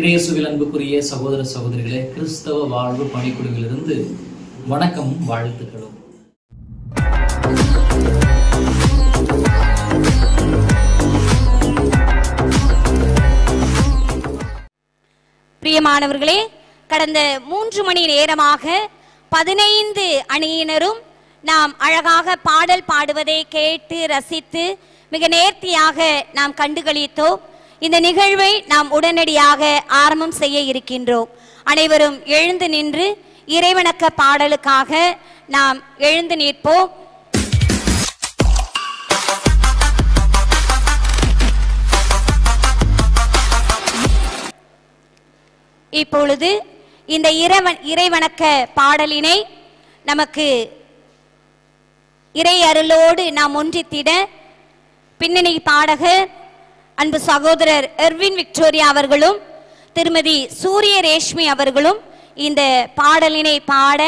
இறையேசுவில் அன்புக்குரிய சகோதர சகோதரிகளே, கிறிஸ்தவ வாழ்வு பணிக்குழுவிலிருந்து வணக்கமும் வாழ்த்துக்களும். பிரியமானவர்களே, கடந்த 3 மணி நேரமாக 15 அணியினரும் நாம் அழகாக பாடல் பாடுவதை கேட்டு ரசித்து மிக நேர்த்தியாக நாம் கண்டுகளித்தோம். இந்த நிகழ்வை நாம் உடனடியாக ஆரம்பம் செய்ய இருக்கின்றோம். அனைவரும் எழுந்து நின்று இறைவணக்க பாடலுக்காக நாம் எழுந்து நிற்போம். இப்பொழுது இந்த இறைவணக்க பாடலினை நமக்கு இறை அருளோடு நாம் ஒன்றித்திட பின்னணி பாடகர் அன்பு சகோதரர் எர்வின் விக்டோரியா அவர்களும் திருமதி சூரிய ரேஷ்மி அவர்களும் இந்த பாடலினை பாட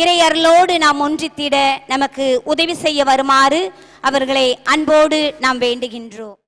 இறை அருளோடு நாம் ஒன்றித்திட நமக்கு உதவி செய்ய வருமாறு அவர்களை அன்போடு நாம் வேண்டுகின்றோம்.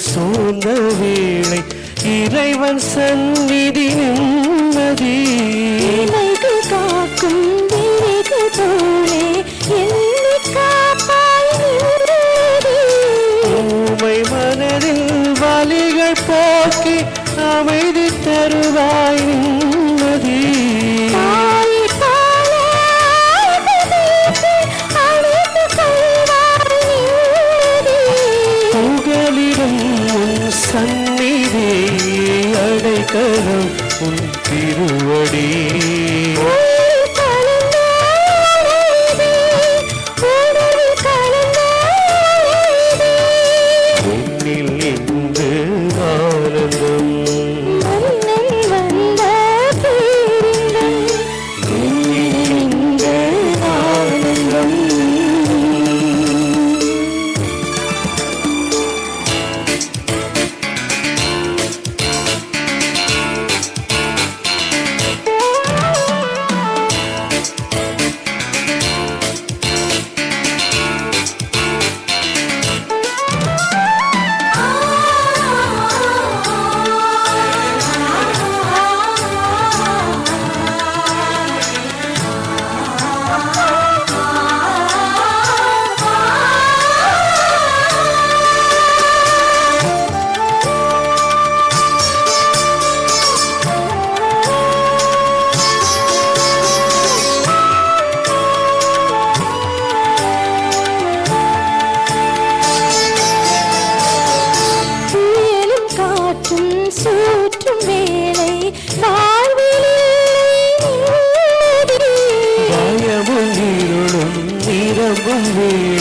சோர்ந்த வேளை இறைவன் சந்நிதி நிம்மதி காக்கும் ஊமை மனதில் வலிகள் போக்கி அமைதி தருவாய் நிம்மதி சந்நிதி அடைக்கலம் உன் திருவடி உன்னில் இன்று ஆனந்தம்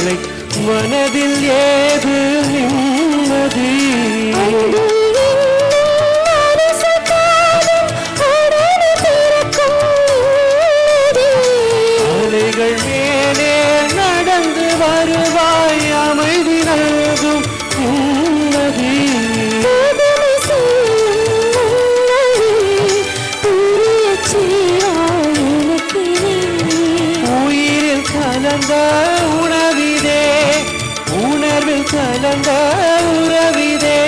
இல்லை, மனதில் ஏது நிம்மதி? அலைகள் மேலே நடந்து வருவாய், அமைதி நல்கும் நிம்மதி. உயிரில் கலந்த உணவிதே, உணர்வில் கலந்த உறவிதே.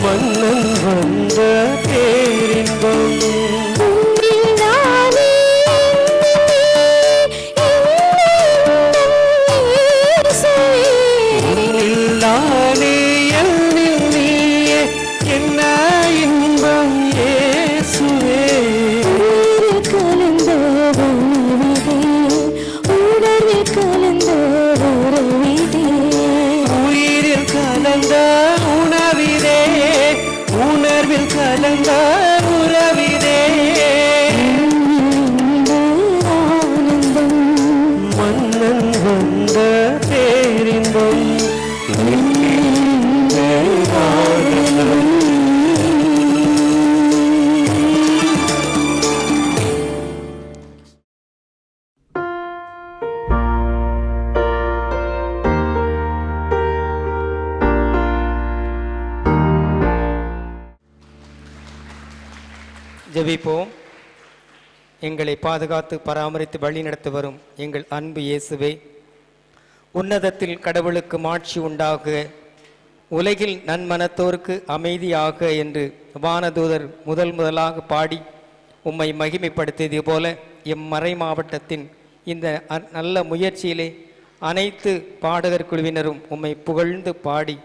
மன்னன் வந்த பேரின்பம். நானே என்னில் நீயே, என்ன இன்பம் இயேசுவே. கலந்த உணர்வில் கலந்த உறவிதே, உயிரில் கலந்த உணவிதே, உணர்வில் கலந்த உறவிதே. ஆனந்தம் மன்னன் வந்த பேரின்பம். ஜெபிப்போம். எங்களை பாதுகாத்து பராமரித்து வழி நடத்தி வரும் எங்கள் அன்பு இயேசுவே, உன்னதத்தில் கடவுளுக்கு மாட்சி உண்டாக, உலகில் நன்மனத்தோருக்கு அமைதியாக என்று வானதூதர் முதலாக பாடி உம்மை மகிமைப்படுத்தியது போல எம் மறை மாவட்டத்தின் இந்த நல்ல முயற்சியிலே அனைத்து பாடகர் குழுவினரும் உம்மை புகழ்ந்து பாடி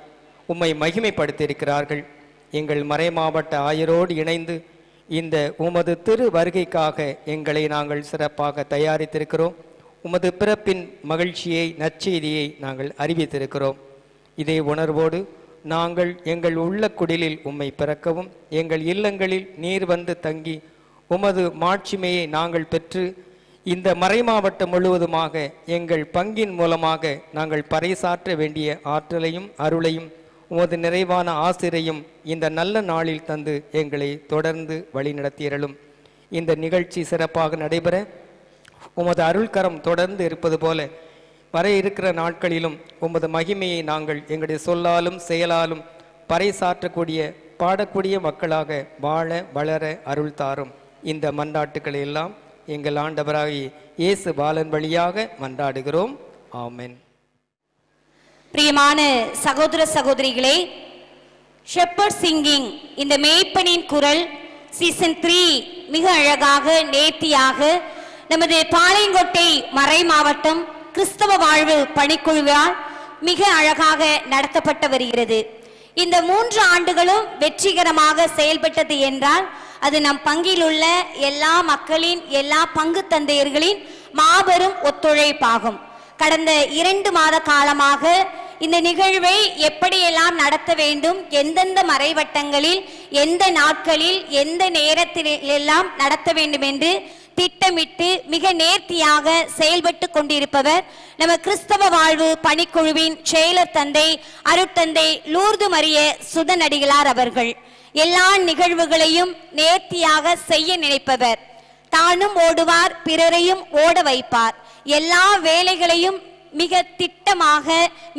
உம்மை மகிமைப்படுத்தியிருக்கிறார்கள். எங்கள் மறை மாவட்ட ஆயரோடு இணைந்து இந்த உமது திரு வருகைக்காக எங்களை நாங்கள் சிறப்பாக தயாரித்திருக்கிறோம். உமது பிறப்பின் மகிழ்ச்சியை, நற்செய்தியை நாங்கள் அறிவித்திருக்கிறோம். இதே உணர்வோடு நாங்கள் எங்கள் உள்ள குடிலில் உம்மை பிறக்கவும், எங்கள் இல்லங்களில் நீர் வந்து தங்கி உமது மாட்சிமையை நாங்கள் பெற்று இந்த மறை மாவட்டம் முழுவதுமாக எங்கள் பங்கின் மூலமாக நாங்கள் பறைசாற்ற வேண்டிய ஆற்றலையும் அருளையும் உமது நிறைவான ஆசிரையும் இந்த நல்ல நாளில் தந்து எங்களை தொடர்ந்து வழிநடத்தியறலும். இந்த நிகழ்ச்சி சிறப்பாக நடைபெற உமது அருள்கரம் தொடர்ந்து இருப்பது போல வர இருக்கிற நாட்களிலும் உமது மகிமையை நாங்கள் எங்களுடைய சொல்லாலும் செயலாலும் பறைசாற்றக்கூடிய பாடக்கூடிய மக்களாக வாழ வளர அருள் தாரும். இந்த மன்றாட்டுக்களை எல்லாம் எங்கள் ஆண்டவராகிய இயேசு பாலன் வழியாக மன்றாடுகிறோம். ஆமென். பிரியமான சகோதர சகோதரிகளே, ஷெப்பர்ட் சிங்கிங் இந்த மேய்ப்பனின் குரல் சீசன் 3 மிக அழகாக நேர்த்தியாக நமது பாளையங்கோட்டை மறை மாவட்டம் கிறிஸ்தவ வாழ்வு பணிக்குழுவால் மிக அழகாக நடத்தப்பட்டு வருகிறது. இந்த 3 ஆண்டுகளும் வெற்றிகரமாக செயல்பட்டது என்றால் அது நம் பங்கில் உள்ள எல்லா மக்களின், எல்லா பங்கு தந்தையர்களின் மாபெரும் ஒத்துழைப்பாகும். கடந்த 2 மாத காலமாக இந்த நிகழ்வை எப்படியெல்லாம் நடத்த வேண்டும், எந்தெந்த மறைவட்டங்களில், எந்த நாட்களில், எந்த நேரத்தில் எல்லாம் நடத்த வேண்டும் என்று திட்டமிட்டு மிக நேர்த்தியாக செயல்பட்டு கொண்டிருப்பவர் நம்ம கிறிஸ்தவ வாழ்வு பணிக்குழுவின் செயலர் தந்தை அருட்தந்தை லூர்து மரிய சுதனடிகளார் அவர்கள். எல்லா நிகழ்வுகளையும் நேர்த்தியாக செய்ய நினைப்பவர். தானும் ஓடுவார், பிறரையும் ஓட வைப்பார். எல்லா வேலைகளையும் மிக திட்டமாக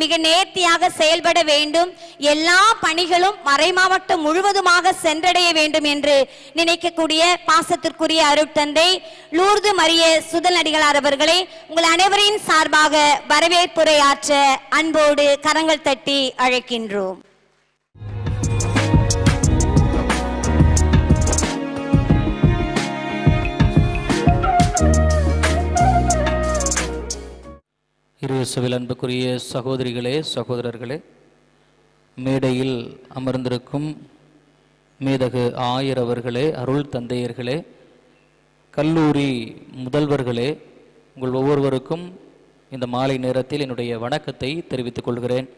மிக நேர்த்தியாக செயல்பட வேண்டும். எல்லா பணிகளும் மறைமாவட்டம் முழுவதுமாக சென்றடைய வேண்டும் என்று நினைக்கக்கூடிய பாசத்திற்குரிய அருட்தந்தை லூர்து மரிய சுதனடிகளார் அவர்களை உங்கள் அனைவரின் சார்பாக வரவேற்புரையாற்ற அன்போடு கரங்கள் தட்டி அழைக்கின்றோம். இயேசுவில் அன்புக்குரிய சகோதரிகளே, சகோதரர்களே, மேடையில் அமர்ந்திருக்கும் மேதகு ஆயர் அவர்களே, அருள் தந்தையர்களே, கல்லூரி முதல்வர்களே, உங்கள் ஒவ்வொருவருக்கும் இந்த மாலை நேரத்தில் என்னுடைய வணக்கத்தை தெரிவித்துக் கொள்கிறேன்.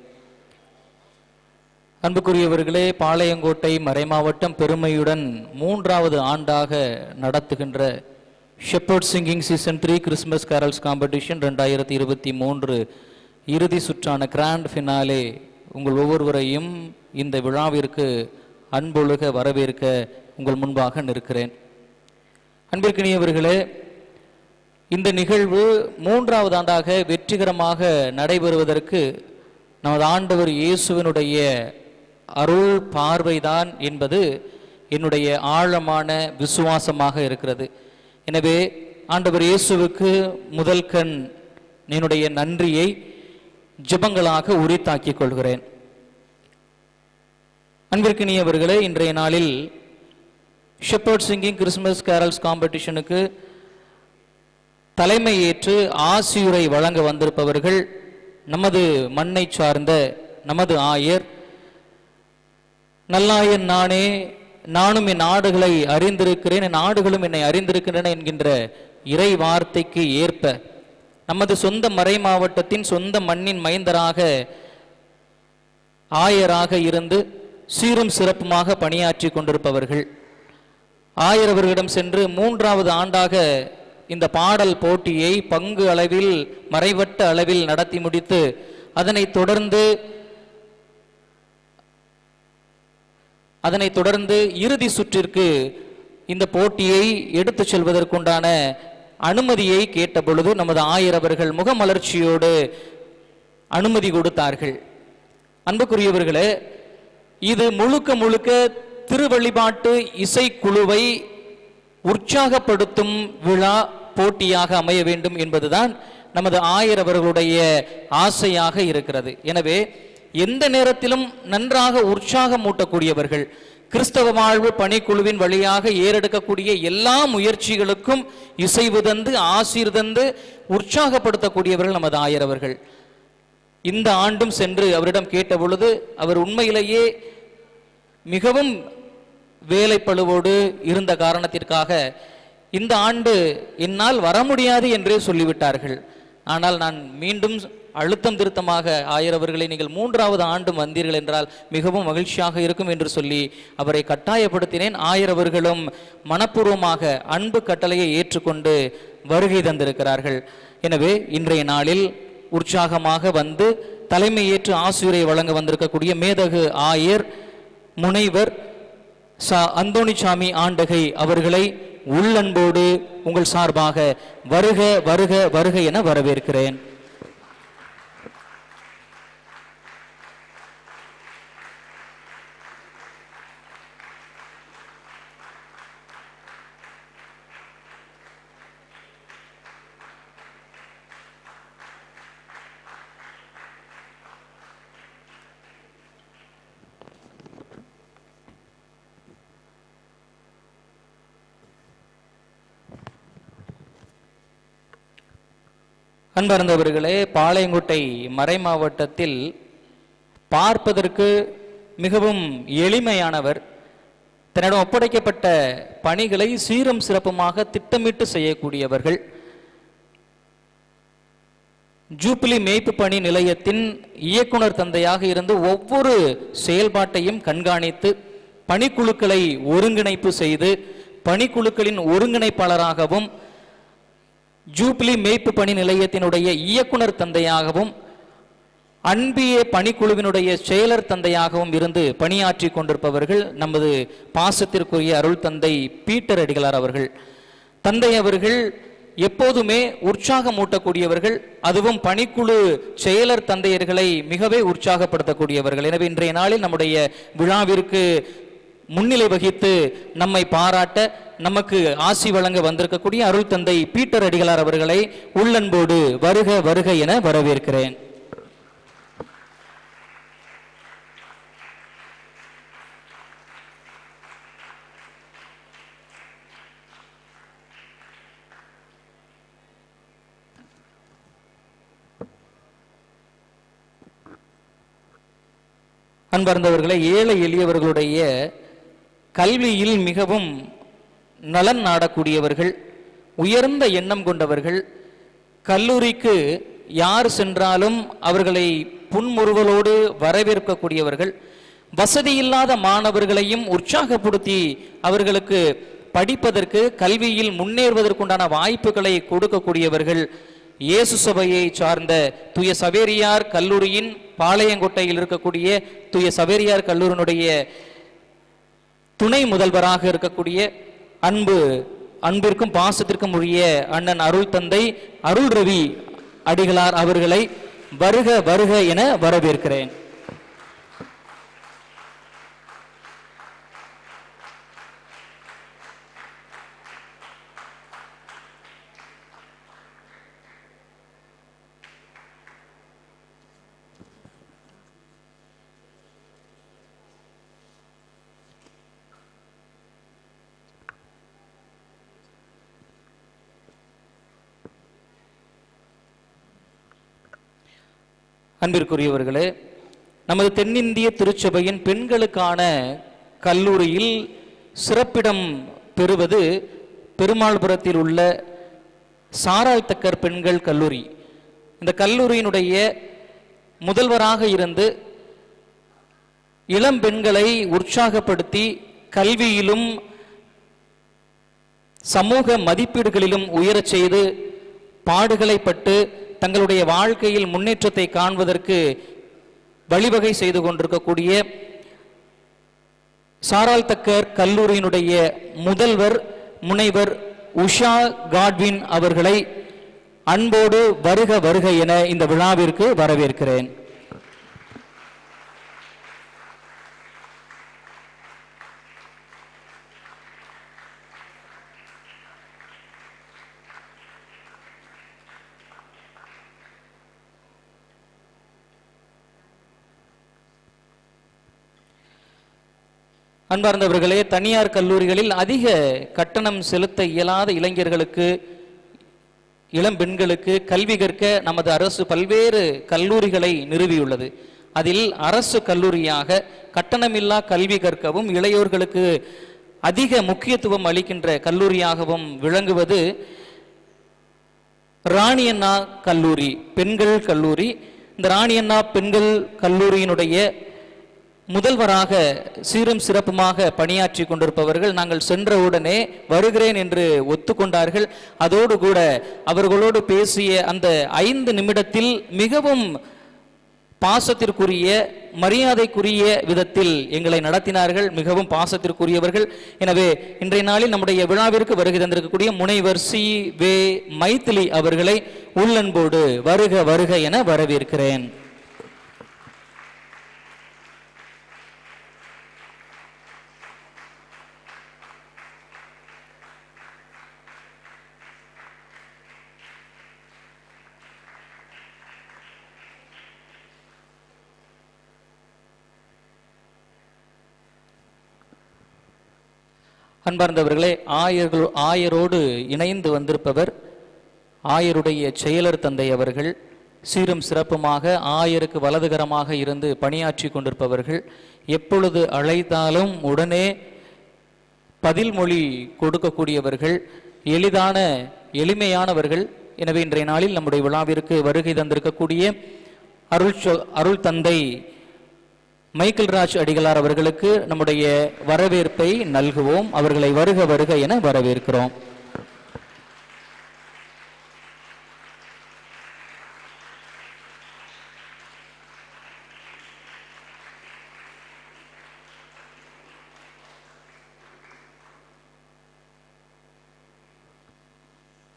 அன்புக்குரியவர்களே, பாளையங்கோட்டை மறைமாவட்டம் பெருமையுடன் 3வது ஆண்டாக நடத்துகின்ற shepherd singing season 3 Christmas carols competition 2023 இறுதி சுற்றான கிராண்ட் ஃபினாலே உங்கள் ஒவ்வொருவரையும் இந்த விழாவிற்கு அன்பொழுக வரவேற்க உங்கள் முன்பாக நிற்கிறேன். அன்பிற்கினியவர்களே, இந்த நிகழ்வு 3வது ஆண்டாக வெற்றிகரமாக நடைபெறுவதற்கு நமது ஆண்டவர் இயேசுவினுடைய அருள் பார்வைதான் என்பது என்னுடைய ஆழமான விசுவாசமாக இருக்கிறது. எனவே ஆண்டவர் இயேசுவுக்கு முதல் கண் என்னுடைய நன்றியை ஜெபங்களாக உரித்தாக்கிக் கொள்கிறேன். அன்பிற்கினியவர்களே, இன்றைய நாளில் ஷெப்பர்ட் சிங்கிங் கிறிஸ்மஸ் கேரல்ஸ் காம்படிஷனுக்கு தலைமை ஏற்று ஆசியுரை வழங்க வந்திருப்பவர்கள் நமது மண்ணை சார்ந்த நமது ஆயர் நல்லாயன் நானே, நானும் என் நாடுகளை அறிந்திருக்கிறேன், என் நாடுகளும் என்னை அறிந்திருக்கின்றன என்கின்ற இறை வார்த்தைக்கு ஏற்ப நமது சொந்த மறை மாவட்டத்தின் சொந்த மண்ணின் மைந்தராக ஆயராக இருந்து சீரும் சிறப்புமாக பணியாற்றி கொண்டிருப்பவர்கள். ஆயர் அவர்களிடம் சென்று 3வது ஆண்டாக இந்த பாடல் போட்டியை பங்கு அளவில் மறைவட்ட அளவில் நடத்தி முடித்து அதனைத் தொடர்ந்து இறுதி சுற்றிற்கு இந்த போட்டியை எடுத்துச் செல்வதற்குண்டான அனுமதியை கேட்ட பொழுது நமது ஆயர் அவர்கள் முகமலர்ச்சியோடு அனுமதி கொடுத்தார்கள். அன்புக்குரியவர்களே, இது முழுக்க முழுக்க திருவழிபாட்டு இசைக்குழுவை உற்சாகப்படுத்தும் விழா போட்டியாக அமைய வேண்டும் என்பதுதான் நமது ஆயர் அவர்களுடைய ஆசையாக இருக்கிறது. எனவே எந்த நேரத்திலும் நன்றாக உற்சாகம் ஊட்டக்கூடியவர்கள், கிறிஸ்தவ வாழ்வு பணிக்குழுவின் வழியாக ஏறெடுக்கக்கூடிய எல்லா முயற்சிகளுக்கும் இசைவு தந்து ஆசீர் தந்து உற்சாகப்படுத்தக்கூடியவர்கள் நமது ஆயர் அவர்கள். இந்த ஆண்டும் சென்று அவரிடம் கேட்ட பொழுது அவர் உண்மையிலேயே மிகவும் வேலைப்பளுவோடு இருந்த காரணத்திற்காக இந்த ஆண்டு என்னால் வர முடியாது என்றே சொல்லிவிட்டார்கள். ஆனால் நான் மீண்டும் அழுத்தம் திருத்தமாக ஆயர் அவர்களை நீங்கள் 3வது ஆண்டும் வந்தீர்கள் என்றால் மிகவும் மகிழ்ச்சியாக இருக்கும் என்று சொல்லி அவரை கட்டாயப்படுத்தினேன். ஆயர் அவர்களும் மனப்பூர்வமாக அன்பு கட்டளையை ஏற்றுக்கொண்டு வருகை தந்திருக்கிறார்கள். எனவே இன்றைய நாளில் உற்சாகமாக வந்து தலைமை ஏற்று ஆசிரியரை வழங்க வந்திருக்கக்கூடிய மேதகு ஆயர் முனைவர் அந்தோணிசாமி ஆண்டகை அவர்களை உள்ளன்போடு உங்கள் சார்பாக வருக வருக வருக என வரவேற்கிறேன். அன்பார்ந்தவர்களே, பாளையங்கோட்டை மறை மாவட்டத்தில் பார்ப்பதற்கு மிகவும் எளிமையானவர், தன்னிடம் ஒப்படைக்கப்பட்ட பணிகளை சீரும் சிறப்புமாக திட்டமிட்டு செய்யக்கூடியவர்கள். ஜூப்ளி மேய்ப்பு பணி நிலையத்தின் இயக்குனர் தந்தையாக இருந்து ஒவ்வொரு செயல்பாட்டையும் கண்காணித்து பணிக்குழுக்களை ஒருங்கிணைப்பு செய்து பணிக்குழுக்களின் ஒருங்கிணைப்பாளராகவும் ஜூப்ளி மேய்ப்பு பணி நிலையத்தினுடைய இயக்குனர் தந்தையாகவும் அன்பிய பணிக்குழுவினுடைய செயலர் தந்தையாகவும் இருந்து பணியாற்றி கொண்டிருப்பவர்கள் நமது பாசத்திற்குரிய அருள் தந்தை பீட்டர் அடிகளார் அவர்கள். தந்தை அவர்கள் எப்போதுமே உற்சாகம் ஊட்டக்கூடியவர்கள், அதுவும் பணிக்குழு செயலர் தந்தையர்களை மிகவே உற்சாகப்படுத்தக்கூடியவர்கள். எனவே இன்றைய நாளில் நம்முடைய விழாவிற்கு முன்னிலை வகித்து நம்மை பாராட்ட நமக்கு ஆசி வழங்க வந்திருக்கக்கூடிய அருள் தந்தை பீட்டர் அடிகளார் அவர்களை உள்ளன்போடு வருக வருக என வரவேற்கிறேன். அன்பார்ந்தவர்களை, ஏழை எளியவர்களுடைய கல்வியில் மிகவும் நலன் நாடக்கூடியவர்கள், உயர்ந்த எண்ணம் கொண்டவர்கள், கல்லூரிக்கு யார் சென்றாலும் அவர்களை புன்முறுவலோடு வரவேற்கக்கூடியவர்கள், வசதி இல்லாத மாணவர்களையும் உற்சாகப்படுத்தி அவர்களுக்கு படிப்பதற்கு, கல்வியில் முன்னேறுவதற்குண்டான வாய்ப்புகளை கொடுக்கக்கூடியவர்கள் இயேசு சபையை சார்ந்த தூய சவேரியார் கல்லூரியின் பாளையங்கோட்டையில் இருக்கக்கூடிய தூய சவேரியார் கல்லூரியினுடைய துணை முதல்வராக இருக்கக்கூடிய அன்பிற்கும் பாசத்திற்கும் உரிய அண்ணன் அருள் தந்தை அருள் ரவி அடிகளார் அவர்களை வருக வருக என வரவேற்கிறேன். அன்பிற்குரியவர்களே, நமது தென்னிந்திய திருச்சபையின் பெண்களுக்கான கல்லூரியில் சிறப்பிடம் பெறுவது பெருமாள்புரத்தில் உள்ள சாராய்த்தக்கர் பெண்கள் கல்லூரி. இந்த கல்லூரியினுடைய முதல்வராக இருந்து இளம் பெண்களை உற்சாகப்படுத்தி கல்வியிலும் சமூக மதிப்பீடுகளிலும் உயரச் செய்து பாடுகளை பட்டு தங்களுடைய வாழ்க்கையில் முன்னேற்றத்தை காண்பதற்கு வழிவகை செய்து கொண்டிருக்கக்கூடிய சாராய்த்தக்கர் கல்லூரியினுடைய முதல்வர் முனைவர் உஷா காட்வின் அவர்களை அன்போடு வருக வருக என இந்த விழாவிற்கு வரவேற்கிறேன். அன்பார்ந்தவர்களே, தனியார் கல்லூரிகளில் அதிக கட்டணம் செலுத்த இயலாத இளைஞர்களுக்கு, இளம் பெண்களுக்கு கல்வி கற்க நமது அரசு பல்வேறு கல்லூரிகளை நிறுவியுள்ளது. அதில் அரசு கல்லூரியாக கட்டணமில்லா கல்வி கற்கவும் இளையோர்களுக்கு அதிக முக்கியத்துவம் அளிக்கின்ற கல்லூரியாகவும் விளங்குவது ராணி அண்ணா கல்லூரி, பெண்கள் கல்லூரி. இந்த ராணி அண்ணா பெண்கள் கல்லூரியினுடைய முதல்வராக சீரும் சிறப்புமாக பணியாற்றி கொண்டிருப்பவர்கள் நாங்கள் சென்றவுடனே வருகிறேன் என்று ஒத்துக்கொண்டார்கள். அதோடு கூட அவர்களோடு பேசிய அந்த 5 நிமிடத்தில் மிகவும் பாசத்திற்குரிய, மரியாதைக்குரிய விதத்தில் எங்களை நடத்தினார்கள். மிகவும் பாசத்திற்குரியவர்கள். எனவே இன்றைய நாளில் நம்முடைய விழாவிற்கு வருகை தந்திருக்கக்கூடிய முனைவர் சி வே மைத்திலி அவர்களை உள்ளன்போடு வருக வருக என வரவேற்கிறேன். அன்பார்ந்தவர்களே, ஆயரோடு இணைந்து வந்திருப்பவர் ஆயருடைய செயலர் தந்தை அவர்கள். சீரும் சிறப்புமாக ஆயருக்கு வலதுகரமாக இருந்து பணியாற்றி கொண்டிருப்பவர்கள். எப்பொழுது அழைத்தாலும் உடனே பதில் மொழி கொடுக்கக்கூடியவர்கள், எளிமையானவர்கள். எனவே இன்றைய நாளில் நம்முடைய விழாவிற்கு வருகை தந்திருக்கக்கூடிய அருள் தந்தை மைக்கேல் ராஜ் அடிகளார் அவர்களுக்கு நம்முடைய வரவேற்பை நல்குவோம். அவர்களை வருக வருக என வரவேற்கிறோம்.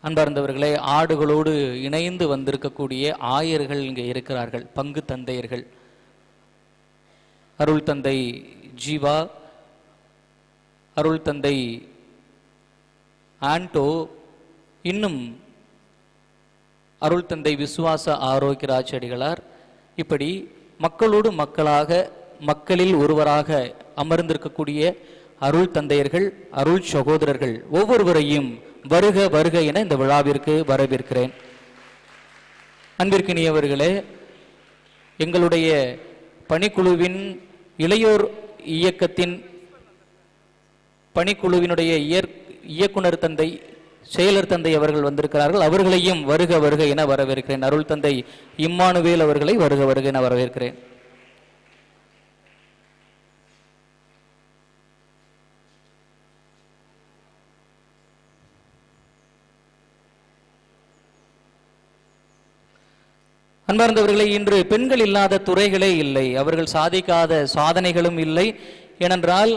அன்பார்ந்தவர்களே, ஆடுகளோடு இணைந்து வந்திருக்கக்கூடிய ஆயர்கள் இங்கே இருக்கிறார்கள், பங்கு தந்தையர்கள். அருள் தந்தை ஜீவா, அருள் தந்தை ஆண்டோ, இன்னும் அருள் தந்தை விசுவாச ஆரோக்கியராஜ் அடிகளார். இப்படி மக்களோடு மக்களாக, மக்களில் ஒருவராக அமர்ந்திருக்கக்கூடிய அருள் தந்தையர்கள், அருள் சகோதரர்கள் ஒவ்வொருவரையும் வருக வருக என இந்த விழாவிற்கு வரவேற்கிறேன். அன்பிற்கினியவர்களே, எங்களுடைய பணிக்குழுவின் இளையோர் இயக்கத்தின் பணிக்குழுவினுடைய இயக்குனர் தந்தை, செயலர் தந்தை அவர்கள் வந்திருக்கிறார்கள். அவர்களையும் வருக வருக என வரவேற்கிறேன். அருள் தந்தை இம்மானுவேல் அவர்களை வருக வருக என வரவேற்கிறேன். அன்பார்ந்தவர்களே, இன்று பெண்கள் இல்லாத துறைகளே இல்லை, அவர்கள் சாதிக்காத சாதனைகளும் இல்லை. ஏனென்றால்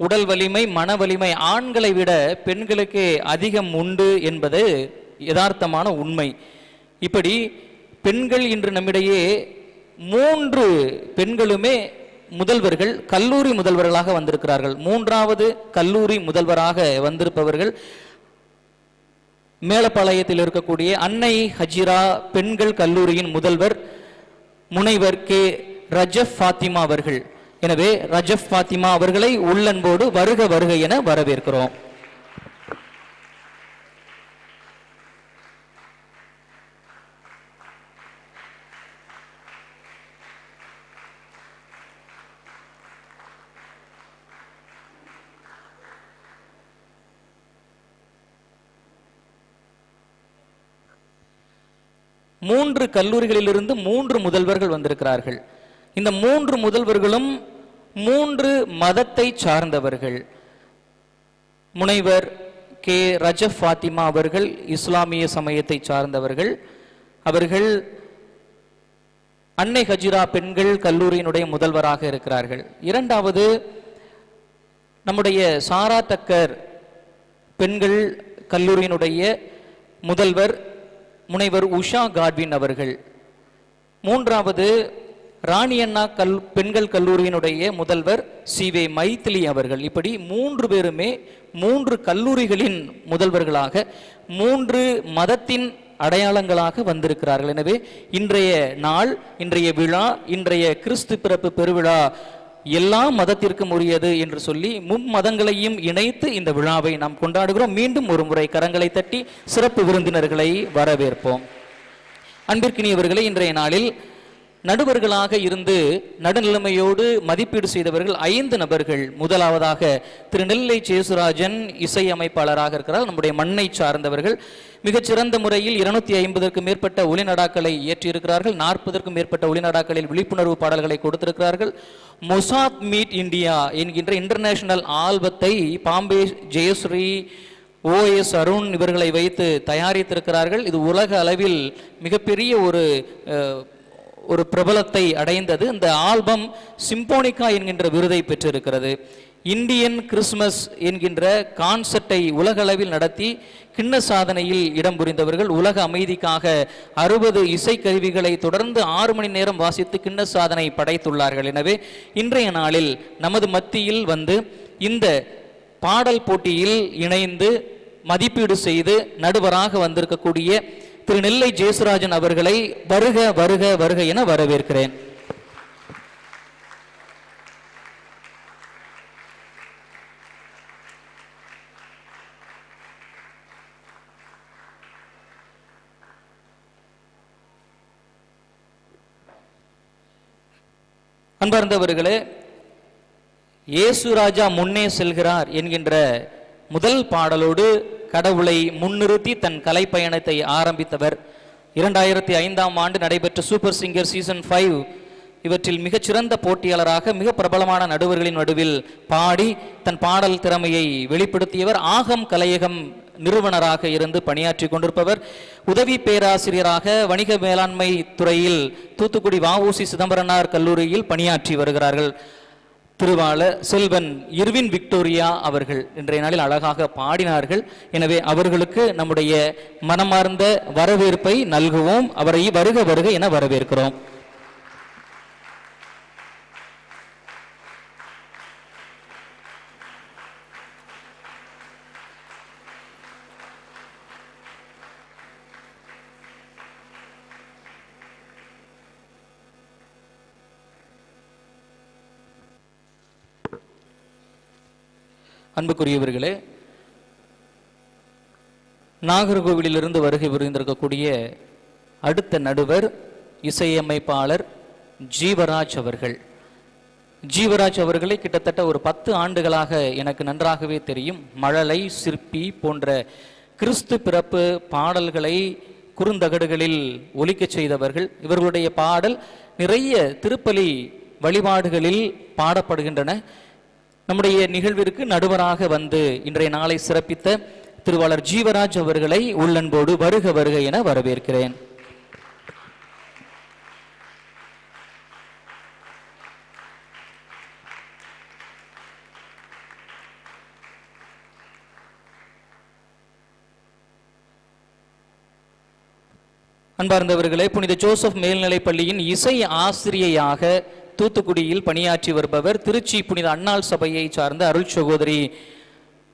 உடல் வலிமை, மன வலிமை ஆண்களை விட பெண்களுக்கு அதிகம் உண்டு என்பது யதார்த்தமான உண்மை. இப்படி பெண்கள் இன்று நம்மிடையே 3 பெண்களுமே முதல்வர்கள், கல்லூரி முதல்வர்களாக வந்திருக்கிறார்கள். 3வது கல்லூரி முதல்வராக வந்திருப்பவர்கள் மேலப்பாளையத்தில் இருக்கக்கூடிய அன்னை ஹஜிரா பெண்கள் கல்லூரியின் முதல்வர் முனைவர் கே ரஜப் ஃபாத்திமா அவர்கள். எனவே ரஜப் ஃபாத்திமா அவர்களை உள்ளன்போடு வருக வருக என வரவேற்கிறோம். மூன்று கல்லூரிகளிலிருந்து 3 முதல்வர்கள் வந்திருக்கிறார்கள். இந்த 3 முதல்வர்களும் 3 மதத்தை சார்ந்தவர்கள். முனைவர் கே ரஜப் ஃபாத்திமா அவர்கள் இஸ்லாமிய சமயத்தை சார்ந்தவர்கள். அவர்கள் அன்னை ஹஜிரா பெண்கள் கல்லூரியினுடைய முதல்வராக இருக்கிறார்கள். 2வது நம்முடைய சாரா தக்கர் பெண்கள் கல்லூரியினுடைய முதல்வர் முனைவர் உஷா காட்வின் அவர்கள். 3வது ராணி அண்ணா பெண்கள் கல்லூரியினுடைய முதல்வர் சிவே மைத்திலி அவர்கள். இப்படி 3 பேருமே 3 கல்லூரிகளின் முதல்வர்களாக 3 மதத்தின் அடையாளங்களாக வந்திருக்கிறார்கள். எனவே இன்றைய நாள், இன்றைய விழா, இன்றைய கிறிஸ்து பிறப்பு பெருவிழா எல்லா மதத்திற்கும் உரியது என்று சொல்லி மும்மதங்களையும் இணைத்து இந்த விழாவை நாம் கொண்டாடுகிறோம். மீண்டும் ஒரு முறை கரங்களை தட்டி சிறப்பு விருந்தினர்களை வரவேற்போம். அன்பிற்கினியவர்களே, இன்றைய நாளில் நடுவர்களாக இருந்து நடுநிலைமையோடு மதிப்பீடு செய்தவர்கள் 5 நபர்கள். முதலாவதாக திரு நெல்லை சேசுராஜன் இசையமைப்பாளராக இருக்கிறார். நம்முடைய மண்ணை சார்ந்தவர்கள். மிகச்சிறந்த முறையில் 250க்கும் மேற்பட்ட ஒளிநடாக்களை இயற்றியிருக்கிறார்கள். 40க்கும் மேற்பட்ட ஒளிநடாக்களில் விழிப்புணர்வு பாடல்களை கொடுத்திருக்கிறார்கள். மொசாத் மீட் இந்தியா என்கின்ற இன்டர்நேஷனல் ஆல்பத்தை பாம்பே ஜெயஸ்ரீ, OS அருண் இவர்களை வைத்து தயாரித்திருக்கிறார்கள். இது உலக அளவில் மிகப்பெரிய ஒரு பிரபலத்தை அடைந்தது. இந்த ஆல்பம் சிம்போனிகா என்கின்ற விருதை பெற்றிருக்கிறது. இந்தியன் கிறிஸ்மஸ் என்கின்ற கான்செப்டை உலக அளவில் நடத்தி கிண்ண சாதனையில் இடம் புரிந்தவர்கள். உலக அமைதிக்காக 60 இசைக்கருவிகளை தொடர்ந்து 6 மணி நேரம் வாசித்து கிண்ண சாதனை படைத்துள்ளார்கள். எனவே இன்றைய நாளில் நமது மத்தியில் வந்து இந்த பாடல் போட்டியில் இணைந்து மதிப்பீடு செய்து நடுவராக வந்திருக்கக்கூடிய திரு நெல்லை ஜேசுராஜன் அவர்களை வருக வருக வருக என வரவேற்கிறேன். அன்பார்ந்தவர்களே, இயேசு ராஜா முன்னே செல்கிறார் என்கின்ற முதல் பாடலோடு கடவுளை முன்னிறுத்தி தன் கலைப்பயணத்தை ஆரம்பித்தவர். 2005ஆம் ஆண்டு நடைபெற்ற சூப்பர் சிங்கர் சீசன் 5 இவற்றில் மிகச்சிறந்த போட்டியாளராக மிக பிரபலமான நடுவர்களின் நடுவில் பாடி தன் பாடல் திறமையை வெளிப்படுத்தியவர். ஆகம் கலையகம் நிறுவனராக இருந்து பணியாற்றி கொண்டிருப்பவர். உதவி பேராசிரியராக வணிக மேலாண்மை துறையில் தூத்துக்குடி வஉசி சிதம்பரனார் கல்லூரியில் பணியாற்றி வருகிறார்கள். திருவாள செல்வன் இர்வின் விக்டோரியா அவர்கள் இன்றைய நாளில் அழகாக பாடினார்கள். எனவே அவர்களுக்கு நம்முடைய மனமார்ந்த வரவேற்பை நல்குவோம். அவரை வருக வருக என வரவேற்கிறோம். அன்புக்குரியவர்களே, நாகர்கோவிலிருந்து வருகை புரிந்திருக்கக்கூடிய அடுத்த நடுவர் இசையமைப்பாளர் ஜீவராஜ் அவர்கள். ஜீவராஜ் அவர்களை கிட்டத்தட்ட ஒரு 10 ஆண்டுகளாக எனக்கு நன்றாகவே தெரியும். மழலை, சிற்பி போன்ற கிறிஸ்து பிறப்பு பாடல்களை குறுந்தகடுகளில் ஒலிக்க செய்தவர்கள். இவர்களுடைய பாடல் நிறைய திருப்பலி வழிபாடுகளில் பாடப்படுகின்றன. நம்முடைய நிகழ்விற்கு நடுவராக வந்து இன்றைய நாளை சிறப்பித்த திருவாளர் ஜீவராஜ் அவர்களை உள்ளன்போடு வருக வருக என வரவேற்கிறேன். அன்பார்ந்தவர்களே, புனித ஜோசப் மேல்நிலைப் பள்ளியின் இசை ஆசிரியையாக தூத்துக்குடியில் பணியாற்றி வருபவர் திருச்சி புனித அன்னாள் சபையை சார்ந்த அருள் சகோதரி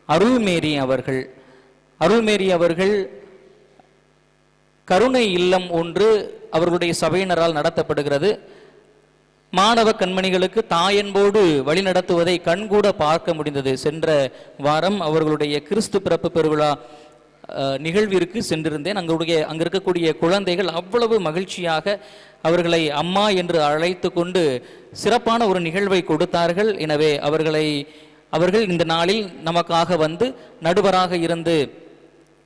அருள்மேரி அவர்கள். அருள்மேரி அவர்கள் கருணை இல்லம் ஒன்று அவர்களுடைய சபையினரால் நடத்தப்படுகிறது. மாணவ கண்மணிகளுக்கு தாயன்போடு வழிநடத்துவதை கண்கூட பார்க்க முடிந்தது. சென்ற வாரம் அவர்களுடைய கிறிஸ்து பிறப்பு பெருவிழா நிகழ்விற்கு சென்றிருந்தேன். அங்க இருக்கக்கூடிய குழந்தைகள் அவ்வளவு மகிழ்ச்சியாக அவர்களை அம்மா என்று அழைத்து கொண்டு சிறப்பான ஒரு நிகழ்வை கொடுத்தார்கள். எனவே அவர்கள் இந்த நாளில் நமக்காக வந்து நடுவராக இருந்து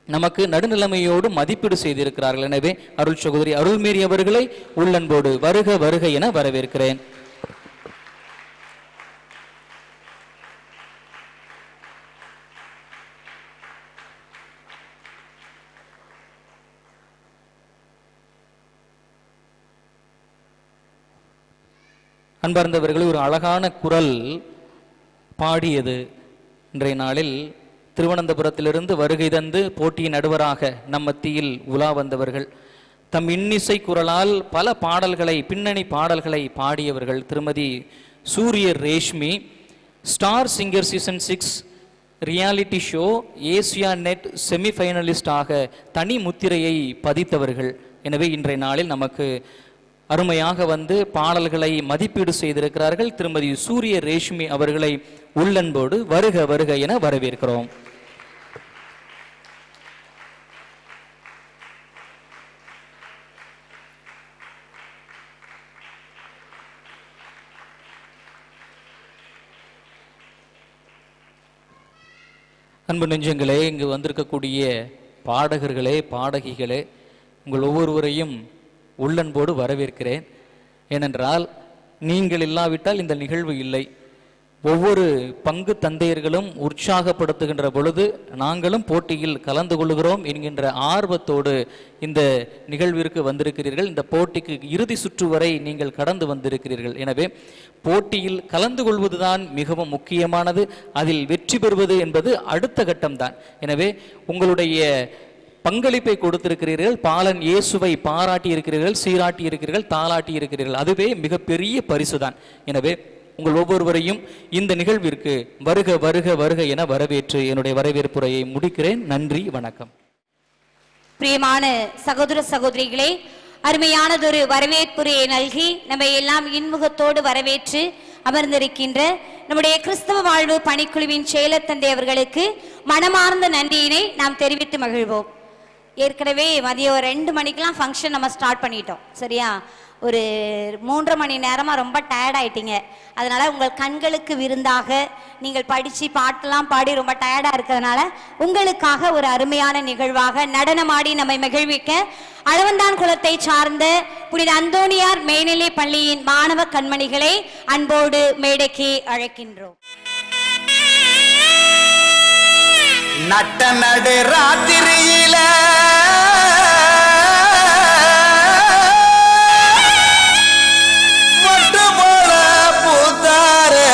நமக்கு நடுநிலைமையோடு மதிப்பீடு செய்திருக்கிறார்கள். எனவே அருள் சகோதரி அருள்மேரி அவர்களை உள்ளன்போடு வருக வருக என வரவேற்கிறேன். அன்பார்ந்தவர்களே, ஒரு அழகான குரல் பாடியது. இன்றைய நாளில் திருவனந்தபுரத்திலிருந்து வருகை தந்து போட்டியின் நடுவராக நம் மத்தியில் உலா வந்தவர்கள், தம் இன்னிசை குரலால் பல பாடல்களை, பின்னணி பாடல்களை பாடியவர்கள் திருமதி Surya Reshmi. Star singer season 6 reality show Asianet செமிஃபைனலிஸ்டாக தனி முத்திரையை பதித்தவர்கள். எனவே இன்றைய நாளில் நமக்கு அருமையாக வந்து பாடல்களை மதிப்பீடு செய்திருக்கிறார்கள். திருமதி சூரிய ரேஷ்மி அவர்களை உள்ளன்போடு வருக வருக என வரவேற்கிறோம். அன்பு நெஞ்சங்களே, இங்கு வந்திருக்கக்கூடிய பாடகர்களே, பாடகிகளே, உங்கள் ஒவ்வொருவரையும் உள்ளன்போடு வரவேற்கிறேன். ஏனென்றால் நீங்கள் இல்லாவிட்டால் இந்த நிகழ்வு இல்லை. ஒவ்வொரு பங்கு தந்தையர்களும் உற்சாகப்படுத்துகின்ற பொழுது நாங்களும் போட்டியில் கலந்து கொள்கிறோம் என்கின்ற ஆர்வத்தோடு இந்த நிகழ்விற்கு வந்திருக்கிறீர்கள். இந்த போட்டிக்கு இறுதி சுற்று வரை நீங்கள் கடந்து வந்திருக்கிறீர்கள். எனவே போட்டியில் கலந்து கொள்வதுதான் மிகவும் முக்கியமானது. அதில் வெற்றி பெறுவது என்பது அடுத்த கட்டம்தான். எனவே உங்களுடைய பங்களிப்பை கொடுத்திருக்கிறீர்கள். பாலன் இயேசுவை பாராட்டி இருக்கிறீர்கள், சீராட்டி இருக்கிறீர்கள், தாளாட்டி இருக்கிறீர்கள். அதுவே மிகப்பெரிய பரிசுதான். எனவே உங்கள் ஒவ்வொருவரையும் இந்த நிகழ்விற்கு வருக வருக வருக என வரவேற்று என்னுடைய வரவேற்புரையை முடிக்கிறேன். நன்றி, வணக்கம். பிரியமான சகோதர சகோதரிகளே, அருமையானதொரு வரவேற்புரையை நல்கி நம்மை எல்லாம் இன்முகத்தோடு வரவேற்று அமர்ந்திருக்கின்ற நம்முடைய கிறிஸ்தவ வாழ்வு பணிக்குழுவின் செயலர் தந்தை அவர்களுக்கு மனமார்ந்த நன்றியினை நாம் தெரிவித்து மகிழ்வோம். ஏற்கனவே மதியம் 2 மணிக்கெலாம் ஃபங்க்ஷன் நம்ம ஸ்டார்ட் பண்ணிட்டோம். சரியா? ஒரு 3.5 மணி நேரமாக ரொம்ப டயர்ட் ஆயிட்டீங்க. அதனால் உங்கள் கண்களுக்கு விருந்தாக நீங்கள் படித்து பாட்டெல்லாம் பாடி ரொம்ப டயர்டாக இருக்கிறதுனால உங்களுக்காக ஒரு அருமையான நிகழ்வாக நடனமாடி நம்மை மகிழ்விக்க அளவந்தான் குலத்தை சார்ந்த புனித அந்தோணியார் மேல்நிலை பள்ளியின் மாணவ கண்மணிகளை அன்போடு மேடைக்கு அழைக்கின்றோம். நட்ட நடு ராத்திரியில மொட்டு போல பூத்தாரே,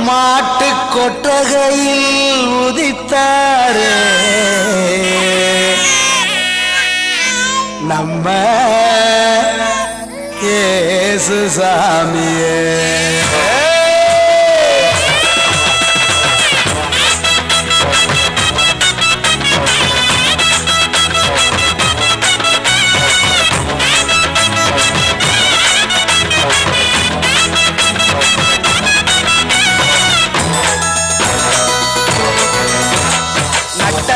மாட்டு கொட்டகையில் உதித்தாரே, நம்ம இயேசு சாமியே.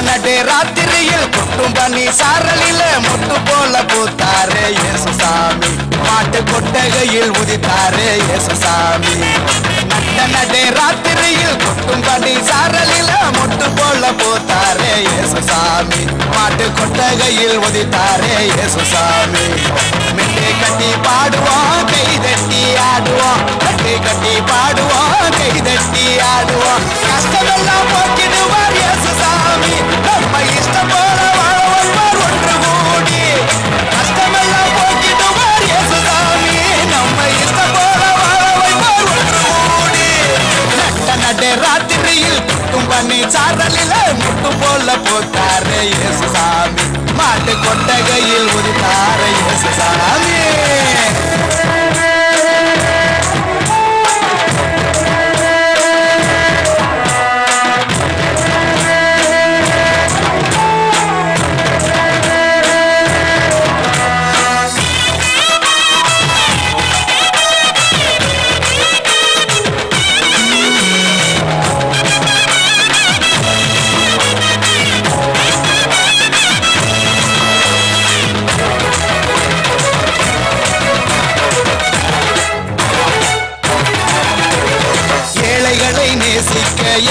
நடு ராத்திரியில் கொட்டும் பனி சாரலில மொட்டு போல பூத்தாரே இயேசு சாமி, மாட்டு கொட்டகையில் உதித்தாரே இயேசு சாமி. நட்ட நடு ராத்திரியில் கொட்டும் பனி சாரலில மொட்டு போல பூத்தாரே இயேசு சாமி, மாட்டு கொட்டகையில் உதித்தாரே இயேசு சாமி. மெட்டை கட்டி பாடுவோம், கை தட்டி ஆடுவோம், கட்டி கட்டி பாடுவோம், கை தட்டி ஆடுவோம், கஷ்டமெல்லாம் போக்கிடுவார் இயேசு சாமி, நம்ம இஷ்டம் போல வாழ வைப்பார் ஒன்று கூடி, கஷ்டமெல்லாம் போக்கிடுவார் இயேசு சாமி, நம்ம இஷ்டம் போல வாழ வைப்பார் ஒன்று கூடி. நட்ட நடு ராத்திரியில் கொட்டும் பனி சாரலில் போல போத்தாரே இயேசு சாமி மாட்டு கொட்டகையில் உதித்தாரே இயேசு சாமி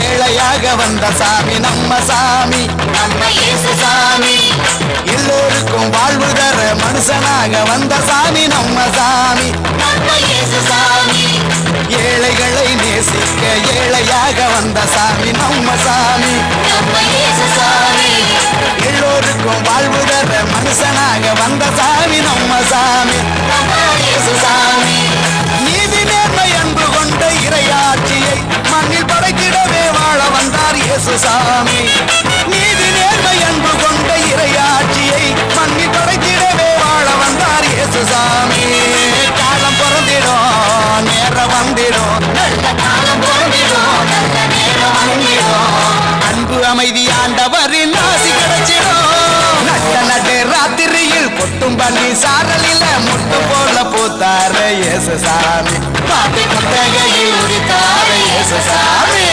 ஏழையாக வந்த சாமி நம்ம சாமி நம்ம இயேசு சாமி எல்லோருக்கும் வாழ்வு தர மனுஷனாக வந்த சாமி நம்ம சாமி நம்ம இயேசு சாமி ஏழைகளை நேசிக்க ஏழையாக வந்த சாமி நம்ம சாமி நம்ம இயேசு சாமி எல்லோருக்கும் வாழ்வு தர மனுஷனாக வந்த சாமி நம்ம சாமி நம்ம இயேசு சாமி நீதி நேர்மை அன்பு கொண்ட இறையாட்சியை மண்ணில் படைத்திடவே வாழ வந்தார் இயேசு சாமி நீதி நேர்மை அன்பு கொண்ட இறையாட்சியை மண்ணில் படைத்திடவே வாழ வந்தார் இயேசு சாமி காலம் பிறந்திடும் நேரம் வந்திடும் நல்ல காலம் பிறந்திடும் நல்ல நேரம் வந்திடும் அன்பு அமைதி ஆண்டவரின் ஆசி கிடைச்சிடும் நட்ட நட்டு ராத்திரியில் கொட்டும் பண்ணி சாரலில முட்டு போல பூத்தாரே இயேசு சாமி மாட்டு கொட்டகையில் உரித்தாரே இயேசு சாமி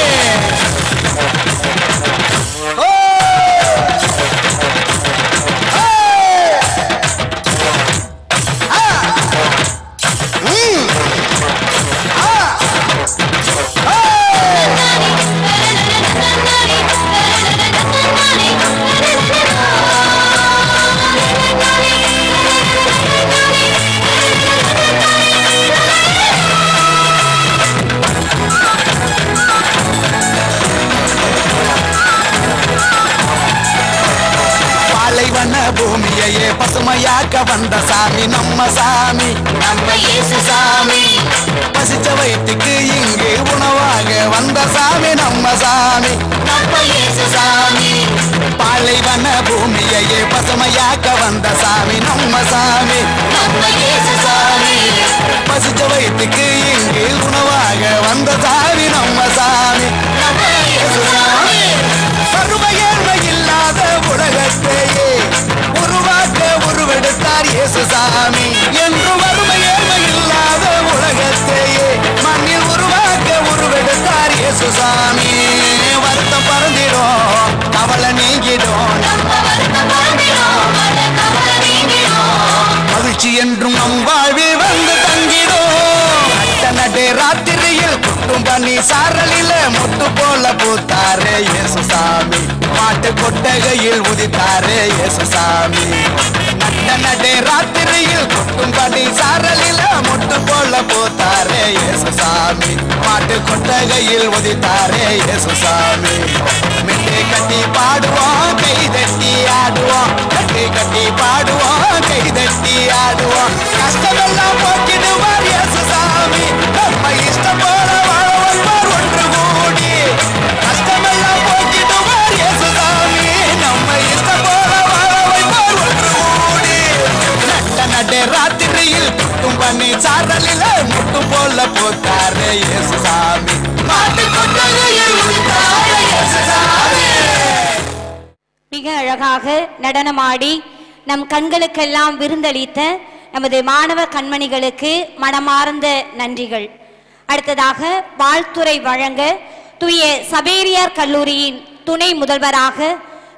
பூமியையே பசுமையாக்க வந்த சாமி நம்ம சாமி நம்ம இயேசு சாமி பசிச்ச வயிற்றுக்கு இங்கு உணவாக வந்த சாமி நம்ம சாமி நம்ம இயேசு சாமி பாலைவன பூமியையே பசுமையாக்க வந்த சாமி நம்ம சாமி நம்ம இயேசு சாமி பசிச்ச வயிற்றுக்கு இங்கு உணவாக வந்த சாமி நம்ம சாமி நம்ம இயேசு சாமி பருமையேழ்மை இல்லாத உலகத்தையே உருவாக்க உருவெடுத்தார் இயேசு சாமி என்று வறுமை ஏழ்மை இல்லாத உலகத்தையே மண்ணில் உருவாக்க உருவெடுத்தார் இயேசு சாமி வருத்தம் பறந்திடும் கவலை நீங்கிடும் மகிழ்ச்சி என்றும் நம் வாழ்வில் வந்து தங்கிடும் நட்ட நடு ராத்திரியில் குட்டும் பண்ணி சாரலில முட்டு போல பூத்தாரே இயேசு சாமி மாட்டு கொட்டகையில் உதித்தாரே இயேசு சாமி நட்ட நடு ராத்திரியில் குட்டும் பண்ணி சாரலில முட்டு போல பூத்தாரே இயேசு சாமி மாட்டு கொட்டகையில் உதித்தாரே இயேசு சாமி மெட்டை கட்டி பாடுவோம் கை தட்டி ஆடுவோம் கட்டி கட்டி பாடுவோம் கை தட்டி ஆடுவோம் கஷ்டமெல்லாம் போக்கிடுவார் இயேசு சாமி நம்ம இஷ்டம் போல வாழ வைப்பார் ஒன்று கூடி கஷ்டமெல்லாம் போக்கிடுவார் இயேசு சாமி நம்ம இஷ்டம் போல வாழ வைப்பார் ஒன்று கூடி நட்ட நடு ராத்திரியில் குட்டும் பண்ணி சாரலில முட்டு போல போத்தாரே இயேசு சாமி மாட்டு கொட்டகையில் உதித்தாரே இயேசு சாமி மிக அழகாக நடனமாடி நம் கண்களுக்கெல்லாம் விருந்தளித்த நமது மாணவ கண்மணிகளுக்கு மனமார்ந்த நன்றிகள். அடுத்ததாக வாழ்த்துரை வழங்க தூய சபேரியார் கல்லூரியின் துணை முதல்வராக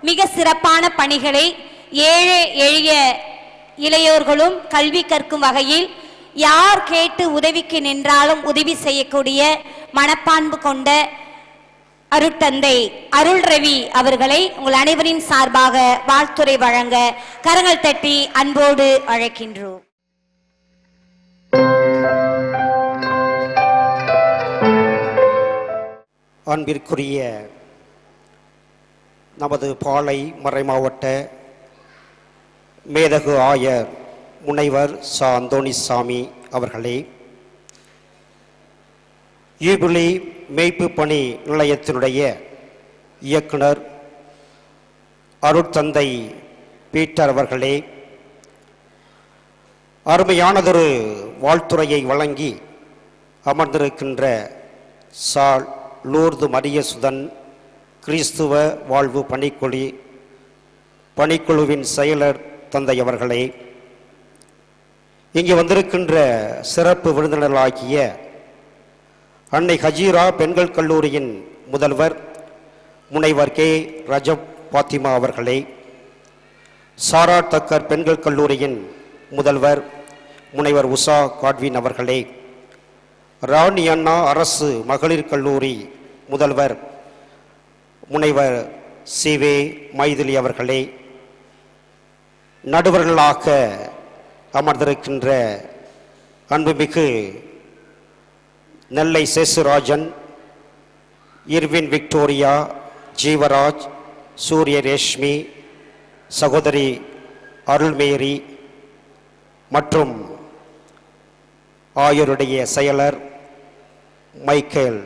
மிக சிறப்பான பணிகளை ஏழை எளிய இளையோர்களும் கல்வி கற்கும் வகையில் யார் கேட்டு உதவிக்கு நின்றாலும் உதவி செய்யக்கூடிய மனப்பான்பு கொண்ட அருட்தந்தை அருள் ரவி அவர்களை உங்கள் அனைவரின் சார்பாக வாழ்த்துரை வழங்க கரங்கள் தட்டி அன்போடு அழைக்கின்றோம். அன்பிற்குரிய நமது பாளை மறைமாவட்ட மேதகு ஆயர் முனைவர் ச. அந்தோணிசாமி அவர்களே, யூபிலி மேய்ப்பு பணி நிலையத்தினுடைய இயக்குனர் அருட்தந்தை பீட்டர் அவர்களே, அருமையானதொரு வாழ்த்துறையை வழங்கி அமர்ந்திருக்கின்ற சால் லூர்து மரியசுதன் கிறிஸ்துவ வாழ்வு பணிக்குழுவின் செயலர் தந்தை அவர்களே, இங்கே வந்திருக்கின்ற சிறப்பு விருந்தினர்களாகிய அன்னை ஹஜீரா பெண்கள் கல்லூரியின் முதல்வர் முனைவர் கே ரஜப் பாத்திமா அவர்களே, சாரா தக்கர் பெண்கள் கல்லூரியின் முதல்வர் முனைவர் உஷா காட்வின் அவர்களே, ராணி அண்ணா அரசு மகளிர் கல்லூரி முதல்வர் முனைவர் சிவே மைதிலி அவர்களே, நடுவர்களாக அமர்ந்திருக்கின்ற அன்புமிகு நெல்லை சேசுராஜன், இர்வின் விக்டோரியா, ஜீவராஜ், சூரிய ரேஷ்மி, சகோதரி அருள்மேரி மற்றும் ஆயருடைய செயலர் மைக்கேல்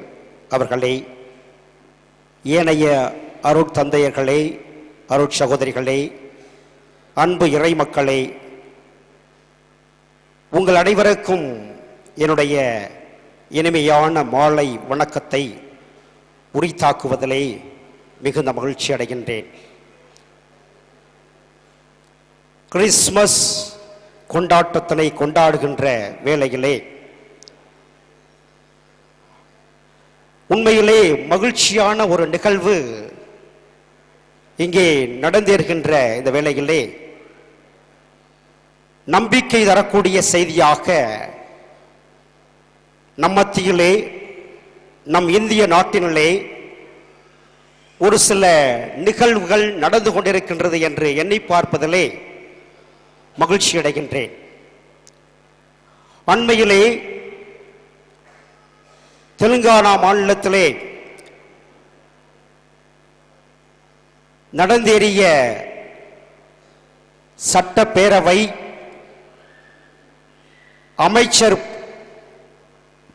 அவர்களே, ஏனைய அருட்தந்தையர்களே, அருட்சகோதரிகளே, அன்பு இறைமக்களே, உங்கள் அனைவருக்கும் என்னுடைய இனிமையான மாலை வணக்கத்தை உரித்தாக்குவதிலே மிகுந்த மகிழ்ச்சி அடைகின்றேன். கிறிஸ்மஸ் கொண்டாட்டத்தினை கொண்டாடுகின்ற வேளையிலே உண்மையிலே மகிழ்ச்சியான ஒரு நிகழ்வு இங்கே நடந்தேறுகின்ற இந்த வேளையிலே நம்பிக்கை தரக்கூடிய செய்தியாக நம் மத்தியிலே, நம் இந்திய நாட்டினிலே ஒரு சில நிகழ்வுகள் நடந்து கொண்டிருக்கின்றது என்று எண்ணி பார்ப்பதிலே மகிழ்ச்சி அடைகின்றேன். அண்மையிலே தெலுங்கானா மாநிலத்திலே நடந்தேறிய சட்டப்பேரவை அமைச்சர்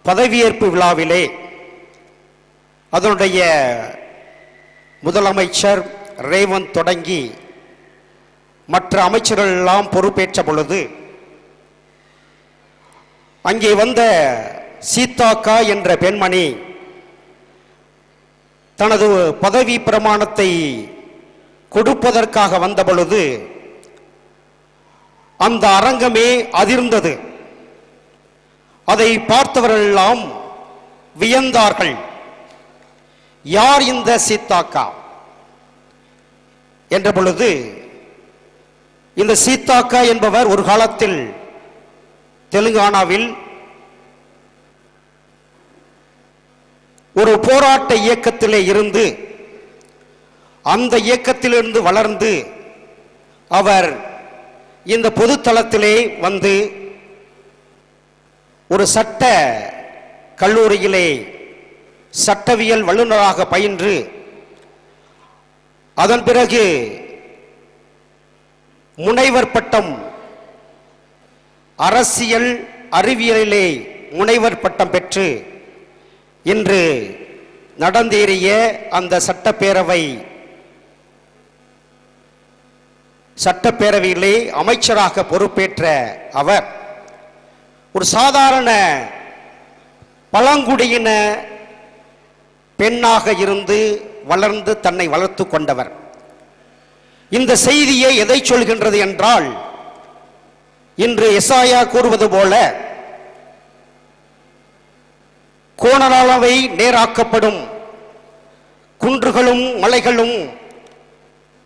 பதவியேற்பு விழாவிலே அதனுடைய முதலமைச்சர் ரேவந்த் தொடங்கி மற்ற அமைச்சர்கள் எல்லாம் பொறுப்பேற்ற பொழுது அங்கே வந்த சீதாக்கா என்ற பெண்மணி தனது பதவி பிரமாணத்தை கொடுப்பதற்காக வந்த பொழுது அந்த அரங்கமே அதிர்ந்தது. அதை பார்த்தவர்கள் எல்லாம் வியந்தார்கள். யார் இந்த சீதாக்கா என்ற பொழுது, இந்த சீதாக்கா என்பவர் ஒரு காலத்தில் தெலுங்கானாவில் ஒரு போராட்ட இயக்கத்திலே இருந்து அந்த இயக்கத்திலிருந்து வளர்ந்து அவர் இந்த பொதுத்தளத்திலே வந்து ஒரு சட்ட கல்லூரியிலே சட்டவியல் வல்லுநராக பயின்று அதன் பிறகு முனைவர் பட்டம், அரசியல் அறிவியலிலே முனைவர் பட்டம் பெற்று இன்று நடந்தேறிய அந்த சட்டப்பேரவையிலே அமைச்சராக பொறுப்பேற்ற அவர் ஒரு சாதாரண பழங்குடியின பெண்ணாக இருந்து வளர்ந்து தன்னை வளர்த்து கொண்டவர். இந்த செய்தியை எதை சொல்கின்றது என்றால், இன்று எசாயா கூறுவது போல கோணலானவை நேராக்கப்படும், குன்றுகளும் மலைகளும்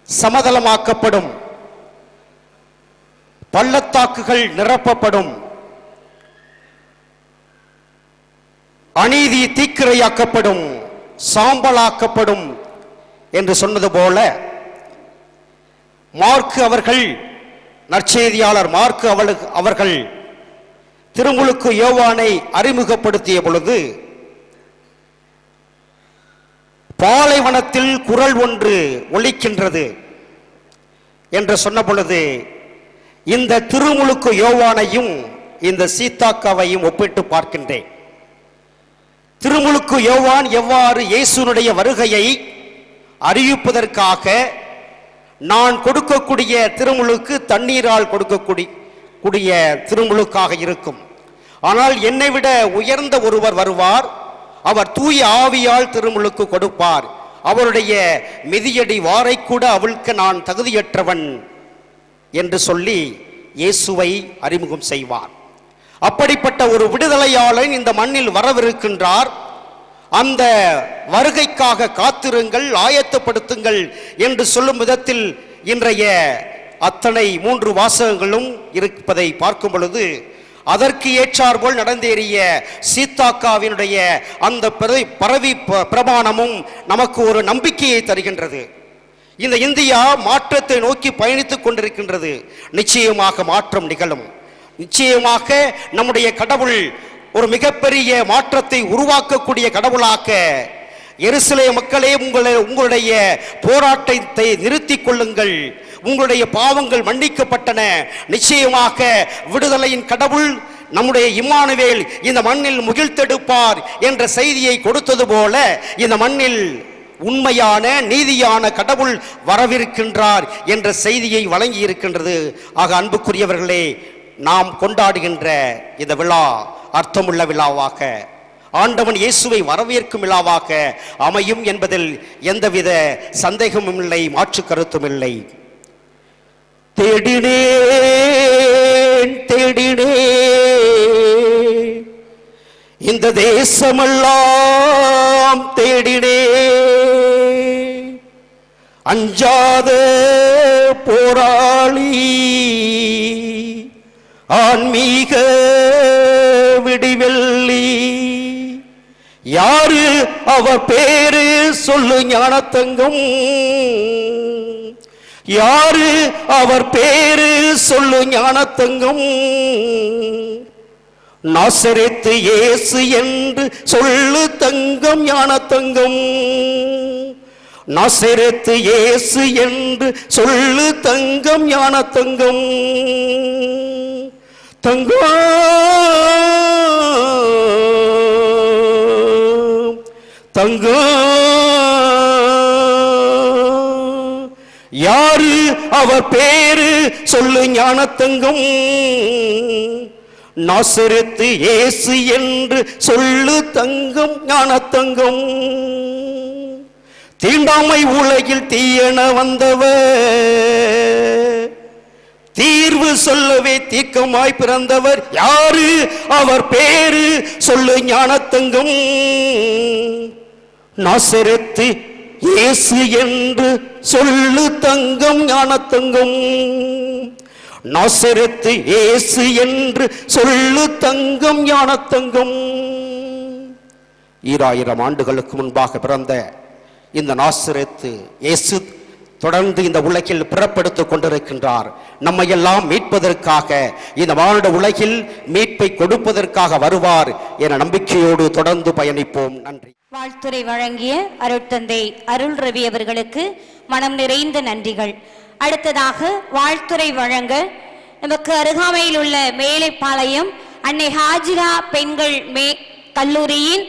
சமதளமாக்கப்படும், பள்ளத்தாக்குகள் நிரப்பப்படும், அநீதி தீக்கிரையாக்கப்படும், சாம்பலாக்கப்படும் என்று சொன்னது போல மார்க்கு அவர்கள், நற்செய்தியாளர் மார்க்கு அவர்கள் திருமுழுக்கு யோவானை அறிமுகப்படுத்திய பொழுது பாலைவனத்தில் குரல் ஒன்று ஒலிக்கின்றது என்று சொன்ன பொழுது இந்த திருமுழுக்கு யோவானையும் இந்த சீதாக்காவையும் ஒப்பிட்டு பார்க்கின்றேன். திருமுழுக்கு யோவான் எவ்வாறு இயேசுனுடைய வருகையை அறிவிப்பதற்காக நான் கொடுக்கக்கூடிய திருமுழுக்கு தண்ணீரால் கொடுக்கக்கூடிய திருமுழுக்காக இருக்கும். ஆனால் என்னை விட உயர்ந்த ஒருவர் வருவார், அவர் தூய ஆவியால் திருமுழுக்கு கொடுப்பார். அவருடைய மிதியடி வாரை கூட அவிழ்க்க நான் தகுதியற்றவன் என்று சொல்லி இயேசுவை அறிமுகம் செய்வார். அப்படிப்பட்ட ஒரு விடுதலையாளன் இந்த மண்ணில் வரவிருக்கின்றார். அந்த வருகைக்காக காத்திருங்கள், ஆயத்தப்படுத்துங்கள் என்று சொல்லும் விதத்தில் இன்றைய அத்தனை 3 வாசகங்களும் இருப்பதை பார்க்கும் பொழுது அதற்கு ஏற்றாற்போல் நடந்தேறிய சீத்தாக்காவினுடைய அந்த பரவி பிரமாணமும் நமக்கு ஒரு நம்பிக்கையை தருகின்றது. இந்த இந்தியா மாற்றத்தை நோக்கி பயணித்துக் கொண்டிருக்கின்றது. நிச்சயமாக மாற்றம் நிகழும். நிச்சயமாக நம்முடைய கடவுள் ஒரு மிகப்பெரிய மாற்றத்தை உருவாக்கக்கூடிய கடவுளாக, எருசலேம் மக்களே உங்களுடைய போராட்டத்தை நிறுத்திக் கொள்ளுங்கள், உங்களுடைய பாவங்கள் மன்னிக்கப்பட்டன, நிச்சயமாக விடுதலையின் கடவுள் நம்முடைய இம்மானுவேல் இந்த மண்ணில் முகிழ்த்தெடுப்பார் என்ற செய்தியை கொடுத்தது போல இந்த மண்ணில் உண்மையான நீதியான கடவுள் வரவிருக்கின்றார் என்ற செய்தியை வழங்கி இருக்கின்றது. ஆக அன்புக்குரியவர்களே, நாம் கொண்டாடுகின்ற இந்த விழா அர்த்தமுள்ள விழாவாக, ஆண்டவன் இயேசுவை வரவேற்கும் விழாவாக அமையும் என்பதில் எந்தவித சந்தேகமும் இல்லை, மாற்று கருத்தும் இல்லை. தேடினேன் தேடினேன் இந்த தேசமெல்லாம் தேடினேன், அஞ்சாத போராளி ஆன்மீக விடிவெள்ளி, யாரு அவர் பேரு சொல்லு ஞானத்தங்கம், யாரு அவர் பேரு சொல்லு ஞானத்தங்கம், நாசரேத்து இயேசு என்று சொல்லு தங்கம் ஞானத்தங்கம், நாசரேத்து இயேசு என்று சொல்லு தங்கம் ஞானத்தங்கம், தங்கம் தங்கம், யாரு அவர் பேரு சொல்லு ஞானத்தங்கம், நாசரேத்து இயேசு என்று சொல்லு தங்கம் ஞானத்தங்கம், தீண்டாமை உலகில் தீயன வந்தவர், தீர்வு சொல்லவே தீர்க்கமாய் பிறந்தவர், யாரு அவர் பேரு சொல்லு ஞானத்தங்கம், நாசரேத்து இயேசு என்று சொல்லு தங்கம் ஞானத்தங்கம், நாசரேத்து இயேசு என்று சொல்லு தங்கம் ஞானத்தங்கம். 2000 ஆண்டுகளுக்கு முன்பாக பிறந்த இந்த நாசரேத்து இயேசு தொடர்ந்து இந்த உலகில் பிறப்படுத்திக் கொண்டிருக்கின்றார். நம்மையெல்லாம் மீட்பதற்காக, இந்த மானுட உலகில் மீட்பை கொடுப்பதற்காக வருவார் என நம்பிக்கையோடு தொடர்ந்து பயணிப்போம். நன்றி. வாழ்த்துரை வழங்கிய அருட்தந்தை அருள் ரவி அவர்களுக்கு மனம் நிறைந்த நன்றிகள். அடுத்ததாக வாழ்த்துரை வழங்க நமக்கு அருகாமையில் உள்ள மேலைப்பாளையம் அன்னை ஹாஜிரா பெண்கள் கல்லூரியின்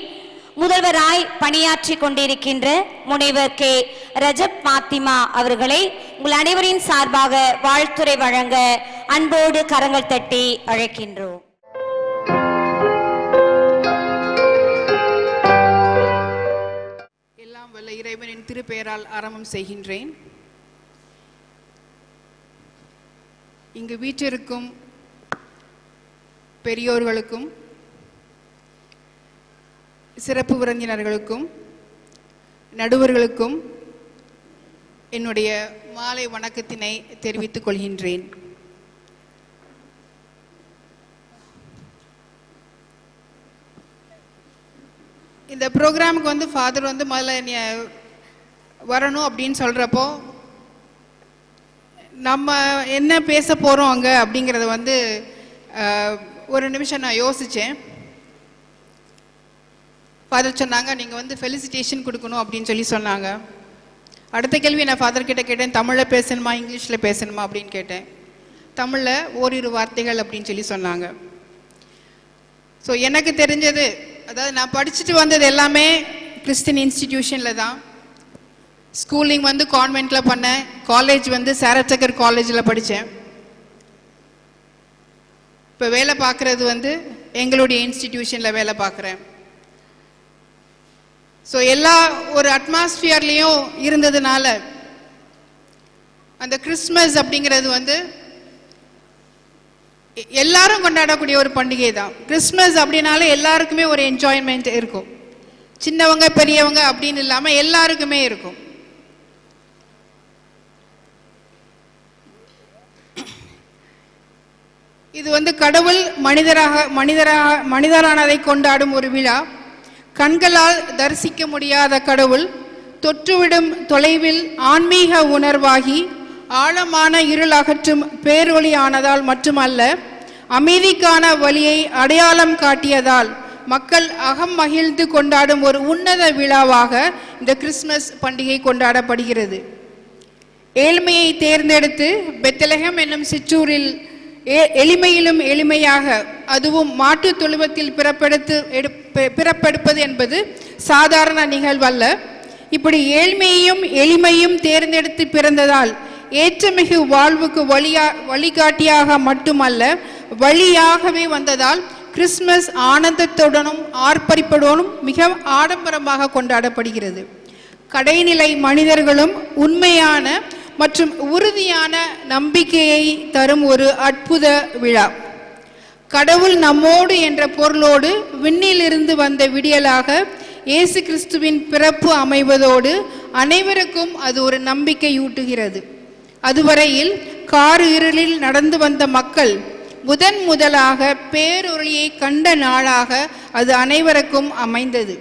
முதல்வராய் பணியாற்றி கொண்டிருக்கின்ற முனைவர் கே ரஜப் பாத்திமா அவர்களை உங்கள் அனைவரின் சார்பாக வாழ்த்துரை வழங்க அன்போடு கரங்கள் தட்டி அழைக்கின்றோம். எல்லாம் வல்ல இறைவனின் திருப்பெயரால் ஆரம்பம் செய்கின்றேன். இங்கு வீற்றிருக்கும் பெரியோர்களுக்கும் சிறப்பு விருந்தினர்களுக்கும் நடுவர்களுக்கும் என்னுடைய மாலை வணக்கத்தினை தெரிவித்துக் கொள்கின்றேன். இந்த ப்ரோக்ராமுக்கு ஃபாதர் முதல்ல வரணும் அப்படின்னு சொல்கிறப்போ நம்ம என்ன பேச போகிறோம் அங்கே அப்படிங்கிறத ஒரு நிமிஷம் நான் யோசித்தேன். ஃபாதர் சொன்னாங்க நீங்கள் ஃபெலிசிட்டேஷன் கொடுக்கணும் அப்படின்னு சொன்னாங்க. அடுத்த கேள்வி நான் ஃபாதர் கிட்ட கேட்டேன், தமிழில் பேசணுமா இங்கிலீஷில் பேசணுமா அப்படின்னு கேட்டேன். தமிழில் ஓரிரு வார்த்தைகள் அப்படின்னு சொன்னாங்க. ஸோ எனக்கு தெரிஞ்சது, அதாவது நான் படிச்சுட்டு வந்தது எல்லாமே கிறிஸ்டின் இன்ஸ்டிடியூஷனில் தான். ஸ்கூலிங் வந்து கான்வென்ட்டில் பண்ணேன். காலேஜ் வந்து சாரச்சக்கர் காலேஜில் படித்தேன். இப்போ வேலை பார்க்குறது வந்து எங்களுடைய இன்ஸ்டிடியூஷனில் வேலை பார்க்குறேன். ஸோ எல்லா ஒரு அட்மாஸ்பியர்லேயும் இருந்ததுனால அந்த கிறிஸ்மஸ் அப்படிங்கிறது வந்து எல்லாரும் கொண்டாடக்கூடிய ஒரு பண்டிகை தான். கிறிஸ்மஸ் அப்படின்னாலே எல்லாருக்குமே ஒரு என்ஜாய்மெண்ட் இருக்கும். சின்னவங்க பெரியவங்க அப்படின்னு இல்லாமல் எல்லாருக்குமே இருக்கும். இது வந்து கடவுள் மனிதரானதை கொண்டாடும் ஒரு விழா. கண்களால் தரிசிக்க முடியாத கடவுள் தொற்றுவிடும் தொலைவில் ஆன்மீக உணர்வாகி ஆழமான இருள் அகற்றும் பேரொளி ஆனதால் மட்டுமல்ல, அமைதிக்கான வழியை அடையாளம் காட்டியதால் மக்கள் அகம் மகிழ்ந்து கொண்டாடும் ஒரு உன்னத விழாவாக இந்த கிறிஸ்மஸ் பண்டிகை கொண்டாடப்படுகிறது. ஏழ்மையை தேர்ந்தெடுத்து பெத்லகேம் என்னும் சிற்றூரில் எளிமையிலும் எளிமையாக, அதுவும் மாட்டு தொழுவத்தில் பிறப்பெடுப்பது என்பது சாதாரண நிகழ்வல்ல. இப்படி ஏழ்மையையும் எளிமையும் தேர்ந்தெடுத்து பிறந்ததால் ஏற்றமிகு வாழ்வுக்கு வழிகாட்டியாக மட்டுமல்ல, வழியாகவே வந்ததால் கிறிஸ்மஸ் ஆனந்தத்துடனும் ஆர்ப்பரிப்புடனும் மிக ஆடம்பரமாக கொண்டாடப்படுகிறது. கடைநிலை மனிதர்களும் உண்மையான மற்றும் உறுதியான நம்பிக்கையை தரும் ஒரு அற்புத விழா. கடவுள் நம்மோடு என்ற பொருளோடு விண்ணிலிருந்து வந்த விடியலாக இயேசு கிறிஸ்துவின் பிறப்பு அமைவதோடு அனைவருக்கும் அது ஒரு நம்பிக்கையூட்டுகிறது. அதுவரையில் கார் இருளில் நடந்து வந்த மக்கள் முதலாக பேரொளியை கண்ட நாளாக அது அனைவருக்கும் அமைந்தது.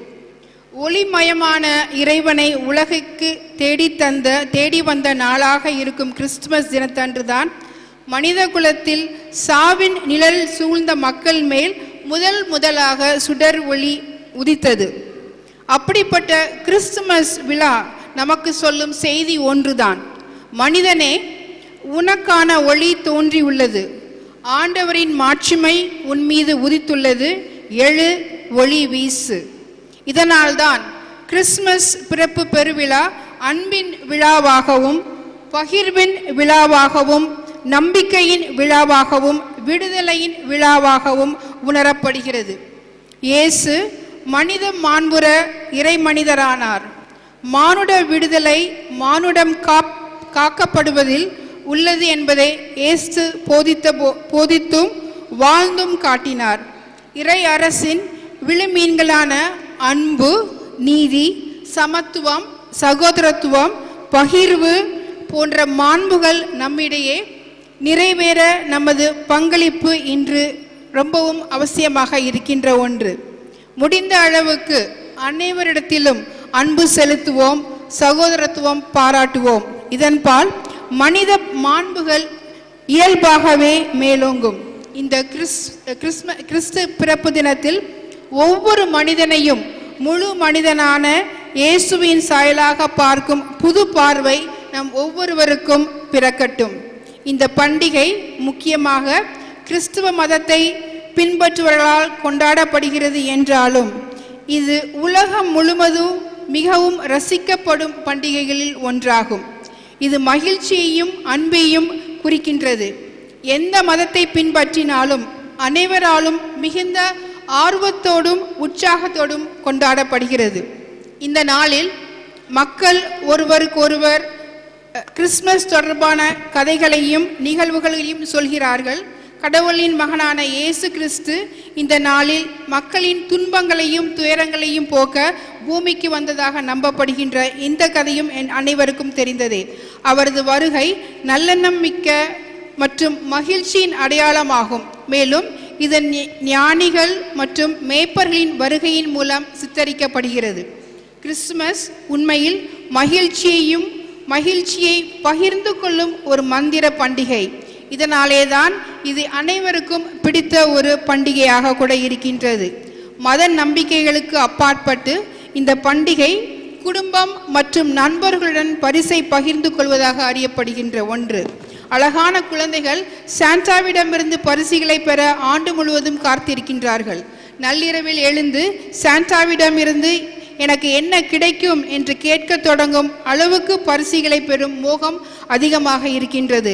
ஒளிமயமான இறைவனை உலகுக்கு தேடி வந்த நாளாக இருக்கும் கிறிஸ்துமஸ் தினத்தன்றுதான் மனித குலத்தில் சாவின் நிழல் சூழ்ந்த மக்கள் மேல் முதலாக சுடர் ஒளி உதித்தது. அப்படிப்பட்ட கிறிஸ்துமஸ் விழா நமக்கு சொல்லும் செய்தி ஒன்றுதான். மனிதனே, உனக்கான ஒளி தோன்றியுள்ளது. ஆண்டவரின் மாட்சிமை உன் மீது உதித்துள்ளது. எழு, ஒளி வீசு. இதனால்தான் கிறிஸ்மஸ் பிறப்பு பெருவிழா அன்பின் விழாவாகவும், பகிர்வின் விழாவாகவும், நம்பிக்கையின் விழாவாகவும், விடுதலையின் விழாவாகவும் உணரப்படுகிறது. இயேசு மனித மாண்புற இறை மனிதரானார். மானுட விடுதலை மானுடம் காக்கப்படுவதில் உள்ளது என்பதை இயேசு போதித்தும் வாழ்ந்தும் காட்டினார். இறை அரசின் விழுமீன்களான அன்பு, நீதி, சமத்துவம், சகோதரத்துவம், பகிர்வு போன்ற மாண்புகள் நம்மிடையே நிறைவேற நமது பங்களிப்பு இன்று ரொம்பவும் அவசியமாக இருக்கின்ற ஒன்று. முடிந்த அளவுக்கு அனைவரிடத்திலும் அன்பு செலுத்துவோம், சகோதரத்துவம் பாராட்டுவோம். இதன்பால் மனித மாண்புகள் இயல்பாகவே மேலோங்கும். இந்த கிறிஸ்து பிறப்பு தினத்தில் ஒவ்வொரு மனிதனையும் முழு மனிதனான இயேசுவின் சாயலாக பார்க்கும் புது பார்வை நம் ஒவ்வொருவருக்கும் பிறக்கட்டும். இந்த பண்டிகை முக்கியமாக கிறிஸ்துவ மதத்தை பின்பற்றுபவர்களால் கொண்டாடப்படுகிறது என்றாலும் இது உலகம் முழுவதும் மிகவும் ரசிக்கப்படும் பண்டிகைகளில் ஒன்றாகும். இது மகிழ்ச்சியையும் அன்பையும் குறிக்கின்றது. எந்த மதத்தை பின்பற்றினாலும் அனைவராலும் மிகுந்த ஆர்வத்தோடும் உற்சாகத்தோடும் கொண்டாடப்படுகிறது. இந்த நாளில் மக்கள் ஒருவருக்கொருவர் கிறிஸ்மஸ் தொடர்பான கதைகளையும் நிகழ்வுகளையும் சொல்கிறார்கள். கடவுளின் மகனான இயேசு கிறிஸ்து இந்த நாளில் மக்களின் துன்பங்களையும் துயரங்களையும் போக்க பூமிக்கு வந்ததாக நம்பப்படுகின்ற இந்த கதையும் அனைவருக்கும் தெரிந்ததே. அவரது வருகை நல்லெண்ணம் மிக்க மற்றும் மகிழ்ச்சியின் அடையாளமாகும். மேலும் இதன் ஞானிகள் மற்றும் மேய்ப்பர்களின் வருகையின் மூலம் சித்தரிக்கப்படுகிறது. கிறிஸ்துமஸ் உண்மையில் மகிழ்ச்சியை பகிர்ந்து கொள்ளும் ஒரு மந்திர பண்டிகை. இதனாலேதான் இது அனைவருக்கும் பிடித்த ஒரு பண்டிகையாக கூட இருக்கின்றது. மத நம்பிக்கைகளுக்கு அப்பாற்பட்டு இந்த பண்டிகை குடும்பம் மற்றும் நண்பர்களுடன் பரிசை பகிர்ந்து கொள்வதாக அறியப்படுகின்ற ஒன்று. அழகான குழந்தைகள் சாண்டாவிடமிருந்து பரிசுகளை பெற ஆண்டு முழுவதும் காத்திருக்கின்றார்கள். நள்ளிரவில் எழுந்து சாண்டாவிடமிருந்து எனக்கு என்ன கிடைக்கும் என்று கேட்க தொடங்கும் அளவுக்கு பரிசுகளை பெறும் மோகம் அதிகமாக இருக்கின்றது.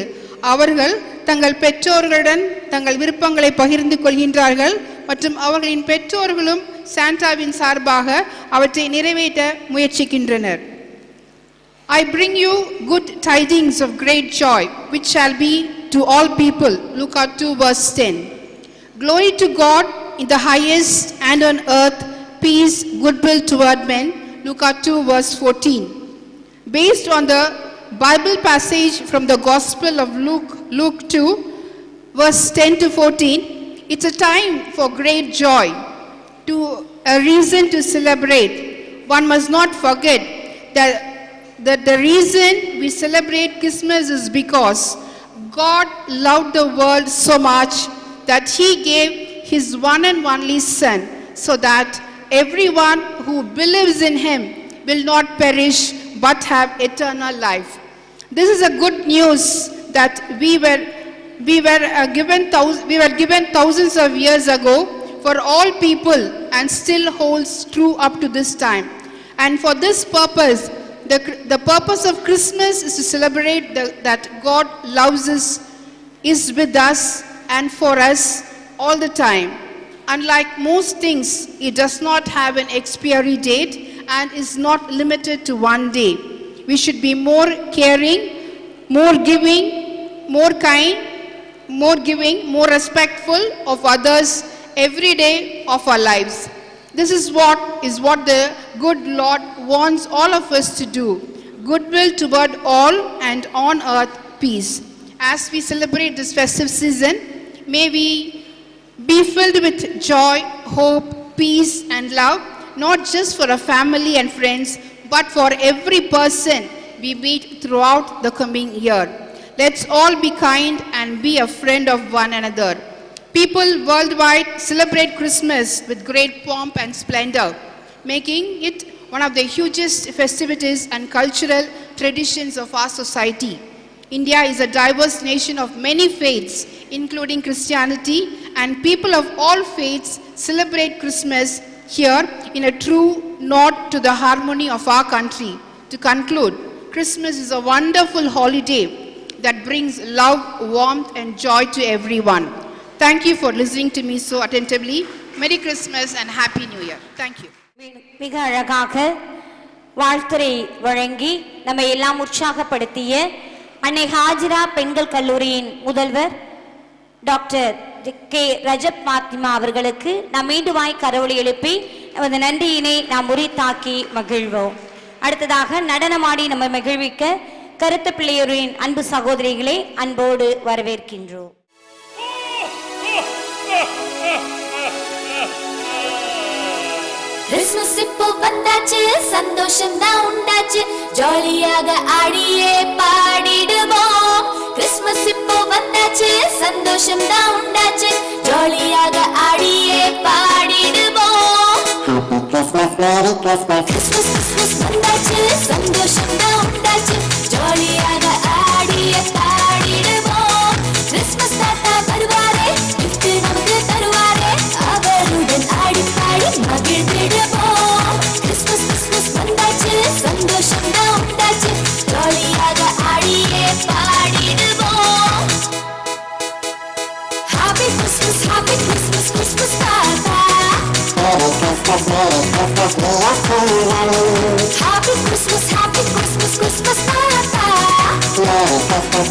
அவர்கள் தங்கள் பெற்றோர்களுடன் தங்கள் விருப்பங்களை பகிர்ந்து கொள்கின்றார்கள் மற்றும் அவர்களின் பெற்றோர்களும் சாண்டாவின் சார்பாக அவற்றை நிறைவேற்ற முயற்சிக்கின்றனர். I bring you good tidings of great joy, which shall be to all people. Luke 2 verse 10. Glory to God in the highest, and on earth peace, goodwill toward men. Luke 2 verse 14. Based on the Bible passage from the Gospel of Luke 2 verse 10 to 14, it's a time for great joy, a reason to celebrate. One must not forget that the reason we celebrate Christmas is because God loved the world so much that He gave His one and only Son, so that everyone who believes in Him will not perish but have eternal life. This is a good news that we were given thousands of years ago for all people and still holds true up to this time. And for this purpose, the purpose of Christmas is to celebrate that God loves us, is with us and for us all the time. Unlike most things, it does not have an expiry date and is not limited to one day. We should be more caring, more giving, more kind, more respectful of others every day of our lives. This is what the good Lord wants all of us to do. Goodwill toward all, and on earth peace. As we celebrate this festive season, may we be filled with joy, hope, peace and love, not just for our family and friends, but for every person we meet throughout the coming year. Let's all be kind and be a friend of one another. People worldwide celebrate Christmas with great pomp and splendor, making it one of the hugest festivities and cultural traditions of our society. India is a diverse nation of many faiths, including Christianity, and people of all faiths celebrate Christmas here in a true nod to the harmony of our country. To conclude, Christmas is a wonderful holiday that brings love, warmth and joy to everyone. Thank you for listening to me so attentively. Merry Christmas and Happy New Year. Thank you. மிக அழகாக வாழ்த்துரை வழங்கி நம்மை எல்லாம் உற்சாகப்படுத்திய அன்னை ஹாஜிரா பெண்கள் கல்லூரியின் முதல்வர் டாக்டர் கே ரஜப் பாத்திமா அவர்களுக்கு நாம் மீண்டுமாய் கரவொலி எழுப்பி நமது நன்றியினை நாம் உரித்தாக்கி மகிழ்வோம். அடுத்ததாக நடனமாடி நம்மை மகிழ்விக்க கருத்த பிள்ளையோரின் அன்பு சகோதரிகளை அன்போடு வரவேற்கின்றோம். கிறிஸ்மஸ் இப்போ வந்தாச்சு, சந்தோஷம் தான் உண்டாச்சு, ஜாலியாக ஆடியே பாடிடுவோம். கிறிஸ்மஸ் இப்போ வந்தாச்சு, சந்தோஷம் தான் உண்டாச்சு, ஜாலியாக ஆடியே பாடிடுவோம். கிறிஸ்மஸ் கிறிஸ்மஸ் வந்தாச்சு, சந்தோஷம் தான் உண்டாச்சு, ஜாலியாக ஆடியே பாடிடுவோம். கிறிஸ்மஸ் தாத்தா வருவாரே, கிஃப்ட் நமக்கு தருவாரே, அவருடன் ஆடி பாடி மகிழ்ந்திடுவோம். கிறிஸ்மஸ் கிறிஸ்மஸ் வந்தாச்சு, சந்தோஷம் தான் உண்டாச்சு, ஜாலியாக ஆடியே பாடிடுவோம். ஹாப்பி கிறிஸ்மஸ் கிறிஸ்மஸ் தாத்தா. Merry Christmas, Happy Christmas, Christmas தாத்தா. Merry Christmas,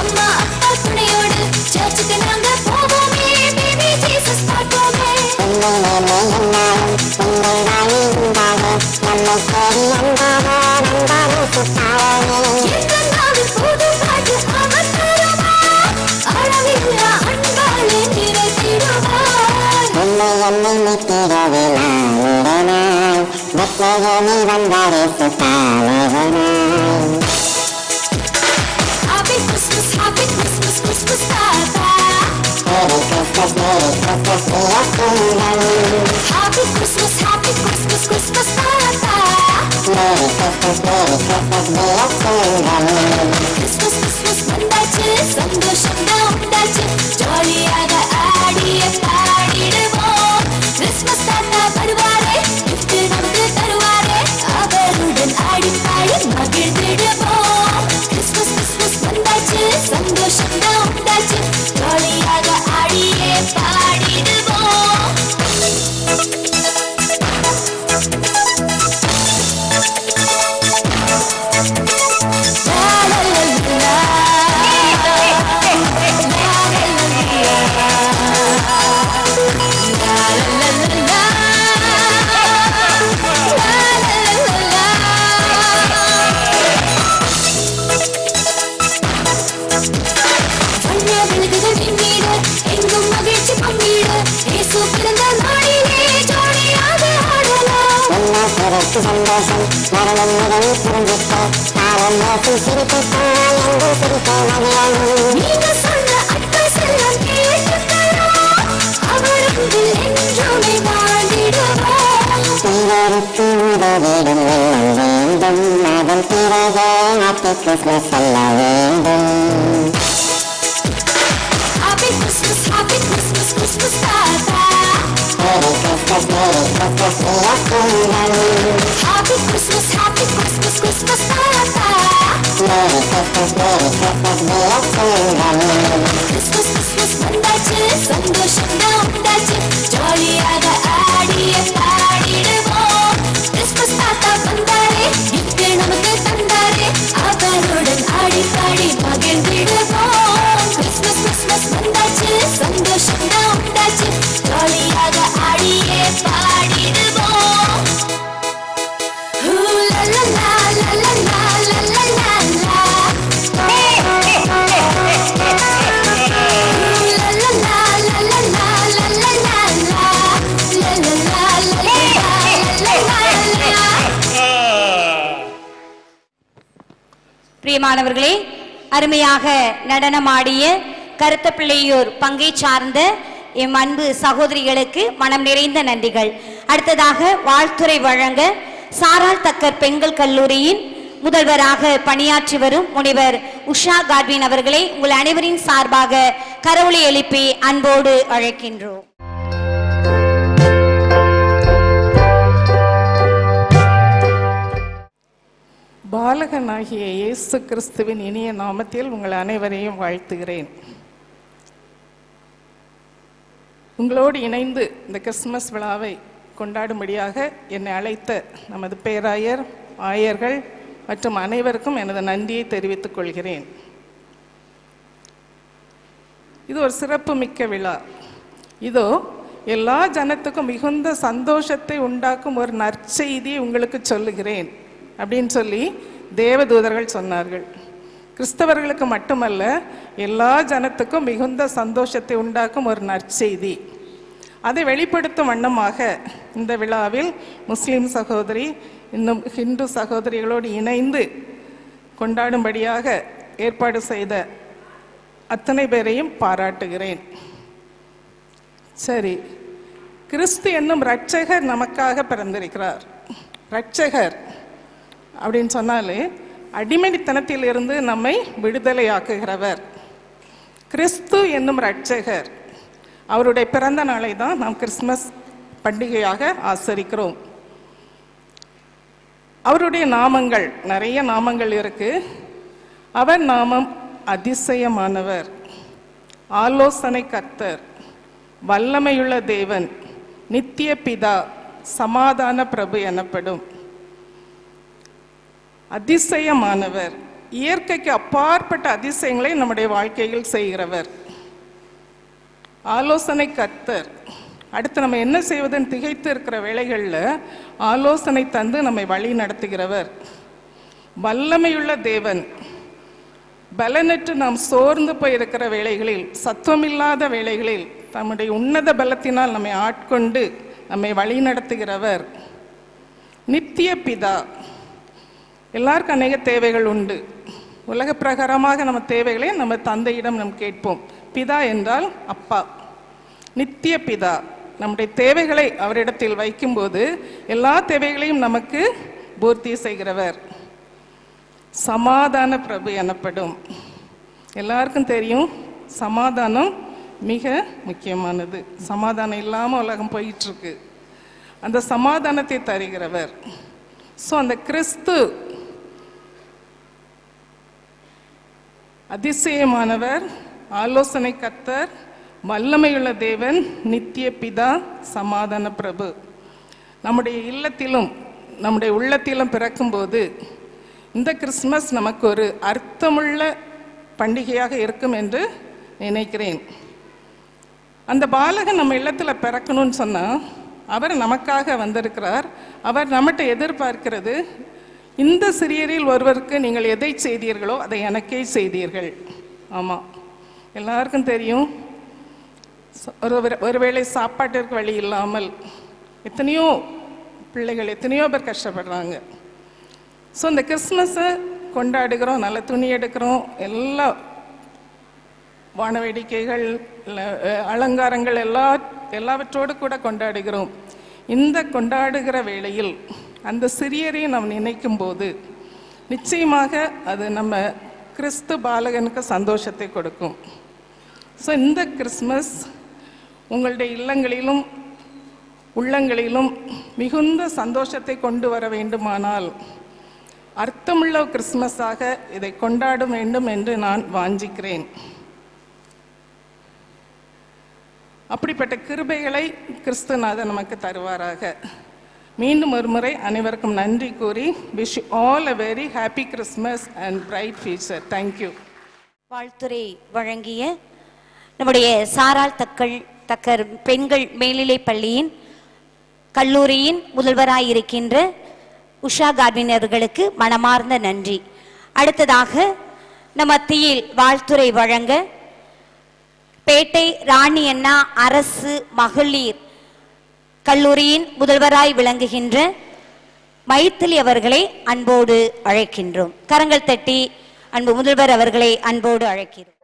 அம்மா அப்பா துணையோடு சர்ச்சுக்கு நாங்க போவோமே, baby Jesus Happy Christmas, Christmas Tata. Merry Christmas, Happy Christmas, Christmas Tata. Merry Christmas, Christmas வந்தாச்சு, சந்தோஷம் தான் உண்டாச்சு, ஜாலியாக ஆடிய பாடிடுவோம். கிறிஸ்மஸ் தாத்தா வருவாரே, gift நமக்கு தருவாரே, அவருடன் ஆடி பாடி மகிழ்ந்திடுவோம். கிறிஸ்மஸ் வந்தாச்சு, சந்தோஷம் தான் உண்டாச்சு, ஜாலியாக ஆடியே பாடிடுவோம். சந்தோஷம் மரணம் முதல் புரிஞ்சிட்ட காலம் நோக்கி சிரித்தால் என்று சிரித்த மகிழம். நீங்க சொன்ன அட்வைஸ் எல்லாம் கேட்டுக்கிறோம், அவருக்கு என்றுமே வாழ்ந்திடுவோம். இவருக்கு உதவிடும் வேண்டும், அதன் பிறகு ஹாப்பி கிறிஸ்மஸ் சொல்ல வேண்டும். ஹாப்பி கிறிஸ்மஸ், கிறிஸ்மஸ் தாத்தா. Merry Christmas, Happy Christmas, Christmas Tata. Merry Christmas வந்தாச்சு, சந்தோஷம் தான் உண்டாச்சு, ஜாலியாக ஆடிய பாடிடுவோம். கிறிஸ்மஸ் தாத்தா வந்தாரே, gift நமக்கு தந்தாரே, அவருடன் ஆடி பாடி மகிழ்ந்திடுவோம். கிறிஸ்மஸ் வந்தாச்சு, சந்தோஷம் தான் உண்டாச்சு, ஜாலியாக ஆடியே பாடிடுவோம். La la la la la la la la la la. La la la la la la la la la la la. La la la la la la. பிரியமானவர்களே, அருமையாக நடனமாடிய கருத்தப்பிள்ளையூர் பங்கை சார்ந்த எம் அன்பு சகோதரிகளுக்கு மனம் நிறைந்த நன்றிகள். அடுத்ததாக வாழ்த்துரை வழங்க சாரால் தக்கர் பெண்கள் கல்லூரியின் முதல்வராக பணியாற்றி வரும் முனைவர் உஷா காட்வின் அவர்களை உங்கள் அனைவரின் சார்பாக கரவொலி எழுப்பி அன்போடு அழைக்கின்றோம். பாலகனாகிய இயேசு கிறிஸ்துவின் இனிய நாமத்தில் உங்கள் அனைவரையும் வாழ்த்துகிறேன். உங்களோடு இணைந்து இந்த கிறிஸ்துமஸ் விழாவை கொண்டாடும்படியாக என்னை அழைத்த நமது பேராயர், ஆயர்கள் மற்றும் அனைவருக்கும் எனது நன்றியை தெரிவித்துக் கொள்கிறேன். இது ஒரு சிறப்பு மிக்க விழா. இதோ எல்லா ஜனத்துக்கும் மிகுந்த சந்தோஷத்தை உண்டாக்கும் ஒரு நற்செய்தியை உங்களுக்கு சொல்லுகிறேன் அப்படின்னு சொல்லி தேவதூதர்கள் சொன்னார்கள். கிறிஸ்தவர்களுக்கு மட்டுமல்ல, எல்லா ஜனத்துக்கும் மிகுந்த சந்தோஷத்தை உண்டாக்கும் ஒரு நற்செய்தி. அதை வெளிப்படுத்தும் வண்ணமாக இந்த விழாவில் முஸ்லீம் சகோதரி இன்னும் ஹிந்து சகோதரிகளோடு இணைந்து கொண்டாடும்படியாக ஏற்பாடு செய்த அத்தனை பேரையும் பாராட்டுகிறேன். சரி, கிறிஸ்து என்னும் இரட்சகர் நமக்காக பிறந்திருக்கிறார். இரட்சகர் அப்படின்னு சொன்னாலே அடிமைத்தனத்தில் இருந்து நம்மை விடுதலையாக்குகிறவர். கிறிஸ்து என்னும் இரட்சகர், அவருடைய பிறந்த நாளை தான் நாம் கிறிஸ்மஸ் பண்டிகையாக ஆசரிக்கிறோம். அவருடைய நாமங்கள், நிறைய நாமங்கள் இருக்கு. அவர் நாமம் அதிசயமானவர், ஆலோசனை கர்த்தர், வல்லமையுள்ள தேவன், நித்திய பிதா, சமாதான பிரபு எனப்படும். அதிசயமானவர், இயற்கைக்கு அப்பாற்பட்ட அதிசயங்களை நம்முடைய வாழ்க்கையில் செய்கிறவர். ஆலோசனை கர்த்தர், அடுத்து நம்ம என்ன செய்வதுன்னு திகைத்து இருக்கிற வேளைகளில் ஆலோசனை தந்து நம்மை வழி நடத்துகிறவர். வல்லமையுள்ள தேவன், பலனற்று நாம் சோர்ந்து போயிருக்கிற வேளைகளில், சத்துவமில்லாத வேளைகளில் தம்முடைய உன்னத பலத்தினால் நம்மை ஆட்கொண்டு நம்மை வழிநடத்துகிறவர் நித்திய பிதா. எல்லாருக்கும் அநேக தேவைகள் உண்டு. உலக பிரகாரமாக நம்ம தேவைகளை நம்ம தந்தையிடம் நம்ம கேட்போம். பிதா என்றால் அப்பா. நித்திய பிதா நம்முடைய தேவைகளை அவரிடத்தில் வைக்கும்போது எல்லா தேவைகளையும் நமக்கு பூர்த்தி செய்கிறவர். சமாதான பிரபு எனப்படும். எல்லாருக்கும் தெரியும், சமாதானம் மிக முக்கியமானது. சமாதானம் இல்லாமல் உலகம் போயிட்டுருக்கு. அந்த சமாதானத்தை தருகிறவர். ஸோ அந்த கிறிஸ்து அதிசயமானவர், ஆலோசனை கர்த்தர், வல்லமையுள்ள தேவன், நித்திய பிதா, சமாதான பிரபு. நம்முடைய இல்லத்திலும் நம்முடைய உள்ளத்திலும் பிறக்கும்போது இந்த கிறிஸ்மஸ் நமக்கு ஒரு அர்த்தமுள்ள பண்டிகையாக இருக்கும் என்று நினைக்கிறேன். அந்த பாலகன் நம்ம இல்லத்தில் பிறக்கணும்னு சொன்னால் அவர் நமக்காக வந்திருக்கிறார். அவர் நம்மகிட்ட எதிர்பார்க்கிறது, இந்த சிறியரில் ஒருவருக்கு நீங்கள் எதை செய்தீர்களோ அதை எனக்கே செய்தீர்கள். ஆமாம், எல்லாருக்கும் தெரியும், ஒருவேளை சாப்பாட்டிற்கு வழி இல்லாமல் எத்தனையோ பிள்ளைகள், எத்தனையோ பேர் கஷ்டப்படுறாங்க. ஸோ இந்த கிறிஸ்மஸை கொண்டாடுகிறோம், நல்ல துணி எடுக்கிறோம், எல்லா வானவேடிக்கைகள், அலங்காரங்கள் எல்லாவற்றோடு கூட கொண்டாடுகிறோம். இந்த கொண்டாடுகிற வேளையில் அந்த சிறியரை நாம் நினைக்கும் போது நிச்சயமாக அது நம்ம கிறிஸ்து பாலகனுக்கு சந்தோஷத்தை கொடுக்கும். ஸோ இந்த கிறிஸ்மஸ் உங்களுடைய இல்லங்களிலும் உள்ளங்களிலும் மிகுந்த சந்தோஷத்தை கொண்டு வர வேண்டுமானால் அர்த்தமுள்ள கிறிஸ்மஸாக இதை கொண்டாட வேண்டும் என்று நான் வாஞ்சிக்கிறேன். அப்படிப்பட்ட கிருபைகளை கிறிஸ்துநாதர் நமக்கு தருவாராக. மீண்டும் ஒரு முறை அனைவருக்கும் நன்றி கூறி wish you all a very happy Christmas and bright future. Thank you. வாழ்த்துரை வழங்கிய நம்முடைய சாராள் தக்கர் பெண்கள் மேல்நிலைப் பள்ளியின் கல்லூரியின் முதல்வராயிருக்கின்ற உஷா கார்வின் அவர்களுக்கு மனமார்ந்த நன்றி. அடுத்ததாக நம் மத்தியில் வாழ்த்துரை வழங்க பேட்டை ராணி அண்ணா அரசு மகளிர் கல்லூரியின் முதல்வராய் விளங்குகின்ற மைத்திலி அவர்களை அன்போடு அழைக்கின்றோம். கரங்கள் தட்டி அன்பு முதல்வர் அவர்களை அன்போடு அழைக்கிறோம்.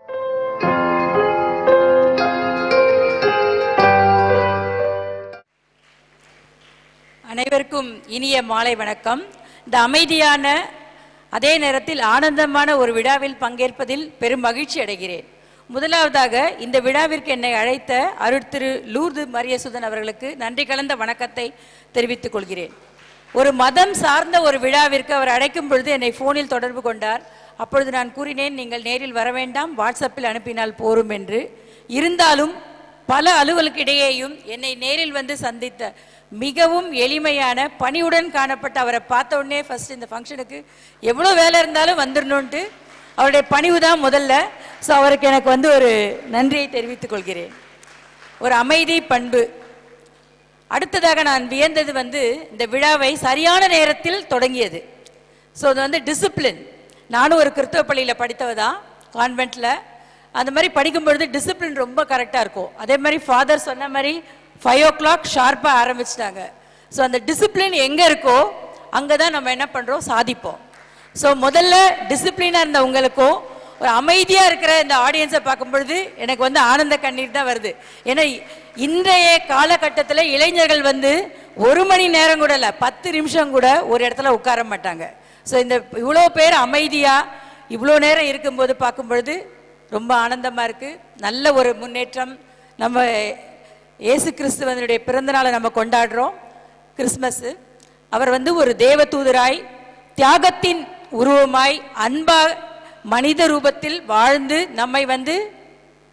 அனைவருக்கும் இனிய மாலை வணக்கம். இந்த அமைதியான அதே நேரத்தில் ஆனந்தமான ஒரு விழாவில் பங்கேற்பதில் பெரும் மகிழ்ச்சி அடைகிறேன். முதலாவதாக இந்த விழாவிற்கு என்னை அழைத்த அருட்திரு லூர்து மரியசுதன் அவர்களுக்கு நன்றி கலந்த வணக்கத்தை தெரிவித்துக் கொள்கிறேன். ஒரு மதம் சார்ந்த ஒரு விழாவிற்கு அவர் அழைக்கும் பொழுது என்னை ஃபோனில் தொடர்பு கொண்டார். அப்பொழுது நான் கூறினேன், நீங்கள் நேரில் வர வேண்டாம், வாட்ஸ்அப்பில் அனுப்பினால் போரும் என்று. இருந்தாலும் பல அலுவலுக்கு இடையேயும் என்னை நேரில் வந்து சந்தித்த மிகவும் எளிமையான பணியுடன் காணப்பட்ட அவரை பார்த்த உடனே ஃபர்ஸ்ட் இந்த ஃபங்க்ஷனுக்கு எவ்வளோ வேலை இருந்தாலும் வந்துடணுன்ட்டு அவருடைய பணிவு தான் முதல்ல. ஸோ அவருக்கு எனக்கு வந்து ஒரு நன்றியை தெரிவித்துக் கொள்கிறேன். ஒரு அமைதி பண்பு. அடுத்ததாக நான் வியந்தது வந்து இந்த விழாவை சரியான நேரத்தில் தொடங்கியது. ஸோ அது வந்து டிசிப்ளின். நானும் ஒரு கிறிஸ்தவ பள்ளியில் படித்தவ தான், கான்வென்ட்டில். அந்த மாதிரி படிக்கும் பொழுது டிசிப்ளின் ரொம்ப கரெக்டாக இருக்கும். அதே மாதிரி ஃபாதர் சொன்ன மாதிரி 5 o'clock ஷார்ப்பாக ஆரம்பிச்சிட்டாங்க. ஸோ அந்த டிசிப்ளின் எங்கே இருக்கோ அங்கே தான் நம்ம என்ன பண்ணுறோம், சாதிப்போம். ஸோ முதல்ல டிசிப்ளினாக இருந்த உங்களுக்கும் ஒரு அமைதியாக இருக்கிற இந்த ஆடியன்ஸை பார்க்கும் பொழுது எனக்கு வந்து ஆனந்த கண்ணீர் தான் வருது. ஏன்னா இன்றைய காலகட்டத்தில் இளைஞர்கள் வந்து 1 மணி நேரம் கூட இல்லை, 10 நிமிஷம் கூட ஒரு இடத்துல உட்கார மாட்டாங்க. ஸோ இந்த இவ்வளோ பேர் அமைதியாக இவ்வளோ நேரம் இருக்கும்போது பார்க்கும் பொழுது ரொம்ப ஆனந்தமாக இருக்குது. நல்ல ஒரு முன்னேற்றம். நம்ம இயேசு கிறிஸ்துவனுடைய பிறந்தநாளை நம்ம கொண்டாடுறோம், கிறிஸ்மஸ்ஸு. அவர் வந்து ஒரு தேவ தூதராய், தியாகத்தின் உருவமாய், அன்பா மனித ரூபத்தில் வாழ்ந்து நம்மை வந்து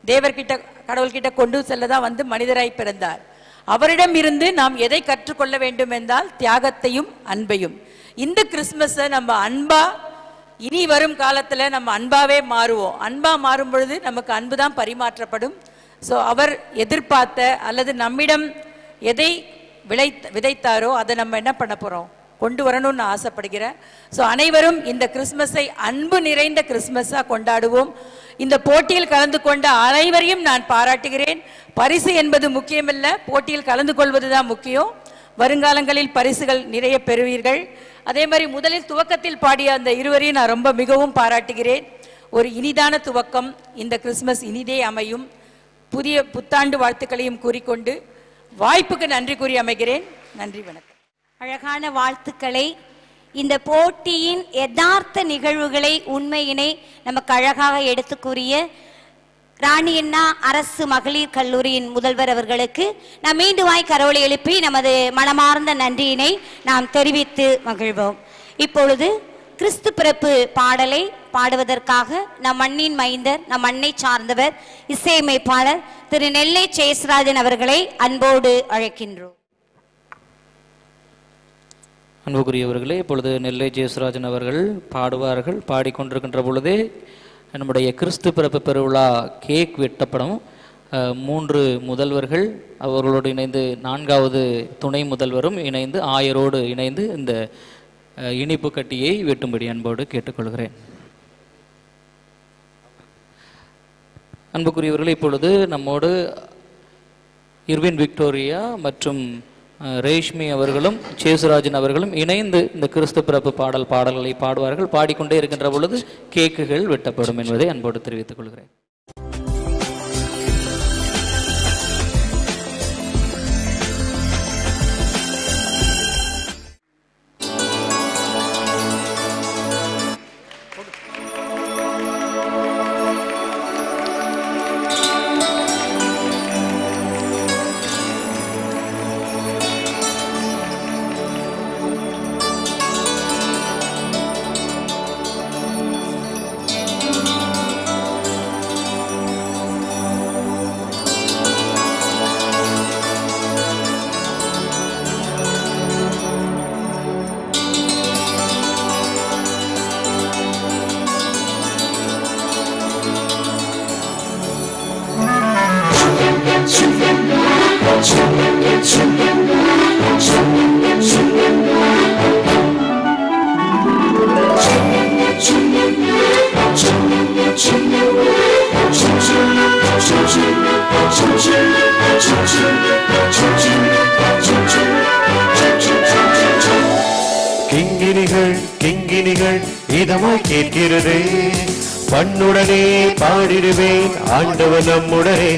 தேவர்கிட்ட, கடவுள்கிட்ட கொண்டு செல்ல தான் வந்து மனிதராய் பிறந்தார். அவரிடம் இருந்து நாம் எதை கற்றுக்கொள்ள வேண்டும் என்றால் தியாகத்தையும் அன்பையும். இந்த கிறிஸ்மஸை நம்ம அன்பா, இனி வரும் காலத்தில் நம்ம அன்பாவே மாறுவோம். அன்பா மாறும் பொழுது நமக்கு அன்பு தான் பரிமாற்றப்படும். ஸோ அவர் எதிர்பார்த்த அல்லது நம்மிடம் எதை விதைத்தாரோ அதை நம்ம என்ன பண்ண போகிறோம், கொண்டு வரணும்னு ஆசைப்படுகிறேன். ஸோ அனைவரும் இந்த கிறிஸ்மஸை அன்பு நிறைந்த கிறிஸ்மஸாக கொண்டாடுவோம். இந்த போட்டியில் கலந்து கொண்ட அனைவரையும் நான் பாராட்டுகிறேன். பரிசு என்பது முக்கியமல்ல, போட்டியில் கலந்து கொள்வது தான் முக்கியம். வருங்காலங்களில் பரிசுகள் நிறைய பெறுவீர்கள். அதே மாதிரி முதலில் துவக்கத்தில் பாடிய அந்த இருவரையும் நான் ரொம்ப மிகவும் பாராட்டுகிறேன். ஒரு இனிதான துவக்கம். இந்த கிறிஸ்மஸ் இனிதே அமையும். புதிய புத்தாண்டு வாழ்த்துக்களையும் கூறிக்கொண்டு வாய்ப்புக்கு நன்றி கூறி அமைகிறேன். நன்றி, வணக்கம். அழகான வாழ்த்துக்களை. இந்த போட்டியின் யதார்த்த நிகழ்வுகளை, உண்மையினை நமக்கு அழகாக எடுத்து கூறிய ராணியண்ணா அரசு மகளிர் கல்லூரியின் முதல்வர் அவர்களுக்கு நாம் மீண்டுமாய் கரோலை எழுப்பி நமது மனமார்ந்த நன்றியினை நாம் தெரிவித்து மகிழ்வோம். இப்பொழுது கிறிஸ்து பிறப்பு பாடலை பாடுவதற்காக நம் மண்ணின் மைந்தர், நம் மண்ணை சார்ந்தவர், இசையமைப்பாளர் திரு நெல்லை சேஸ்ராஜன் அவர்களை அன்போடு அழைக்கின்றோம். அன்புக்குரியவர்களே, இப்பொழுது நெல்லை ஜெயசுராஜன் அவர்கள் பாடுவார்கள். பாடிக்கொண்டிருக்கின்ற பொழுதே நம்முடைய கிறிஸ்து பிறப்பு பெருவிழா கேக் வெட்டப்படும். 3 முதல்வர்கள் அவர்களோடு இணைந்து 4வது துணை முதல்வரும் இணைந்து ஆயரோடு இணைந்து இந்த இனிப்பு கட்டியை வெட்டும்படி அன்போடு கேட்டுக்கொள்கிறேன். அன்புக்குரியவர்களே, இப்பொழுது நம்மோடு இர்வின் விக்டோரியா மற்றும் ரேஷ்மி அவர்களும் சேசுராஜன் அவர்களும் இணைந்து இந்த கிறிஸ்து பிறப்பு பாடல்களை பாடுவார்கள். பாடிக்கொண்டே இருக்கின்ற பொழுது கேக்குகள் வெட்டப்படும் என்பதை அன்போடு தெரிவித்துக் கொள்கிறேன். கிங்கினிகள் இதமாய் கேட்கிறதே, பண்ணுடனே பாடிடுவேன் ஆண்டவர் நம்முடனே.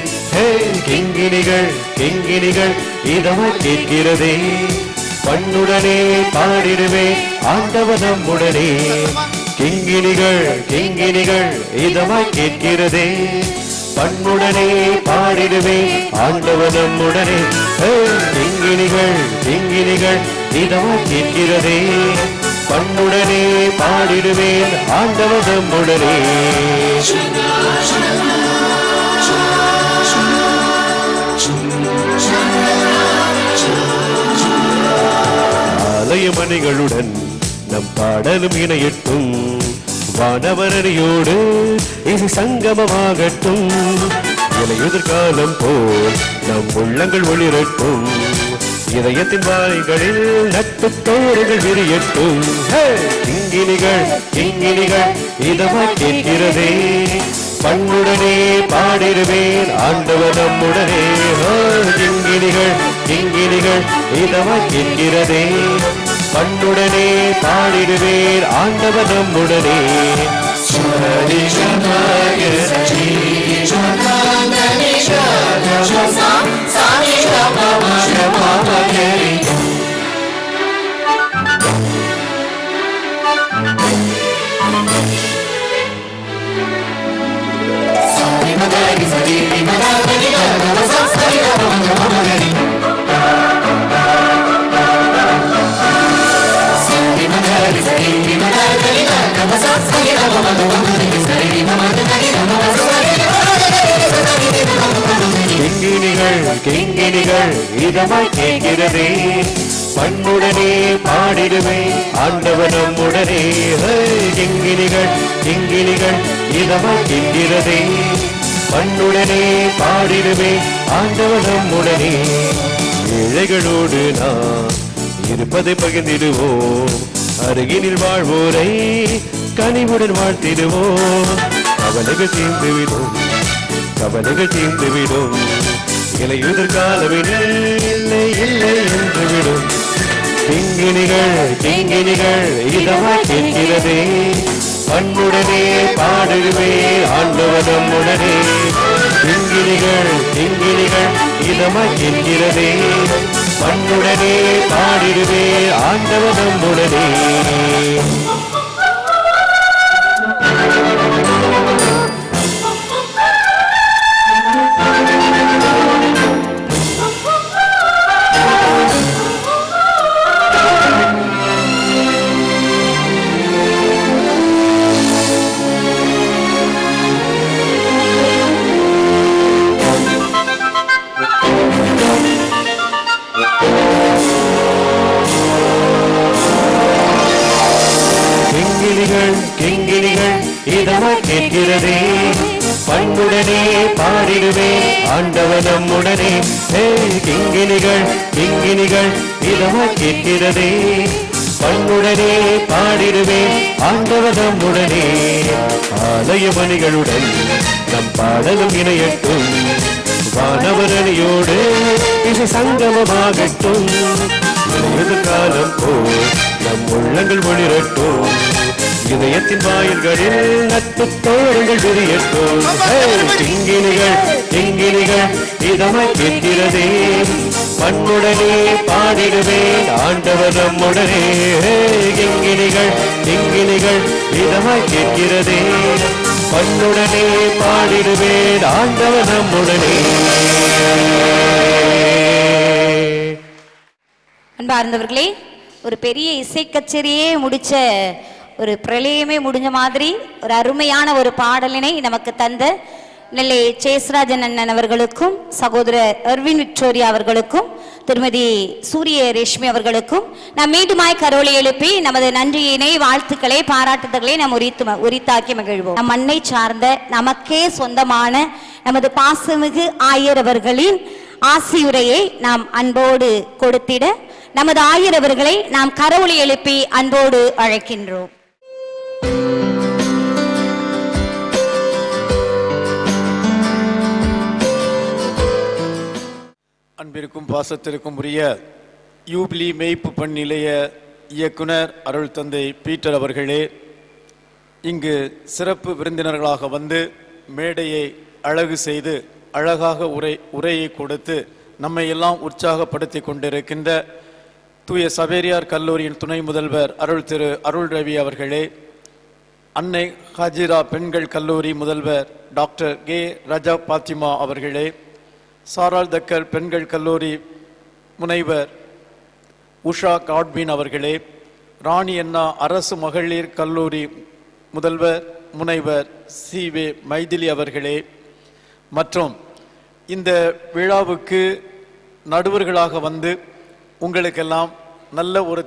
கிங்கினிகள் இதமாய் கேட்கிறதே, பண்ணுடனே பாடிடுவேன் ஆண்டவர் நம்முடனே. கிங்கினிகள் இதமாய் கேட்கிறதே, பண்ணுடனே பாடிடுவேன் ஆண்டவர் நம்முடனே. கிங்கினிகள் இதமாய் கேட்கிறதே, பண்ணுடனே பாடிடுவேன் ஆண்டவர் நம்முடனே. ஆலயமணிகளுடன் நம் பாடலும் இணையட்டும், வானவரடியோடு இது சங்கமமாகட்டும். இலையுதிர்காலம் போல் நம் உள்ளங்கள் ஒளிரட்டும், இதயத்தின் வாய்களில் நட்பு தோறுகள் விரியட்டும். கிங்கினிகள் இதமாய் கேட்கிறதே, பண்ணுடனே பாடிடுவேன் ஆண்டவர் நம்முடனே. கிங்கினிகள் இதமாய் கேட்கிறதே, பண்ணுடனே பாடிடுவேன் ஆண்டவர் நம்முடனே. கிங்கினிகள் இதமாய் கேட்கிறதே, பண்ணுடனே பாடிடுவேன் ஆண்டவர் நம்முடனே. கிங்கினிகள் இதமாய் கேட்கிறதே, பண்ணுடனே பாடிடுவேன் ஆண்டவர் நம்முடனே. ஏழைகளோடு நான் இருப்பதை பகிர்ந்திடுவோம். அருகினில் வாழ்வோரை கனிவுடன் வாழ்த்திடுவோம். கவலைகள் தீர்ந்துவிடும், கவலைகள் தீர்ந்துவிடும். இலையுதிர் காலவினில் இல்லை இல்லை என்று விடும். கிங்கிணிகள் கிங்கிணிகள் இதமாய் கேட்கிறதே, பண்புடனே பாடுவே ஆண்டவர் நம்முடனே. கிங்கிணிகள் கிங்கிணிகள் இதமாய் கேட்கிறதே, பண்புடனே பாடிடுவே ஆண்டவர் நம்முடனே. கிங்கிணிகள் இதமாய் கேட்கிறதே, பண்புடனே பாடிடுவே ஆண்டவர் நம்முடனே. கிங்கிணிகள் கிங்கிணிகள் இதமாய் கேட்கிறதே, பண்புடனே பாடிடுவே ஆண்டவர் நம்முடனே. ஆலய மணிகளுடன் நம் பாடலும் இணையட்டும், வானவரணியோடு இசை சங்கமமாகட்டும். காலம் போல் நம் உள்ளங்கள் ஒளிரட்டும், இதயத்தின் வாயில்களில் நட்பு தோரங்கள் விரியட்டும். கிங்கிணிகள் கிங்கிணிகள் இதமாய் கேட்கிறதே, பண்புடனே பாடிடுவே ஆண்டவர் நம்முடனே. கிங்கிணிகள் கிங்கிணிகள் இதமாய் கேட்கிறதே, பண்புடனே பாடிடுவே ஆண்டவர் நம்முடனே. அன்பார்ந்தவர்களே, ஒரு பெரிய இசை கச்சேரியே முடிச்ச, ஒரு பிரளயமே முடிஞ்ச மாதிரி ஒரு அருமையான ஒரு பாடலினை நமக்கு தந்த நெல்லை சேஸ்ராஜன் அண்ணன் அவர்களுக்கும், சகோதரர் எர்வின் விக்டோரியா அவர்களுக்கும், திருமதி சூரிய ரேஷ்மி அவர்களுக்கும் நாம் மீண்டுமாய் கரோலை எழுப்பி நமது நன்றியினை, வாழ்த்துக்களை, பாராட்டுதல்களை நாம் உரித்தாக்கி மகிழ்வோம். நம் மண்ணை சார்ந்த நமக்கே சொந்தமான நமது பாசமிகு ஆயர் அவர்களின் ஆசியுரையை நாம் அன்போடு கொடுத்திட நமது ஆயர் அவர்களை நாம் கரோலை எழுப்பி அன்போடு அழைக்கின்றோம். அன்பிற்கும் பாசத்திற்கும் உரிய யூபிலி மேய்ப்பு பண் நிலைய இயக்குனர் அருள் தந்தை பீட்டர் அவர்களே, இங்கு சிறப்பு விருந்தினர்களாக வந்து மேடையை அழகு செய்து அழகாக உரையை கொடுத்து நம்மை எல்லாம் உற்சாகப்படுத்தி கொண்டிருக்கின்ற தூய சவேரியார் கல்லூரியின் துணை முதல்வர் அருள் திரு அருள் ரவி அவர்களே, அன்னை ஹாஜிரா பெண்கள் கல்லூரி முதல்வர் டாக்டர் கே ரஜா பாத்திமா அவர்களே, சாரால் தக்கர் பெண்கள் கல்லூரி முனைவர் உஷா காட்பின் அவர்களே, ராணி அண்ணா அரசு மகளிர் கல்லூரி முதல்வர் முனைவர் சி.வே. மைதிலி அவர்களே, மற்றும் இந்த விழாவுக்கு நடுவர்களாக வந்து உங்களுக்கெல்லாம் நல்ல ஒரு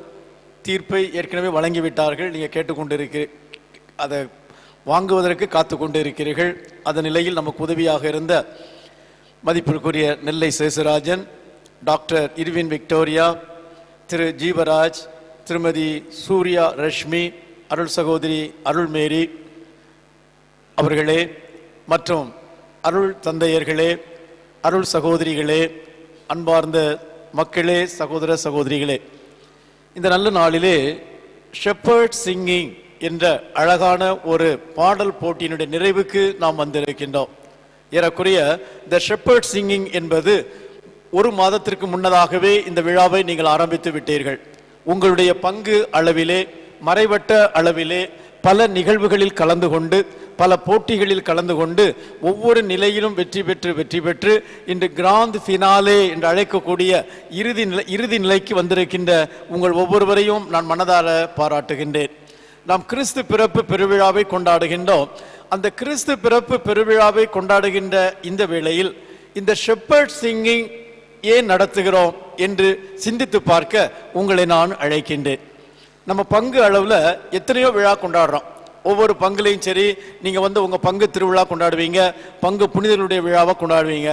தீர்ப்பை ஏற்கனவே வழங்கிவிட்டார்கள். நீங்கள் அதை வாங்குவதற்கு காத்து கொண்டு இருக்கிறீர்கள். அதன் நிலையில் நமக்கு உதவியாக இருந்த மதிப்பிற்குரிய நெல்லை சேசுராஜன், டாக்டர் இர்வின் விக்டோரியா, திரு ஜீவராஜ், திருமதி சூர்யா ரஷ்மி, அருள் சகோதரி அருள்மேரி அவர்களே, மற்றும் அருள் தந்தையர்களே, அருள் சகோதரிகளே, அன்பார்ந்த மக்களே, சகோதர சகோதரிகளே, இந்த நல்ல நாளிலே ஷெப்பர்ட் சிங்கிங் என்ற அழகான ஒரு பாடல் போட்டியினுடைய நிறைவுக்கு நாம் வந்திருக்கின்றோம். ஏறக்குறைய த ஷெப்பர்ட் சிங்கிங் என்பது ஒரு மாதத்திற்கு முன்னதாகவே இந்த விழாவை நீங்கள் ஆரம்பித்து விட்டீர்கள். உங்களுடைய பங்கு அளவிலே, மறைவட்ட அளவிலே பல நிகழ்வுகளில் கலந்து கொண்டு, பல போட்டிகளில் கலந்து கொண்டு, ஒவ்வொரு நிலையிலும் வெற்றி பெற்று இன்று கிராண்ட் ஃபினாலே என்று அழைக்கக்கூடிய இறுதி நிலைக்கு வந்திருக்கின்ற உங்கள் ஒவ்வொருவரையும் நான் மனதார பாராட்டுகின்றேன். நாம் கிறிஸ்து பிறப்பு பெருவிழாவை கொண்டாடுகின்றோம். அந்த கிறிஸ்து பிறப்பு பெருவிழாவை கொண்டாடுகின்ற இந்த வேளையில் இந்த ஷெப்பர்ட் சிங்கிங் ஏன் நடத்துகிறோம் என்று சிந்தித்து பார்க்க உங்களை நான் அழைக்கின்றேன். நம்ம பங்கு அளவில் எத்தனையோ விழா கொண்டாடுறோம். ஒவ்வொரு பங்குலையும் சரி நீங்கள் வந்து உங்கள் பங்கு திருவிழா கொண்டாடுவீங்க, பங்கு புனிதர்களுடைய விழாவை கொண்டாடுவீங்க.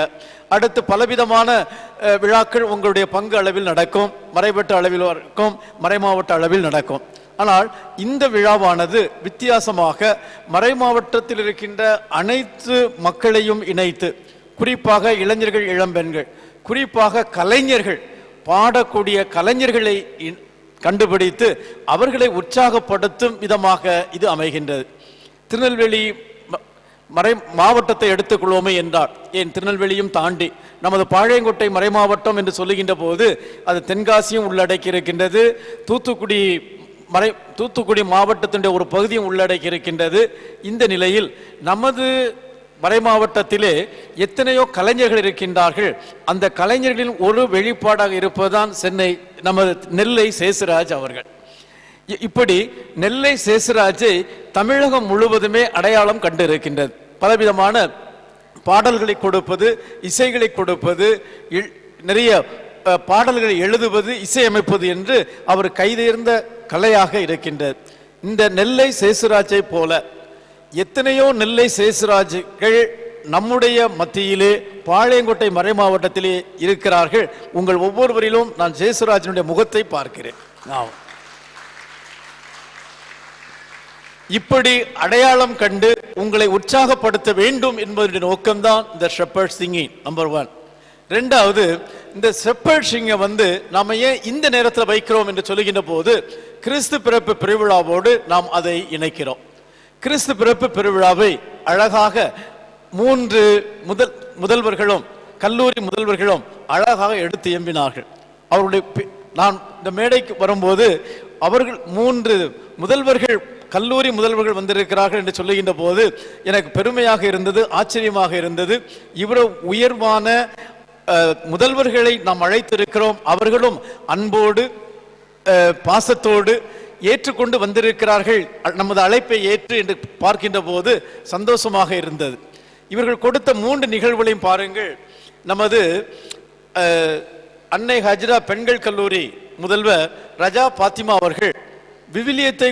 அடுத்து பலவிதமான விழாக்கள் உங்களுடைய பங்கு அளவில் நடக்கும், மறைவட்ட அளவில் இருக்கும், மறைமாவட்ட அளவில் நடக்கும். ஆனால் இந்த விழாவானது வித்தியாசமாக மறை மாவட்டத்தில் இருக்கின்ற அனைத்து மக்களையும் இணைத்து, குறிப்பாக இளைஞர்கள், இளம்பெண்கள், குறிப்பாக கலைஞர்கள், பாடக்கூடிய கலைஞர்களை கண்டுபிடித்து அவர்களை உற்சாகப்படுத்தும் விதமாக இது அமைகின்றது. திருநெல்வேலி மறை மாவட்டத்தை எடுத்துக்கொள்வோமே என்றால், ஏன் திருநெல்வேலியும் தாண்டி நமது பாளையங்கோட்டை மறை மாவட்டம் என்று சொல்லுகின்ற போது அது தென்காசியும் உள்ளடக்கி இருக்கின்றது, தூத்துக்குடி மாவட்டத்தினுடைய ஒரு பகுதியும் உள்ளடக்கி இருக்கின்றது. இந்த நிலையில் நமது மறை மாவட்டத்திலே எத்தனையோ கலைஞர்கள் இருக்கின்றார்கள். அந்த கலைஞர்களின் ஒரு வெளிப்பாடாக இருப்பதுதான் சென்னை நமது நெல்லை சேசுராஜ் அவர்கள். இப்படி நெல்லை சேசுராஜை தமிழகம் முழுவதுமே அடையாளம் கண்டு இருக்கின்றது. பலவிதமான பாடல்களை கொடுப்பது, இசைகளை கொடுப்பது, நிறைய பாடல்களை எழுதுவது, இசையமைப்பது என்று அவர் கைதேர்ந்த கலையாக இருக்கின்றது. இந்த நெல்லை சேசுராஜை போல எத்தனையோ நெல்லை சேசுராஜ்கள் நம்முடைய மத்தியிலே பாளையங்கோட்டை மறை மாவட்டத்திலே இருக்கிறார்கள். உங்கள் ஒவ்வொருவரிலும் நான் சேசுராஜனுடைய முகத்தை பார்க்கிறேன். இப்படி அடையாளம் கண்டு உங்களை உற்சாகப்படுத்த வேண்டும் என்பதனுடைய நோக்கம்தான் இந்த ஷெப்பர்ட் சிங்கிங் நம்பர் 1. ரெண்டாவது, இந்த ஷெப்பர்ட் சிங்கை வந்து நாம ஏன் இந்த நேரத்தில் வைக்கிறோம் என்று சொல்லுகின்ற போது கிறிஸ்து பிறப்பு பெருவிழாவோடு நாம் அதை இணைக்கிறோம். கிறிஸ்து பிறப்பு பெருவிழாவை அழகாக 3 முதல்வர்களும் கல்லூரி முதல்வர்களும் அழகாக எடுத்து எம்பினார்கள். அவருடைய நான் இந்த மேடைக்கு வரும்போது அவர்கள் 3 முதல்வர்கள், கல்லூரி முதல்வர்கள் வந்திருக்கிறார்கள் என்று சொல்லுகின்ற போது எனக்கு பெருமையாக இருந்தது, ஆச்சரியமாக இருந்தது. இவ்வளவு உயர்வான முதல்வர்களை நாம் அழைத்திருக்கிறோம். அவர்களும் அன்போடு பாசத்தோடு ஏற்றுக்கொண்டு வந்திருக்கிறார்கள், நமது அழைப்பை ஏற்று என்று பார்க்கின்ற போது சந்தோஷமாக இருந்தது. இவர்கள் கொடுத்த 3 நிகழ்வுகளையும் பாருங்கள். நமது அன்னை ஹஜ்ரா பெண்கள் கல்லூரி முதல்வர் ரஜா பாத்திமா அவர்கள் விவிலியத்தை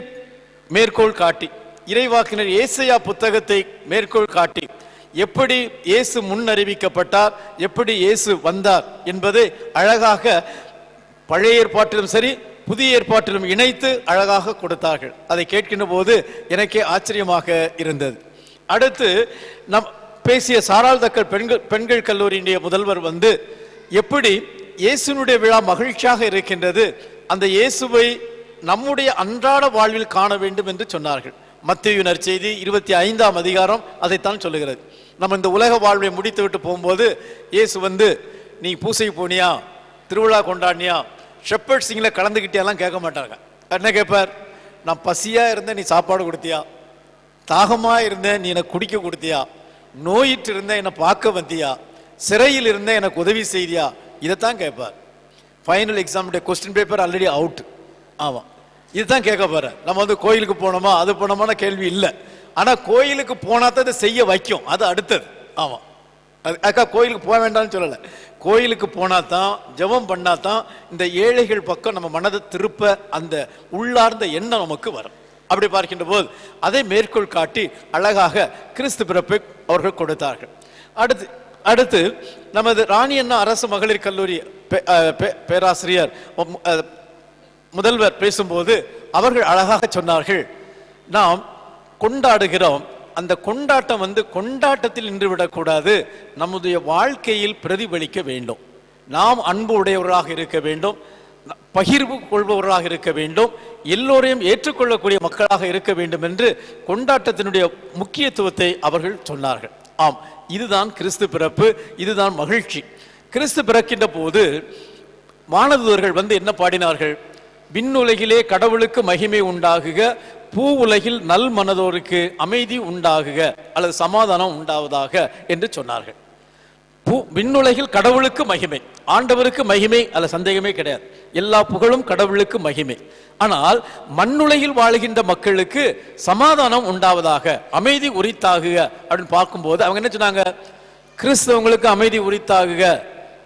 மேற்கோள் காட்டி, இறைவாக்கினர் ஏசையா புத்தகத்தை மேற்கோள் காட்டி, எப்படி இயேசு முன் அறிவிக்கப்பட்டார், எப்படி இயேசு வந்தார் என்பதை அழகாக பழைய ஏற்பாட்டிலும் சரி புதிய ஏற்பாட்டிலும் இணைத்து அழகாக கொடுத்தார்கள். அதை கேட்கின்ற போது எனக்கே ஆச்சரியமாக இருந்தது. அடுத்து நம் பேசிய சாரால் தக்கர் பெண்கள் கல்லூரியினுடைய முதல்வர் வந்து எப்படி இயேசுனுடைய விழா மகிழ்ச்சியாக இருக்கின்றது, அந்த இயேசுவை நம்முடைய அன்றாட வாழ்வில் காண வேண்டும் என்று சொன்னார்கள். மத்தேயு நற்செய்தி 25ஆம் அதிகாரம் அதைத்தான் சொல்லுகிறது. நம்ம இந்த உலக வாழ்வை முடித்து விட்டு போகும்போது இயேசு வந்து நீ பூசைக்கு போனியா, திருவிழா கொண்டாடினியா, ஷெப்பர்ட் சிங்கில் கலந்துக்கிட்டியாலாம் கேட்க மாட்டாங்க. என்ன கேட்பார்? நான் பசியாக இருந்தேன், நீ சாப்பாடு கொடுத்தியா? தாகமாக இருந்தேன், நீ எனக்கு குடிக்க கொடுத்தியா? நோயிட்டு இருந்தேன், என்னை பார்க்க வந்தியா? சிறையில் இருந்தேன், எனக்கு உதவி செய்தியா? இதைத்தான் கேட்பார். ஃபைனல் எக்ஸாமுடைய கொஸ்டின் பேப்பர் ஆல்ரெடி அவுட். ஆமாம், இதுதான் கேட்க போற. நம்ம வந்து கோயிலுக்கு போனோமா அது போனோமான கேள்வி இல்லை. ஆனால் கோயிலுக்கு போனா தான் அதை செய்ய வைக்கும், அது அடுத்தது. ஆமாம், அக்கா கோயிலுக்கு போக வேண்டாம்னு சொல்லலை. கோயிலுக்கு போனா தான், ஜெபம் பண்ணா தான் இந்த ஏழைகள் பக்கம் நம்ம மனதை திருப்ப அந்த உள்ளார்ந்த எண்ணம் நமக்கு வரும். அப்படி பார்க்கின்ற போது அதை மேற்கோள் காட்டி அழகாக கிறிஸ்து பிறப்பை அவர்கள் கொடுத்தார்கள். அடுத்து நமது ராணி அண்ணா அரசு மகளிர் கல்லூரி பேராசிரியர் முதல்வர் பேசும்போது அவர்கள் அழகாக சொன்னார்கள், நாம் கொண்டாடுகிறோம், அந்த கொண்டாட்டம் வந்து கொண்டாட்டத்தில் நின்று விடக்கூடாது, நம்முடைய வாழ்க்கையில் பிரதிபலிக்க வேண்டும். நாம் அன்பு உடையவர்களாக இருக்க வேண்டும், பகிர்வு கொள்பவர்களாக இருக்க வேண்டும், எல்லோரையும் ஏற்றுக்கொள்ளக்கூடிய மக்களாக இருக்க வேண்டும் என்று கொண்டாட்டத்தினுடைய முக்கியத்துவத்தை அவர்கள் சொன்னார்கள். ஆம், இதுதான் கிறிஸ்து பிறப்பு, இதுதான் மகிழ்ச்சி. கிறிஸ்து பிறக்கின்ற போது வானதூதர்கள் வந்து என்ன பாடினார்கள்? விண்ணுலகிலே கடவுளுக்கு மகிமை உண்டாகுக, பூ உலகில் நல் மனதோருக்கு அமைதி உண்டாகுக அல்லது சமாதானம் உண்டாவதாக என்று சொன்னார்கள். விண்ணுலகில் கடவுளுக்கு மகிமை, ஆண்டவருக்கு மகிமை அல்ல, சந்தேகமே கிடையாது. எல்லா புகழும் கடவுளுக்கு மகிமை. ஆனால் மண்ணுலகில் வாழுகின்ற மக்களுக்கு சமாதானம் உண்டாவதாக, அமைதி உரித்தாகுக அப்படின்னு பார்க்கும்போது அவங்க என்ன சொன்னாங்க? கிறிஸ்தவங்களுக்கு அமைதி உரித்தாகுக,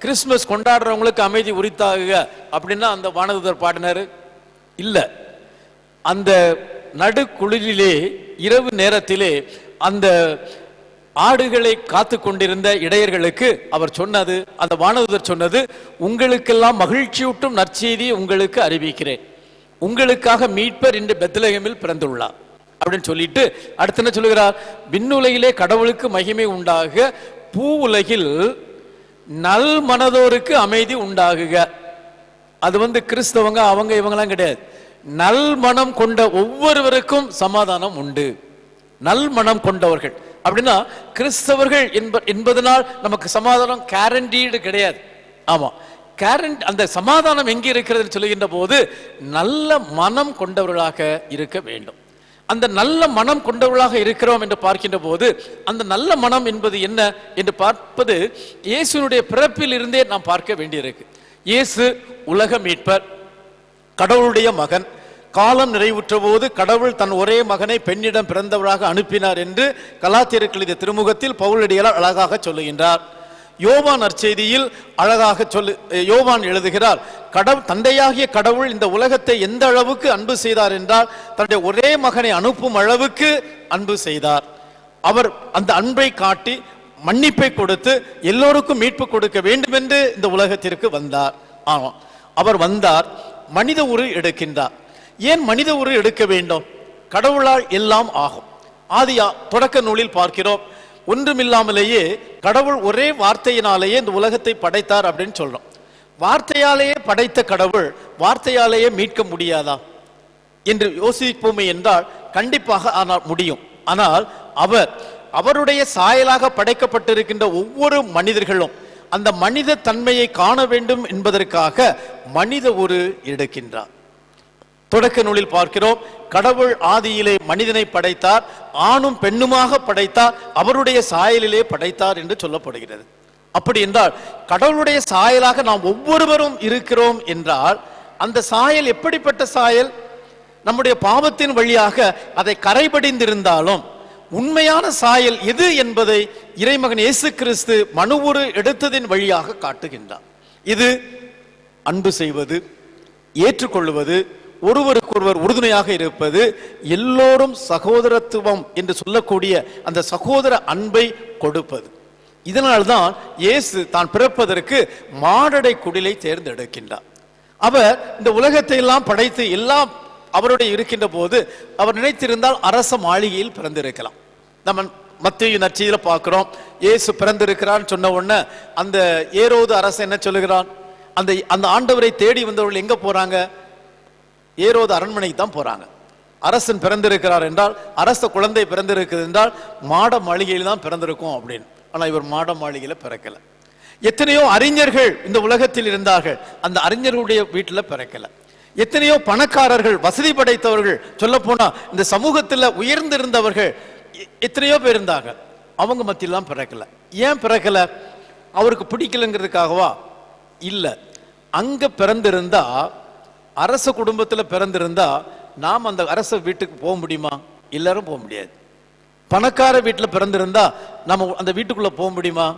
கிறிஸ்துமஸ் கொண்டாடுறவங்களுக்கு அமைதி உரித்தாகுக அப்படின்னா அந்த வானதூதர் பாடினாரு இல்லை. அந்த நடுக்குளிரிலே இரவு நேரத்திலே அந்த ஆடுகளை காத்து கொண்டிருந்த இடையர்களுக்கு அவர் சொன்னது, அந்த வானதூதர் சொன்னது, உங்களுக்கெல்லாம் மகிழ்ச்சியூட்டும் நற்செய்தி உங்களுக்கு அறிவிக்கிறேன், உங்களுக்காக மீட்பர் இன்று பெத்லகேமில் பிறந்துள்ளார் அப்படின்னு சொல்லிட்டு அடுத்து என்ன சொல்லுகிறார்? விண்ணுலகிலே கடவுளுக்கு மகிமை உண்டாக, பூ உலகில் நல் மனதோருக்கு அமைதி உண்டாகுக. அது கிறிஸ்தவங்க அவங்க இவங்கெல்லாம் கிடையாது. நல் மனம் கொண்ட ஒவ்வொருவருக்கும் சமாதானம் உண்டு. நல் மனம் கொண்டவர்கள் அப்படின்னா கிறிஸ்தவர்கள் என்பதனால் நமக்கு சமாதானம் கேரண்டீடு கிடையாது. ஆமா, அந்த சமாதானம் எங்கே இருக்கிறது சொல்லுகின்ற போது நல்ல மனம் கொண்டவர்களாக இருக்க வேண்டும். அந்த நல்ல மனம் கொண்டவர்களாக இருக்கிறோம் என்று பார்க்கின்ற போது அந்த நல்ல மனம் என்பது என்ன என்று பார்ப்பது இயேசுனுடைய பிறப்பில் இருந்தே நாம் பார்க்க வேண்டியிருக்கு. இயேசு உலக மீட்பர், கடவுளுடைய மகன். காலம் நிறைவுற்ற போது கடவுள் தன் ஒரே மகனை பெண்ணிடம் பிறந்தவராக அனுப்பினார் என்று கலாத்தியருக்கு எழுதிய திருமுகத்தில் பவுலடிகளார் அழகாக சொல்லுகின்றார். யோவான் நற்செய்தியில் அழகாக யோவான் எழுதுகிறார், தந்தையாகிய கடவுள் இந்த உலகத்தை எந்த அளவுக்கு அன்பு செய்தார் என்றால் தன்னுடைய ஒரே மகனை அனுப்பும் அளவுக்கு அன்பு செய்தார். அவர் அந்த அன்பை காட்டி மன்னிப்பை கொடுத்து எல்லோருக்கும் மீட்பு கொடுக்க வேண்டும் என்று இந்த உலகத்திற்கு வந்தார். ஆமாம், அவர் வந்தார், மனித உரு எடுக்கின்றார். ஏன் மனித உரு எடுக்க வேண்டும்? கடவுளால் எல்லாம் ஆகும். தொடக்க நூலில் பார்க்கிறோம், ஒன்றுமில்லாமலேயே கடவுள் ஒரே வார்த்தையினாலேயே இந்த உலகத்தை படைத்தார் அப்படின்னு சொல்றோம். வார்த்தையாலேயே படைத்த கடவுள் வார்த்தையாலேயே மீட்க முடியாதா என்று யோசிப்போமே என்றால் கண்டிப்பாக ஆனால் முடியும். ஆனால் அவருடைய சாயலாக படைக்கப்பட்டிருக்கின்ற ஒவ்வொரு மனிதர்களும் அந்த மனித தன்மையை காண வேண்டும் என்பதற்காக மனித உரு எடுக்கின்றார். தொடக்க நூலில் பார்க்கிறோம், கடவுள் ஆதியிலே மனிதனை படைத்தார், ஆணும் பெண்ணுமாக படைத்தார், அவருடைய சாயலிலே படைத்தார் என்று சொல்லப்படுகிறது. அப்படி என்றால் கடவுளுடைய சாயலாக நாம் ஒவ்வொருவரும் இருக்கிறோம் என்றால் அந்த சாயல் எப்படிப்பட்ட சாயல்? நம்முடைய பாவத்தின் வழியாக அதை கரைபடிந்திருந்தாலும் உண்மையான சாயல் எது என்பதை இறைமகன் இயேசு கிறிஸ்து மனுவுரு எடுத்ததின் வழியாக காட்டுகின்றார். இது அன்பு செய்வது, ஏற்றுக்கொள்வது, ஒருவருக்கொருவர் உறுதுணையாக இருப்பது, எல்லோரும் சகோதரத்துவம் என்று சொல்லக்கூடிய அந்த சகோதர அன்பை கொடுப்பது. இதனால்தான் இயேசு தான் பிறப்பதற்கு மாடடை குடிலை தேர்ந்தெடுக்கின்றார். அவர் இந்த உலகத்தை எல்லாம் படைத்து எல்லாம் அவருடைய இருக்கின்ற போது அவர் நினைத்திருந்தால் அரச மாளிகையில் பிறந்திருக்கலாம். நம்ம மத்தேயு நற்செய்தியில பார்க்கிறோம், இயேசு பிறந்திருக்கிறான்னு சொன்ன உடனே அந்த ஏரோது அரசன் என்ன சொல்லுகிறான்? அந்த ஆண்டவரை தேடி வந்தவர்கள் எங்க போறாங்க? ஏரோது அரண்மனைக்கு தான் போறாங்க. அரசன் பிறந்திருக்கிறார் என்றால், அரச குழந்தை பிறந்திருக்குது என்றால் மாட மாளிகையில் தான் பிறந்திருக்கும் அப்படின்னு. ஆனா இவர் மாட மாளிகையில பிறக்கல. எத்தனையோ அறிஞர்கள் இந்த உலகத்தில் இருந்தார்கள், அந்த அறிஞர்களுடைய வீட்டில் பிறக்கல. எத்தனையோ பணக்காரர்கள், வசதி படைத்தவர்கள், சொல்ல போனா இந்த சமூகத்தில் உயர்ந்திருந்தவர்கள் எத்தனையோ பேர் இருந்தாங்க, அவங்க மத்தியெல்லாம் பிறக்கல. ஏன் பிறக்கல? அவருக்கு பிடிக்கலங்கிறதுக்காகவா? இல்ல, அங்க பிறந்திருந்தா, அரச குடும்பத்தில் பிறந்திருந்தா நாம் அந்த அரச வீட்டுக்கு போக முடியுமா? எல்லாரும் போக முடியாது. பணக்கார வீட்டில் பிறந்திருந்தா நம்ம அந்த வீட்டுக்குள்ள போக முடியுமா?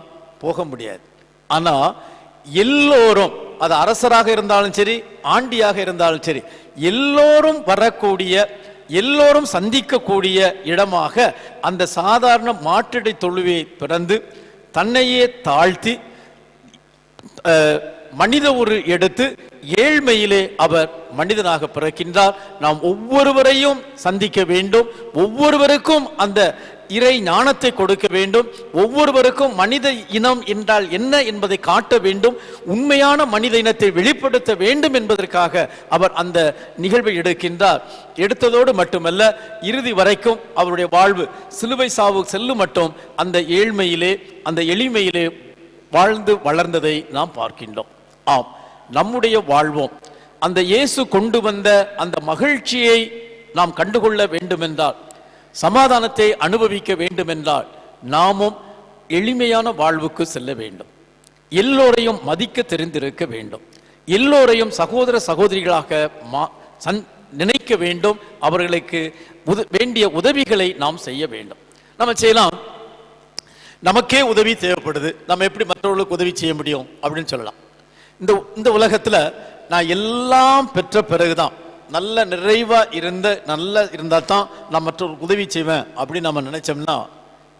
போக முடியாது. ஆனா எல்லோரும், அது அரசராக இருந்தாலும் சரி, ஆண்டியாக இருந்தாலும் சரி, எல்லோரும் வரக்கூடிய, எல்லோரும் சந்திக்கக்கூடிய இடமாக அந்த சாதாரண மாட்டிடை தொழுவை பிறந்து தன்னையே தாழ்த்தி மனித உரு எடுத்து ஏழ்மையிலே அவர் மனிதனாக பிறக்கின்றார். நாம் ஒவ்வொருவரையும் சந்திக்க வேண்டும், ஒவ்வொருவருக்கும் அந்த இறை ஞானத்தை கொடுக்க வேண்டும், ஒவ்வொருவருக்கும் மனித இனம் என்றால் என்ன என்பதை காட்ட வேண்டும், உண்மையான மனித இனத்தை வெளிப்படுத்த வேண்டும் என்பதற்காக அவர் அந்த நிகழ்வை எடுக்கின்றார். எடுத்ததோடு மட்டுமல்ல, இறுதி வரைக்கும் அவருடைய வாழ்வு சிலுவை சாவு செல்லும் மட்டும் அந்த ஏழ்மையிலே, அந்த எளிமையிலே வாழ்ந்து வளர்ந்ததை நாம் பார்க்கின்றோம். ஆம், நம்முடைய வாழ்வோம் அந்த இயேசு கொண்டு வந்த அந்த மகிழ்ச்சியை நாம் கண்டுகொள்ள வேண்டுமென்றால், சமாதானத்தை அனுபவிக்க வேண்டுமென்றால் நாமும் எளிமையான வாழ்வுக்கு செல்ல வேண்டும். எல்லோரையும் மதிக்க தெரிந்திருக்க வேண்டும். எல்லோரையும் சகோதர சகோதரிகளாக நினைக்க வேண்டும். அவர்களுக்கு வேண்டிய உதவிகளை நாம் செய்ய வேண்டும். நம்ம செய்யலாம். நமக்கே உதவி தேவைப்படுது, நம்ம எப்படி மற்றவர்களுக்கு உதவி செய்ய முடியும் அப்படின்னு சொல்லலாம். இந்த உலகத்துல நான் எல்லாம் பெற்ற பிறகுதான் நல்ல நிறைவாக நல்லா இருந்தால் தான் நான் மற்றொரு உதவி செய்வேன் அப்படின்னு நம்ம நினைச்சோம்னா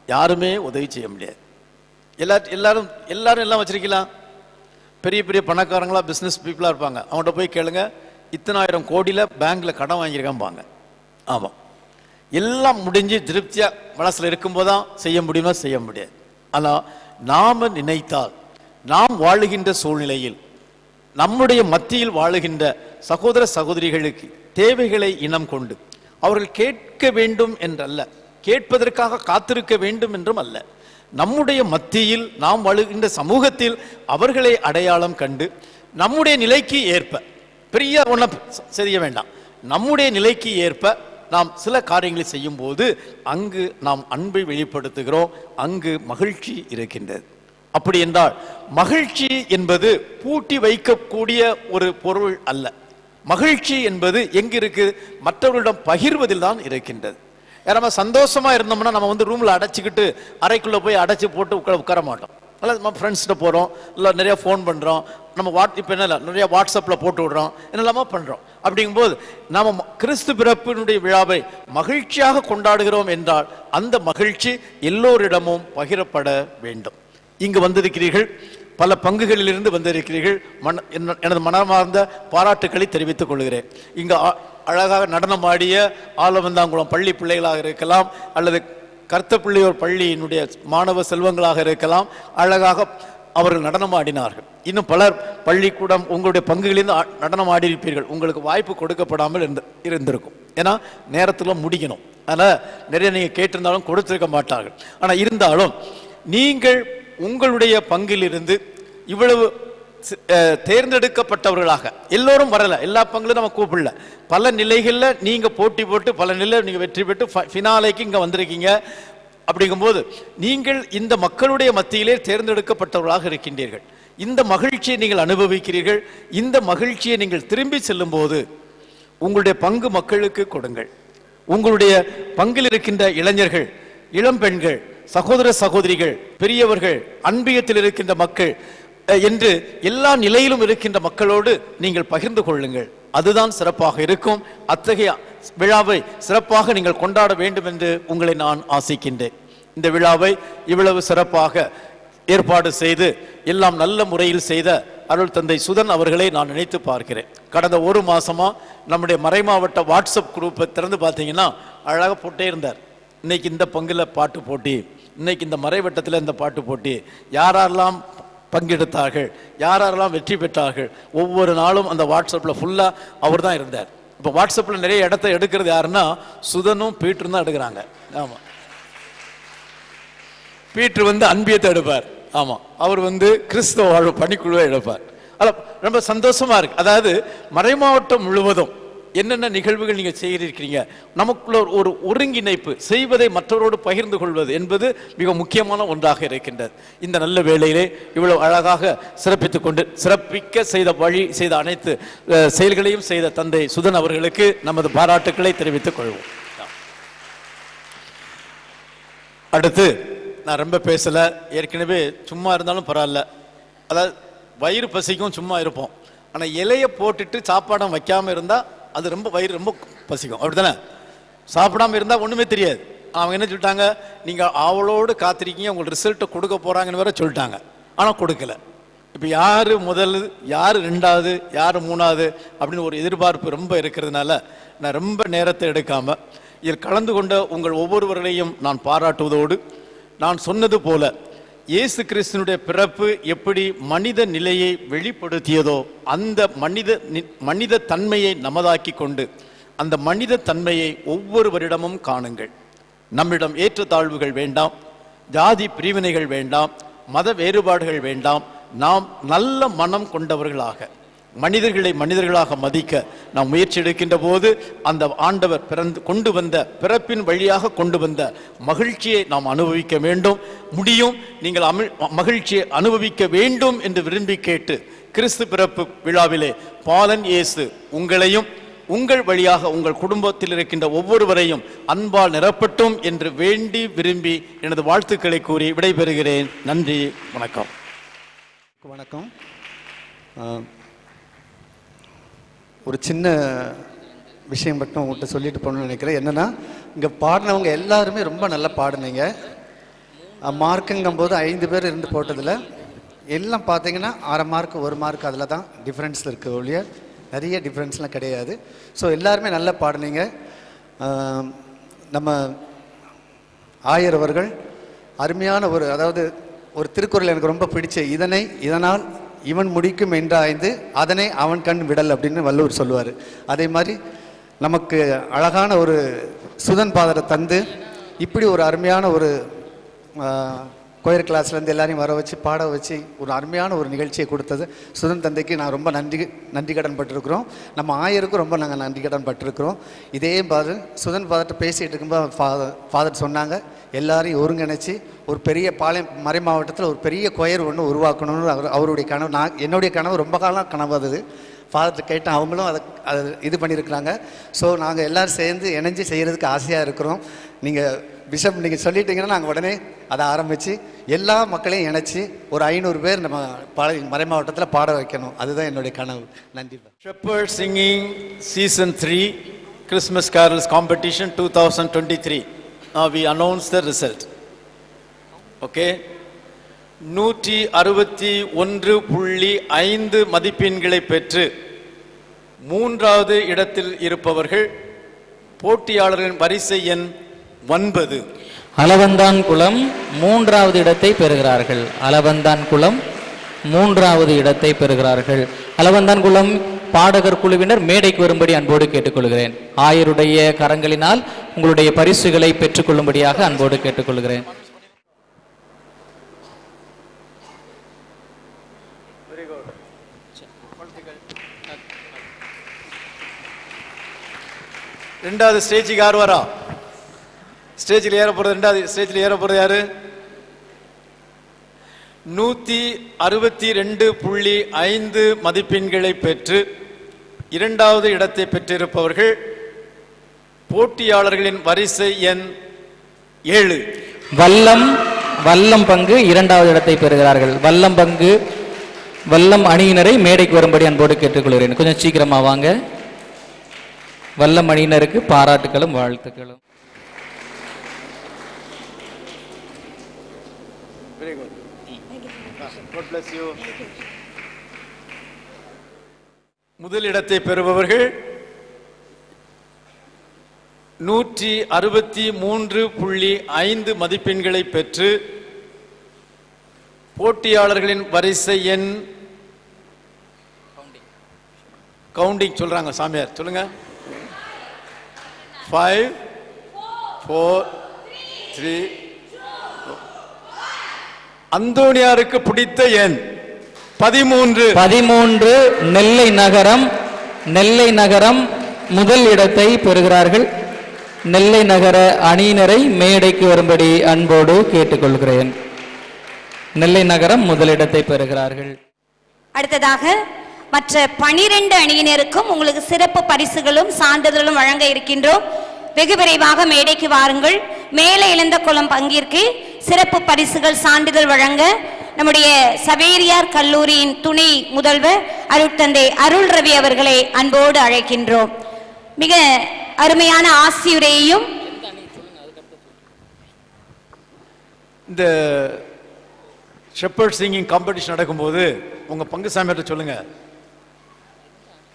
யாருமே உதவி செய்ய முடியாது. எல்லாரும் எல்லாம் வச்சிருக்கலாம். பெரிய பெரிய பணக்காரங்களா பிஸ்னஸ் பீப்புளாக இருப்பாங்க. அவங்கள்ட்ட போய் கேளுங்க, இத்தனாயிரம் கோடியில் பேங்க்ல கடன் வாங்கியிருக்காம்பாங்க. ஆமாம், எல்லாம் முடிஞ்சு திருப்தியாக மனசில் இருக்கும்போது தான் செய்ய முடியுமா? செய்ய முடியாது. ஆனால் நாம் நினைத்தால் நாம் வாழுகின்ற சூழ்நிலையில் நம்முடைய மத்தியில் வாழுகின்ற சகோதர சகோதரிகளுக்கு தேவைகளை இனம் கொண்டு அவர்கள் கேட்க வேண்டும் என்றல்ல, கேட்பதற்காக காத்திருக்க வேண்டும் என்றும் அல்ல, நம்முடைய மத்தியில் நாம் வாழுகின்ற சமூகத்தில் அவர்களை அடையாளம் கண்டு நம்முடைய நிலைக்கு ஏற்ப, பெரிய ஒன்றும் செய்ய வேண்டாம், நம்முடைய நிலைக்கு ஏற்ப நாம் சில காரியங்களை செய்யும் போது அங்கு நாம் அன்பை வெளிப்படுத்துகிறோம், அங்கு மகிழ்ச்சி இருக்கின்றது. அப்படி என்றால் மகிழ்ச்சி என்பது பூட்டி வைக்கக்கூடிய ஒரு பொருள் அல்ல. மகிழ்ச்சி என்பது எங்க இருக்கு? மற்றவர்களிடம் பகிர்வதில் தான் இருக்கின்றது. நம்ம சந்தோஷமா இருந்தோம்னா நம்ம வந்து ரூம்ல அடைச்சிக்கிட்டு அறைக்குள்ள போய் அடைச்சி போட்டு உட்கார மாட்டோம். அல்ல நம்ம ஃப்ரெண்ட்ஸ்கிட்ட போகிறோம், இல்லை நிறைய ஃபோன் பண்ணுறோம், நம்ம இப்போ என்ன நிறைய வாட்ஸ்அப்பில் போட்டு விடுறோம், என்னெல்லாமோ பண்ணுறோம். அப்படிங்கும்போது நம்ம கிறிஸ்து பிறப்பினுடைய விழாவை மகிழ்ச்சியாக கொண்டாடுகிறோம் என்றால் அந்த மகிழ்ச்சி எல்லோரிடமும் பகிரப்பட வேண்டும். இங்கு வந்திருக்கிறீர்கள், பல பங்குகளிலிருந்து வந்திருக்கிறீர்கள், எனது மனமார்ந்த பாராட்டுக்களை தெரிவித்துக் கொள்கிறேன். இங்கு அழகாக நடனமாடிய ஆலவந்தாங்குளம் பள்ளி பிள்ளைகளாக இருக்கலாம், அல்லது கர்த்தப்பிள்ளையோர் பள்ளியினுடைய மாணவ செல்வங்களாக இருக்கலாம், அழகாக அவர்கள் நடனமாடினார்கள். இன்னும் பலர் பள்ளிக்கூடம் உங்களுடைய பங்குகளிலிருந்து நடனம் ஆடியிருப்பீர்கள். உங்களுக்கு வாய்ப்பு கொடுக்கப்படாமல் இருந்திருக்கும். ஏன்னா நேரத்தில் முடிக்கணும், அதனால் நிறைய நீங்கள் கேட்டிருந்தாலும் கொடுத்திருக்க மாட்டார்கள். ஆனால் இருந்தாலும் நீங்கள் உங்களுடைய பங்கிலிருந்து இவ்வளவு தேர்ந்தெடுக்கப்பட்டவர்களாக, எல்லோரும் வரல, எல்லா பங்குலும் நம்ம கூப்பிடல, பல நிலைகளில் நீங்க போட்டி போட்டு பல நிலையில் நீங்க வெற்றி பெற்று ஃபினாலேக்கு இங்க வந்திருக்கீங்க. அப்படிங்கும்போது நீங்கள் இந்த மக்களுடைய மத்தியிலே தேர்ந்தெடுக்கப்பட்டவர்களாக இருக்கின்றீர்கள். இந்த மகிழ்ச்சியை நீங்கள் அனுபவிக்கிறீர்கள். இந்த மகிழ்ச்சியை நீங்கள் திரும்பி செல்லும் போது உங்களுடைய பங்கு மக்களுக்கு கொடுங்கள். உங்களுடைய பங்கில் இருக்கின்ற இளைஞர்கள், இளம் பெண்கள், சகோதர சகோதரிகள், பெரியவர்கள், அன்பியத்தில் இருக்கின்ற மக்கள் என்று எல்லா நிலையிலும் இருக்கின்ற மக்களோடு நீங்கள் பகிர்ந்து கொள்ளுங்கள். அதுதான் சிறப்பாக இருக்கும். அத்தகைய விழாவை சிறப்பாக நீங்கள் கொண்டாட வேண்டும் என்று உங்களை நான் ஆசிக்கின்றேன். இந்த விழாவை இவ்வளவு சிறப்பாக ஏற்பாடு செய்து எல்லாம் நல்ல முறையில் செய்த அருள் தந்தை சுதன் அவர்களை நான் நினைத்து பார்க்கிறேன். கடந்த ஒரு மாசமா நம்முடைய மறைமாவட்ட வாட்ஸ்அப் குரூப்பை திறந்து பார்த்தீங்கன்னா அழகாக போட்டே இருந்தார். இன்னைக்கு இந்த பங்குல பாட்டு போட்டி, இன்னைக்கு இந்த மறைவட்டத்தில் இந்த பாட்டு போட்டி, யாரெல்லாம் பங்கெடுத்தார்கள், யாரெல்லாம் வெற்றி பெற்றார்கள், ஒவ்வொரு நாளும் அந்த வாட்ஸ்அப்பில் ஃபுல்லாக அவர் தான் இருந்தார். இப்போ வாட்ஸ்அப்பில் நிறைய இடத்த எடுக்கிறது யாருன்னா சுதனும் பீட்டரும் தான் எடுக்கிறாங்க. ஆமாம், பீட்டர் வந்து அன்பியத்தை எடுப்பார். ஆமாம், அவர் வந்து கிறிஸ்தவ வாழ்வு பணிக்குழுவை எடுப்பார். அதில் ரொம்ப சந்தோஷமா இருக்கு. அதாவது மறைமாவட்டம் முழுவதும் என்னென்ன நிகழ்வுகள் நீங்கள் செய்திருக்கிறீங்க, நமக்குள்ள ஒரு ஒருங்கிணைப்பு, செய்வதை மற்றவரோடு பகிர்ந்து கொள்வது என்பது மிக முக்கியமான ஒன்றாக இருக்கின்றது. இந்த நல்ல வேளையிலே இவ்வளவு அழகாக சிறப்பிக்க செய்த அனைத்து செயல்களையும் செய்த தந்தை சுதன் அவர்களுக்கு நமது பாராட்டுக்களை தெரிவித்துக் கொள்வோம். அடுத்து நான் ரொம்ப பேசல, ஏற்கனவே சும்மா இருந்தாலும் பரவாயில்ல, அதாவது வயிறு பசிக்கும் சும்மா இருப்போம், ஆனால் இலையை போட்டுட்டு சாப்பாடம் வைக்காம இருந்தால் அது ரொம்ப வயிறு ரொம்ப பசிக்கும். அப்படித்தானே? சாப்பிடாம இருந்தால் ஒன்றுமே தெரியாது. அவங்க என்ன சொல்லிட்டாங்க, நீங்கள் அவளோடு காத்திருக்கீங்க, உங்களுக்கு ரிசல்ட்டை கொடுக்க போகிறாங்கன்னு வேற சொல்லிட்டாங்க, ஆனால் கொடுக்கல. இப்போ யார் முதல், யார் ரெண்டாவது, யார் மூணாவது அப்படின்னு ஒரு எதிர்பார்ப்பு ரொம்ப இருக்கிறதுனால நான் ரொம்ப நேரத்தை எடுக்காமல் இதில் கலந்து கொண்ட உங்கள் ஒவ்வொருவர்களையும் நான் பாராட்டுவதோடு, நான் சொன்னது போல இயேசு கிறிஸ்துனுடைய பிறப்பு எப்படி மனித நிலையை வெளிப்படுத்தியதோ அந்த மனித தன்மையை நமதாக்கி கொண்டு அந்த மனித தன்மையை ஒவ்வொருவரிடமும் காணுங்கள். நம்மிடம் ஏற்றத்தாழ்வுகள் வேண்டாம், ஜாதி பிரிவினைகள் வேண்டாம், மத வேறுபாடுகள் வேண்டாம். நாம் நல்ல மனம் கொண்டவர்களாக, மனிதர்களை மனிதர்களாக மதிக்க நாம் முயற்சி எடுக்கின்ற போது அந்த ஆண்டவர் கொண்டு வந்த பிறப்பின் வழியாக கொண்டு வந்த மகிழ்ச்சியை நாம் அனுபவிக்க முடியும். நீங்கள் மகிழ்ச்சியை அனுபவிக்க வேண்டும் என்று விரும்பி கேட்டு கிறிஸ்து பிறப்பு விழாவிலே பாலன் இயேசு உங்களையும் உங்கள் வழியாக உங்கள் குடும்பத்தில் இருக்கின்ற ஒவ்வொருவரையும் அன்பால் நிரப்பட்டும் என்று வேண்டி விரும்பி எனது வாழ்த்துக்களை கூறி விடைபெறுகிறேன். நன்றி, வணக்கம். வணக்கம். ஒரு சின்ன விஷயம் மட்டும் உங்கள்கிட்ட சொல்லிட்டு போகணும்னு நினைக்கிறேன். என்னென்னா, இங்கே பாடினவங்க எல்லாருமே ரொம்ப நல்லா பாடினீங்க. மார்க்குங்கும்போது 5 பேர் இருந்து போட்டதில் எல்லாம் பார்த்தீங்கன்னா 1/2 மார்க் 1 மார்க் அதில் தான் டிஃப்ரென்ஸ் இருக்குது ஒழிய நிறைய டிஃப்ரென்ஸ்லாம் கிடையாது. ஸோ எல்லாருமே நல்லா பாடினீங்க. நம்ம ஆயர் அவர்கள் அருமையான அதாவது ஒரு திருக்குறள் எனக்கு ரொம்ப பிடிச்ச, இதனால் இவன் முடிக்கும் என்றாய்ந்து அதனை அவன் கண் விடல் அப்படின்னு வள்ளுவர் சொல்லுவார். அதே மாதிரி நமக்கு அழகான ஒரு சுதன் பாதரை தந்து இப்படி ஒரு அருமையான ஒரு கோயர் கிளாஸ்லேருந்து எல்லாரையும் வர வச்சு பாட வச்சு ஒரு அருமையான ஒரு நிகழ்ச்சியை கொடுத்தது சுதன் தந்தைக்கு நான் ரொம்ப நன்றி கடன் பட்டிருக்கிறோம். நம்ம ஆயருக்கும் ரொம்ப நாங்கள் நன்றி கடன் பட்டிருக்கிறோம். இதே சுதன் ஃபாதர்கிட்ட பேசிகிட்டு இருக்கும்போது ஃபாதர் சொன்னாங்க, எல்லாரையும் ஒருங்கிணைச்சி ஒரு பெரிய மறை மாவட்டத்தில் ஒரு பெரிய கொயர் ஒன்று உருவாக்கணும்னு அவருடைய கனவு. என்னுடைய கனவு ரொம்ப காலம் கனவு. அது ஃபாதர்கிட்ட கேட்டேன், அவங்களும் அதை இது பண்ணியிருக்கிறாங்க. ஸோ நாங்கள் எல்லோரும் சேர்ந்து இணைஞ்சு செய்கிறதுக்கு ஆசையாக இருக்கிறோம். நீங்கள் சொல்லிட்டீங்கன்னா நாங்கள் உடனே அதை ஆரம்பித்து எல்லா மக்களையும் இணைச்சி ஒரு 500 பேர் நம்ம மறை மாவட்டத்தில் பாட வைக்கணும். அதுதான் என்னுடைய கனவு. நன்றி. Shepherd Singing Season 3 Christmas Carols Competition 2023. Now we announce the result. Okay. 161.5 மதிப்பெண்களை பெற்று 3வது இடத்தில் இருப்பவர்கள் போட்டியாளர்களின் வரிசை எண் 9. அலவந்தான் குளம் 3வது இடத்தை பெறுகிறார்கள். அலவந்தான் குளம் 3வது இடத்தை பெறுகிறார்கள். அலவந்தான் குளம் பாடகர் குழுவினர் மேடைக்கு வரும்படி அன்போடு கேட்டுக்கொள்கிறேன். ஆயருடைய கரங்களினால் உங்களுடைய பரிசுகளை பெற்றுக்கொள்ளும்படியாக அன்போடு கேட்டுக்கொள்கிறேன். ரெண்டாவது ஸ்டேஜுக்கு யார் வரா? ஸ்டேஜில் ஏற போகிறது, 2வது ஸ்டேஜில் ஏற போகிறது யாரு? 162.5 மதிப்பெண்களை பெற்று 2வது இடத்தை பெற்றிருப்பவர்கள் போட்டியாளர்களின் வரிசை எண் 7. வல்லம் பங்கு 2வது இடத்தை பெறுகிறார்கள். வல்லம் அணியினரை மேடைக்கு வரும்படி அன்போடு கேட்டுக்கொள்கிறேன். கொஞ்சம் சீக்கிரமா வாங்க. வல்லம் அணியினருக்கு பாராட்டுகளும் வாழ்த்துக்களும். Very good. God bless you. முதல் இடத்தை பெறுபவர்கள் 163.5 மதிப்பெண்களை பெற்று போட்டியாளர்களின் வரிசை எண் கவுண்டிங் சொல்றாங்க சாமியார், சொல்லுங்க. 5 4 3. அந்தோனியாருக்கு பிடித்த எண் 13. நெல்லை நகரம் முதல் இடத்தை பெறுகிறார்கள். நெல்லை நகர அணியினரை மேடைக்கு வரும்படி அன்போடு கேட்டுக்கொள்கிறேன். நெல்லை நகரம் முதலிடத்தை பெறுகிறார்கள். அடுத்ததாக மற்ற 12 அணியினருக்கும் உங்களுக்கு சிறப்பு பரிசுகளும் சான்றிதழும் வழங்க இருக்கின்றோம். வெகு விரைவாக மேடைக்கு வாருங்கள். மேலே இழந்த குளம் பங்கிற்கு சிறப்பு பரிசுகள் சான்றிதழ் வழங்க நம்முடைய சவேரியார் கல்லூரியின் துணை முதல்வர் அருட்தந்தை அருள் ரவி அவர்களை அன்போடு அழைக்கின்றோம். மிக அருமையான ஆசியுரையையும் இந்த ஷெப்பர்ட் சிங்கிங் காம்படிஷன் நடக்கும்போது உங்க பங்கு சாமியார்ட்ட சொல்லுங்க,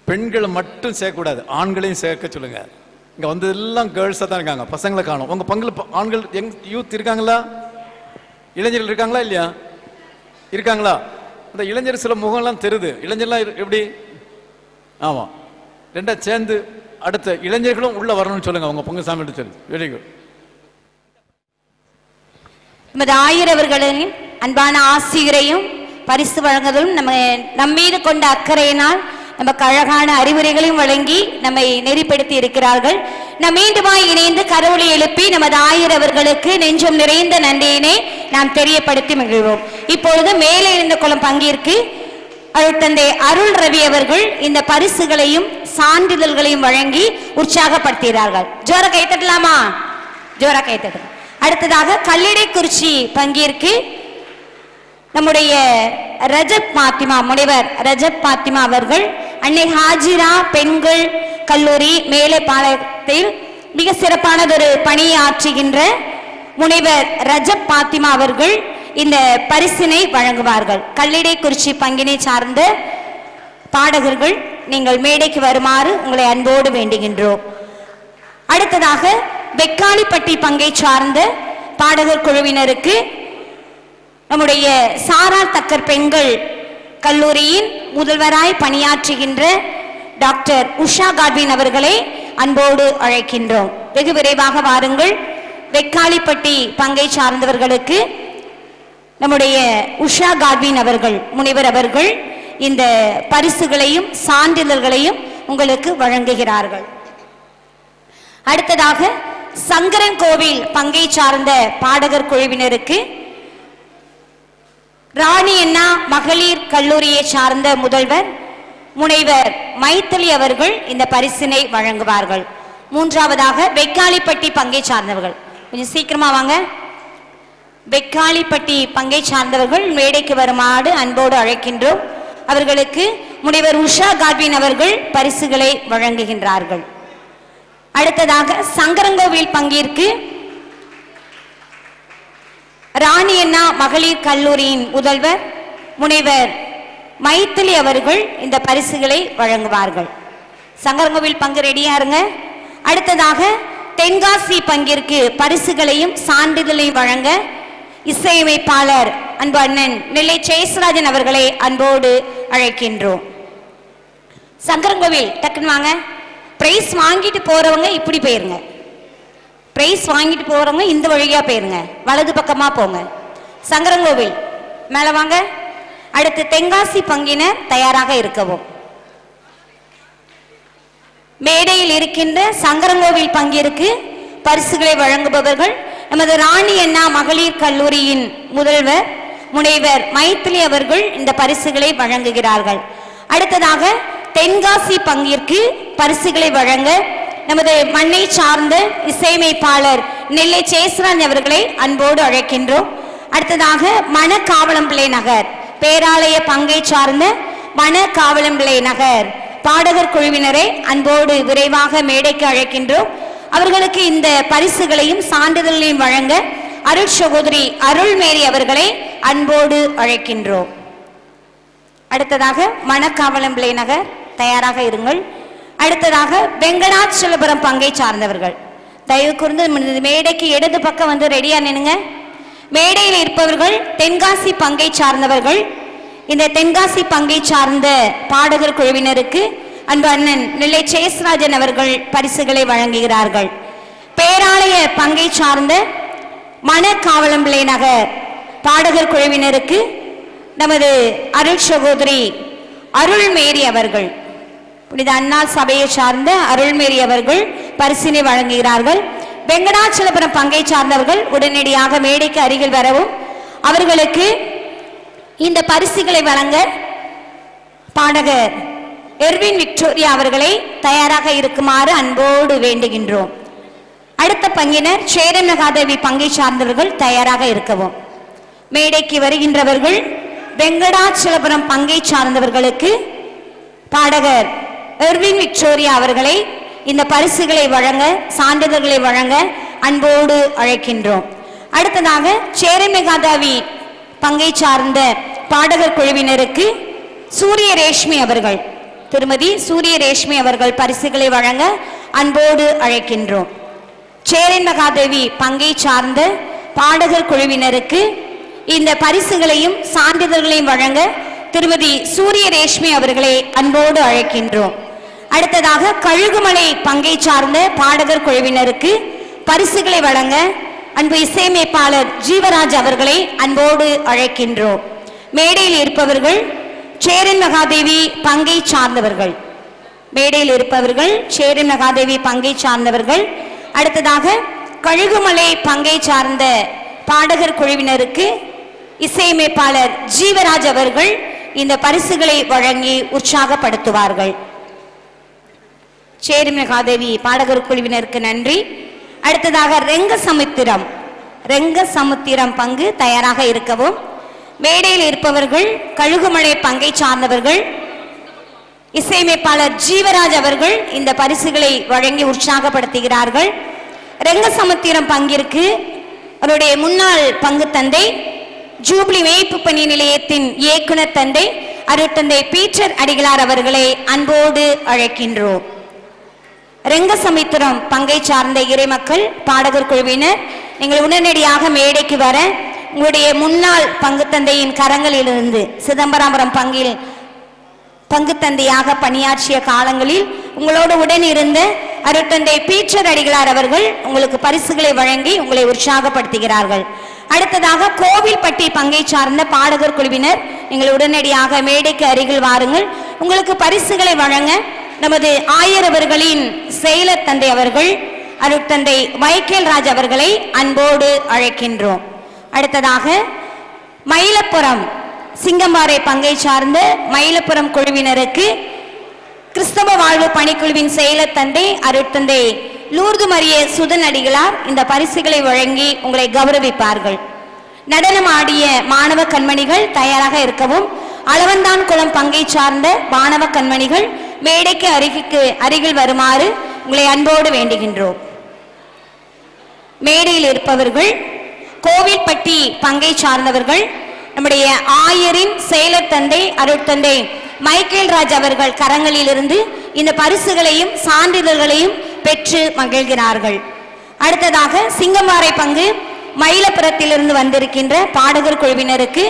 பெண்களை மட்டும் சேர்க்கக்கூடாது, ஆண்களையும் சேர்க்க சொல்லுங்க. இங்க வந்து எல்லாம் கேர்ள்ஸாக தான் இருக்காங்க, பசங்களை காணும். உங்க பங்குல ஆண்கள் யூத் இருக்காங்களா? இளைஞர்கள் இருக்காங்களா இல்லையா? இருக்காங்களா? அந்த இளைஞர் சில முகம்லாம் தெரியுது. இளைஞர்லாம் எப்படி? ஆமா, ரெண்டா சேர்ந்து அடுத்த இளைஞர்களும் உள்ள வரணும்னு சொல்லுங்க உங்க பங்கு சாமியார்ட்ட சொல்லு. Very good. நமது ஆயர் அவர்களின் அன்பான ஆசிரியரையும் பரிசு வழங்குவதும் நம்மீது கொண்ட அக்கறையினால் நமக்கு அழகான அறிவுரைகளையும் வழங்கி நம்மை நெறிப்படுத்தி இருக்கிறார்கள். நாம் மீண்டுமாய் இணைந்து கரவொலி எழுப்பி நமது ஆயர் அவர்களுக்கு நெஞ்சம் நிறைந்த நன்றியினை நாம் தெரியப்படுத்தி மகிழ்வோம். இப்பொழுது மேலே இருந்த குளம் பங்கிற்கு அருட்தந்தை அருள் ரவி அவர்கள் இந்த பரிசுகளையும் சான்றிதழ்களையும் வழங்கி உற்சாகப்படுத்துகிறார்கள். ஜோர கைத்தட்டலாமா? ஜோர கைத்தட்டலாம். அடுத்ததாக கல்லிடைக்குறிச்சி பங்கிற்கு நம்முடைய ரஜப் பாத்திமா, முனைவர் ரஜப் பாத்திமா அவர்கள் அன்னை ஹாஜிரா பெண்கள் கல்லூரி மேலைப்பாளையத்தில் மிக சிறப்பானதொரு பணியை ஆற்றுகின்ற முனைவர் ரஜப் பாத்திமா அவர்கள் இந்த பரிசினை வழங்குவார்கள். கல்லிடைக்குறிச்சி பங்கினை சார்ந்த பாடகர்கள் நீங்கள் மேடைக்கு வருமாறு உங்களை அன்போடு வேண்டுகின்றோம். அடுத்ததாக வெக்காளிப்பட்டி பங்கை சார்ந்த பாடகர் குழுவினருக்கு நம்முடைய சாரா தக்கர் பெண்கள் கல்லூரியின் முதல்வராய் பணியாற்றுகின்ற டாக்டர் உஷா காட்வின் அவர்களை அன்போடு அழைக்கின்றோம். வெகு விரைவாக வாருங்கள். வெக்காளிப்பட்டி பங்கை சார்ந்தவர்களுக்கு நம்முடைய உஷா காட்வின் அவர்கள் முனைவர் அவர்கள் இந்த பரிசுகளையும் சான்றிதழ்களையும் உங்களுக்கு வழங்குகிறார்கள். அடுத்ததாக சங்கரன் கோவில் பங்கை சார்ந்த பாடகர் குழுவினருக்கு ராணி அண்ணா மகளிர் கல்லூரியை சார்ந்த முதல்வர் முனைவர் மைத்திலி அவர்கள் இந்த பரிசினை வழங்குவார்கள். மூன்றாவதாக வெக்காளிப்பட்டி பங்கை சார்ந்தவர்கள் கொஞ்சம் சீக்கிரமா வாங்க. வெக்காளிப்பட்டி பங்கை சார்ந்தவர்கள் மேடைக்கு வருமாறு அன்போடு அழைக்கின்றோம். அவர்களுக்கு முனைவர் உஷா காட்வின் அவர்கள் பரிசுகளை வழங்குகின்றார்கள். அடுத்ததாக சங்கரங்கோவில் பங்கிற்கு ராணி அண்ணா மகளிர் கல்லூரியின் முதல்வர் முனைவர் மைத்திலி அவர்கள் இந்த பரிசுகளை வழங்குவார்கள். சங்கரங்கோவில் பங்கு ரெடியா இருங்க. அடுத்ததாக தென்காசி பங்கிற்கு பரிசுகளையும் சான்றிதழையும் வழங்க இசையமைப்பாளர் அன்பு அண்ணன் நெல்லை சேசராஜன் அவர்களை அன்போடு அழைக்கின்றோம். சங்கரங்கோவில் டக்குன்னு வாங்க. பிரைஸ் வாங்கிட்டு போறவங்க இப்படி போயிருங்க. பிரைஸ் வாங்கிட்டு போறவங்க இந்த வழியா போயிருங்க, வலது பக்கமா போங்க. சங்கரங்கோவில் மேல வாங்க. அடுத்து தென்காசி பங்கினர் தயாராக இருக்கவும். மேடையில் இருக்கின்ற சங்கரங்கோவில் பங்கிற்கு பரிசுகளை வழங்குபவர்கள் நமது ராணி அண்ணா மகளிர் கல்லூரியின் முதல்வர் முனைவர் மைத்திலி அவர்கள் இந்த பரிசுகளை வழங்குகிறார்கள். அடுத்ததாக தென்காசி பங்கிற்கு பரிசுகளை வழங்க நமது மண்ணை சார்ந்த இசையமைப்பாளர் நெல்லை சேசராஜ் அவர்களை அன்போடு அழைக்கின்றோம். அடுத்ததாக மணக்காவளம்பிள்ளை நகர் பேராலய பங்கை சார்ந்த மணக்காவளம்பிள்ளை நகர் பாடகர் குழுவினரை அன்போடு விரைவாக மேடைக்கு அழைக்கின்றோம். அவர்களுக்கு இந்த பரிசுகளையும் சான்றிதழையும் வழங்க அருள் சகோதரி அருள்மேரி அவர்களை அன்போடு அழைக்கின்றோம். அடுத்ததாக மணக்காவளம்பிள்ளை நகர் தயாராக இருங்கள். அடுத்ததாக வெங்கடாச்சலபுரம் பங்கை சார்ந்தவர்கள் தயவு கூர்ந்து மேடைக்கு இடது பக்கம் வந்து ரெடியா நின்னுங்க. மேடையில் இருப்பவர்கள் தென்காசி பங்கை சார்ந்தவர்கள். இந்த தென்காசி பங்கை சார்ந்த பாடகர் குழுவினருக்கு அன்பு அண்ணன் நெல்லை சேசராஜன் அவர்கள் பரிசுகளை வழங்குகிறார்கள். பேராலய பங்கை சார்ந்த மணக்காவளம்பிள்ளை நகர் பாடகர் குழுவினருக்கு நமது அருள் சகோதரி அருள்மேரி அவர்கள் புனித அன்னாள் சபையை சார்ந்த அருள்மேரி அவர்கள் பரிசினை வழங்குகிறார்கள். வெங்கடாச்சலபுரம் பங்கை சார்ந்தவர்கள் உடனடியாக மேடைக்கு அருகில் வரவும். அவர்களுக்கு இந்த பரிசுகளை வழங்க பாடகர் எர்வின் விக்டோரியா அவர்களை தயாராக இருக்குமாறு அன்போடு வேண்டுகின்றோம். அடுத்த பங்கினர் சேரன் மகாதேவி பங்கை சார்ந்தவர்கள் தயாராக இருக்கவும். மேடைக்கு வருகின்றவர்கள் வெங்கடாச்சலபுரம் பங்கை சார்ந்தவர்களுக்கு பாடகர் எர்வின் விக்டோரியா அவர்களை இந்த பரிசுகளை வழங்க சான்றிதழ்களை வழங்க அன்போடு அழைக்கின்றோம். அடுத்ததாக சேரன் மகாதேவி பங்கை சார்ந்த பாடகர் குழுவினருக்கு சூரிய ரேஷ்மி அவர்கள் திருமதி சூரிய ரேஷ்மி அவர்கள் பரிசுகளை வழங்க அன்போடு அழைக்கின்றோம். சேரன் மகாதேவி பங்கை சார்ந்த பாடகர் குழுவினருக்கு இந்த பரிசுகளையும் சான்றிதழ்களையும் வழங்க திருமதி சூரிய ரேஷ்மி அவர்களை அன்போடு அழைக்கின்றோம். அடுத்ததாக கழுகுமலை பங்கை சார்ந்த பாடகர் குழுவினருக்கு பரிசுகளை வழங்க அன்பு இசையமைப்பாளர் ஜீவராஜ் அவர்களை அன்போடு அழைக்கின்றோம். மேடையில் இருப்பவர்கள் சேரன் மகாதேவி பங்கை சார்ந்தவர்கள். மேடையில் இருப்பவர்கள் சேரன் மகாதேவி பங்கை சார்ந்தவர்கள். அடுத்ததாக கழுகுமலை பங்கை சார்ந்த பாடகர் குழுவினருக்கு இசையமைப்பாளர் ஜீவராஜ் அவர்கள் இந்த பரிசுகளை வழங்கி உற்சாகப்படுத்துவார்கள். சேரன் மகாதேவி பாடகர் குழுவினருக்கு நன்றி. அடுத்ததாக ரெங்க சமுத்திரம் பங்கு தயாராக இருக்கவும். மேடையில் இருப்பவர்கள் கழுகுமலை பங்கை சார்ந்தவர்கள் இசையமைப்பாளர் ஜீவராஜ் அவர்கள் இந்த பரிசுகளை வழங்கி உற்சாகப்படுத்துகிறார்கள். ரெங்கசமுத்திரம் பங்கிற்கு அவருடைய முன்னாள் பங்கு தந்தை, ஜூப்ளி மேய்ப்பு பணி நிலையத்தின் இயக்குனர் தந்தை அருட்தந்தை பீட்டர் அடிகளார் அவர்களை அன்போடு அழைக்கின்றோம். ரெங்கசமுத்திரம் பங்கை சார்ந்த இறைமக்கள் பாடகர் குழுவினர், நீங்கள் உடனடியாக மேடைக்கு வர உங்களுடைய முன்னாள் பங்கு தந்தையின் கரங்களிலிருந்து சிதம்பரபுரம் பங்கில் பங்கு தந்தையாக பணியாற்றிய காலங்களில் உங்களோடு உடன் இருந்த அருட்தந்தை பீட்டர் அடிகளார் அவர்கள் உங்களுக்கு பரிசுகளை வழங்கி உங்களை உற்சாகப்படுத்துகிறார்கள். அடுத்ததாக கோவில்பட்டி பங்கை சார்ந்த பாடகர் குழுவினர், நீங்கள் உடனடியாக மேடைக்கு அருகில் வாருங்கள். உங்களுக்கு பரிசுகளை வழங்க நமது ஆயர் அவர்களின் செயலர் தந்தை அவர்கள் அருட்தந்தை மைக்கேல் ராஜ் அவர்களை அன்போடு அழைக்கின்றோம். அடுத்ததாக மயிலப்புரம் சிங்கம்பாறை பங்கை சார்ந்த மயிலப்புரம் குழுவினருக்கு கிறிஸ்தவ வாழ்வு பணிக்குழுவின் செயலர் தந்தை அருட்தந்தை லூர்து மரிய சுதன் அடிகளார் இந்த பரிசுகளை வழங்கி உங்களை கௌரவிப்பார்கள். நடனம் ஆடிய மாணவ கண்மணிகள் தயாராக இருக்கவும். அளவந்தான் குளம் பங்கை சார்ந்த மாணவ கண்மணிகள் மேடைக்கு அருகில் வருமாறு உங்களை அன்போடு வேண்டுகின்றோம். மேடையில் இருப்பவர்கள் கோவில்பட்டி பங்கை சார்ந்தவர்கள், நம்முடைய ஆயரின் செயலர் தந்தை அருட்தந்தை மைக்கேல் ராஜ் அவர்கள் கரங்களிலிருந்து இந்த பரிசுகளையும் சான்றிதழ்களையும் பெற்று மகிழ்கிறார்கள். அடுத்ததாக சிங்கம்பாறை பங்கு மயிலப்புரத்திலிருந்து வந்திருக்கின்ற பாடகர் குழுவினருக்கு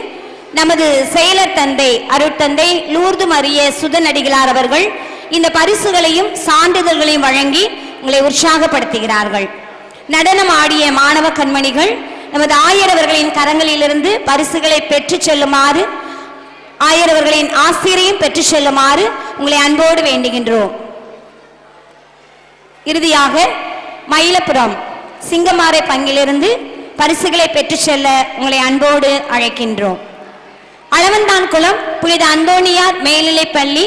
நமது செயலர் தந்தை அருட்தந்தை லூர்து மரிய சுதன் அடிகளார் அவர்கள் இந்த பரிசுகளையும் சான்றிதழ்களையும் வழங்கி உங்களை உற்சாகப்படுத்துகிறார்கள். நடனம் ஆடிய மாணவ கண்மணிகள் நமது ஆயர் அவர்களின் கரங்களிலிருந்து பரிசுகளை பெற்று செல்லுமாறு, ஆயர் அவர்களின் ஆசிரியரையும் பெற்று செல்லுமாறு உங்களை அன்போடு வேண்டுகின்றோம். இறுதியாக மயிலப்புரம் சிங்கம்பாறை பங்கிலிருந்து பரிசுகளை பெற்று செல்ல உங்களை அன்போடு அழைக்கின்றோம். அளவந்தான் குளம் புனித அந்தோனியார் மேல்நிலைப் பள்ளி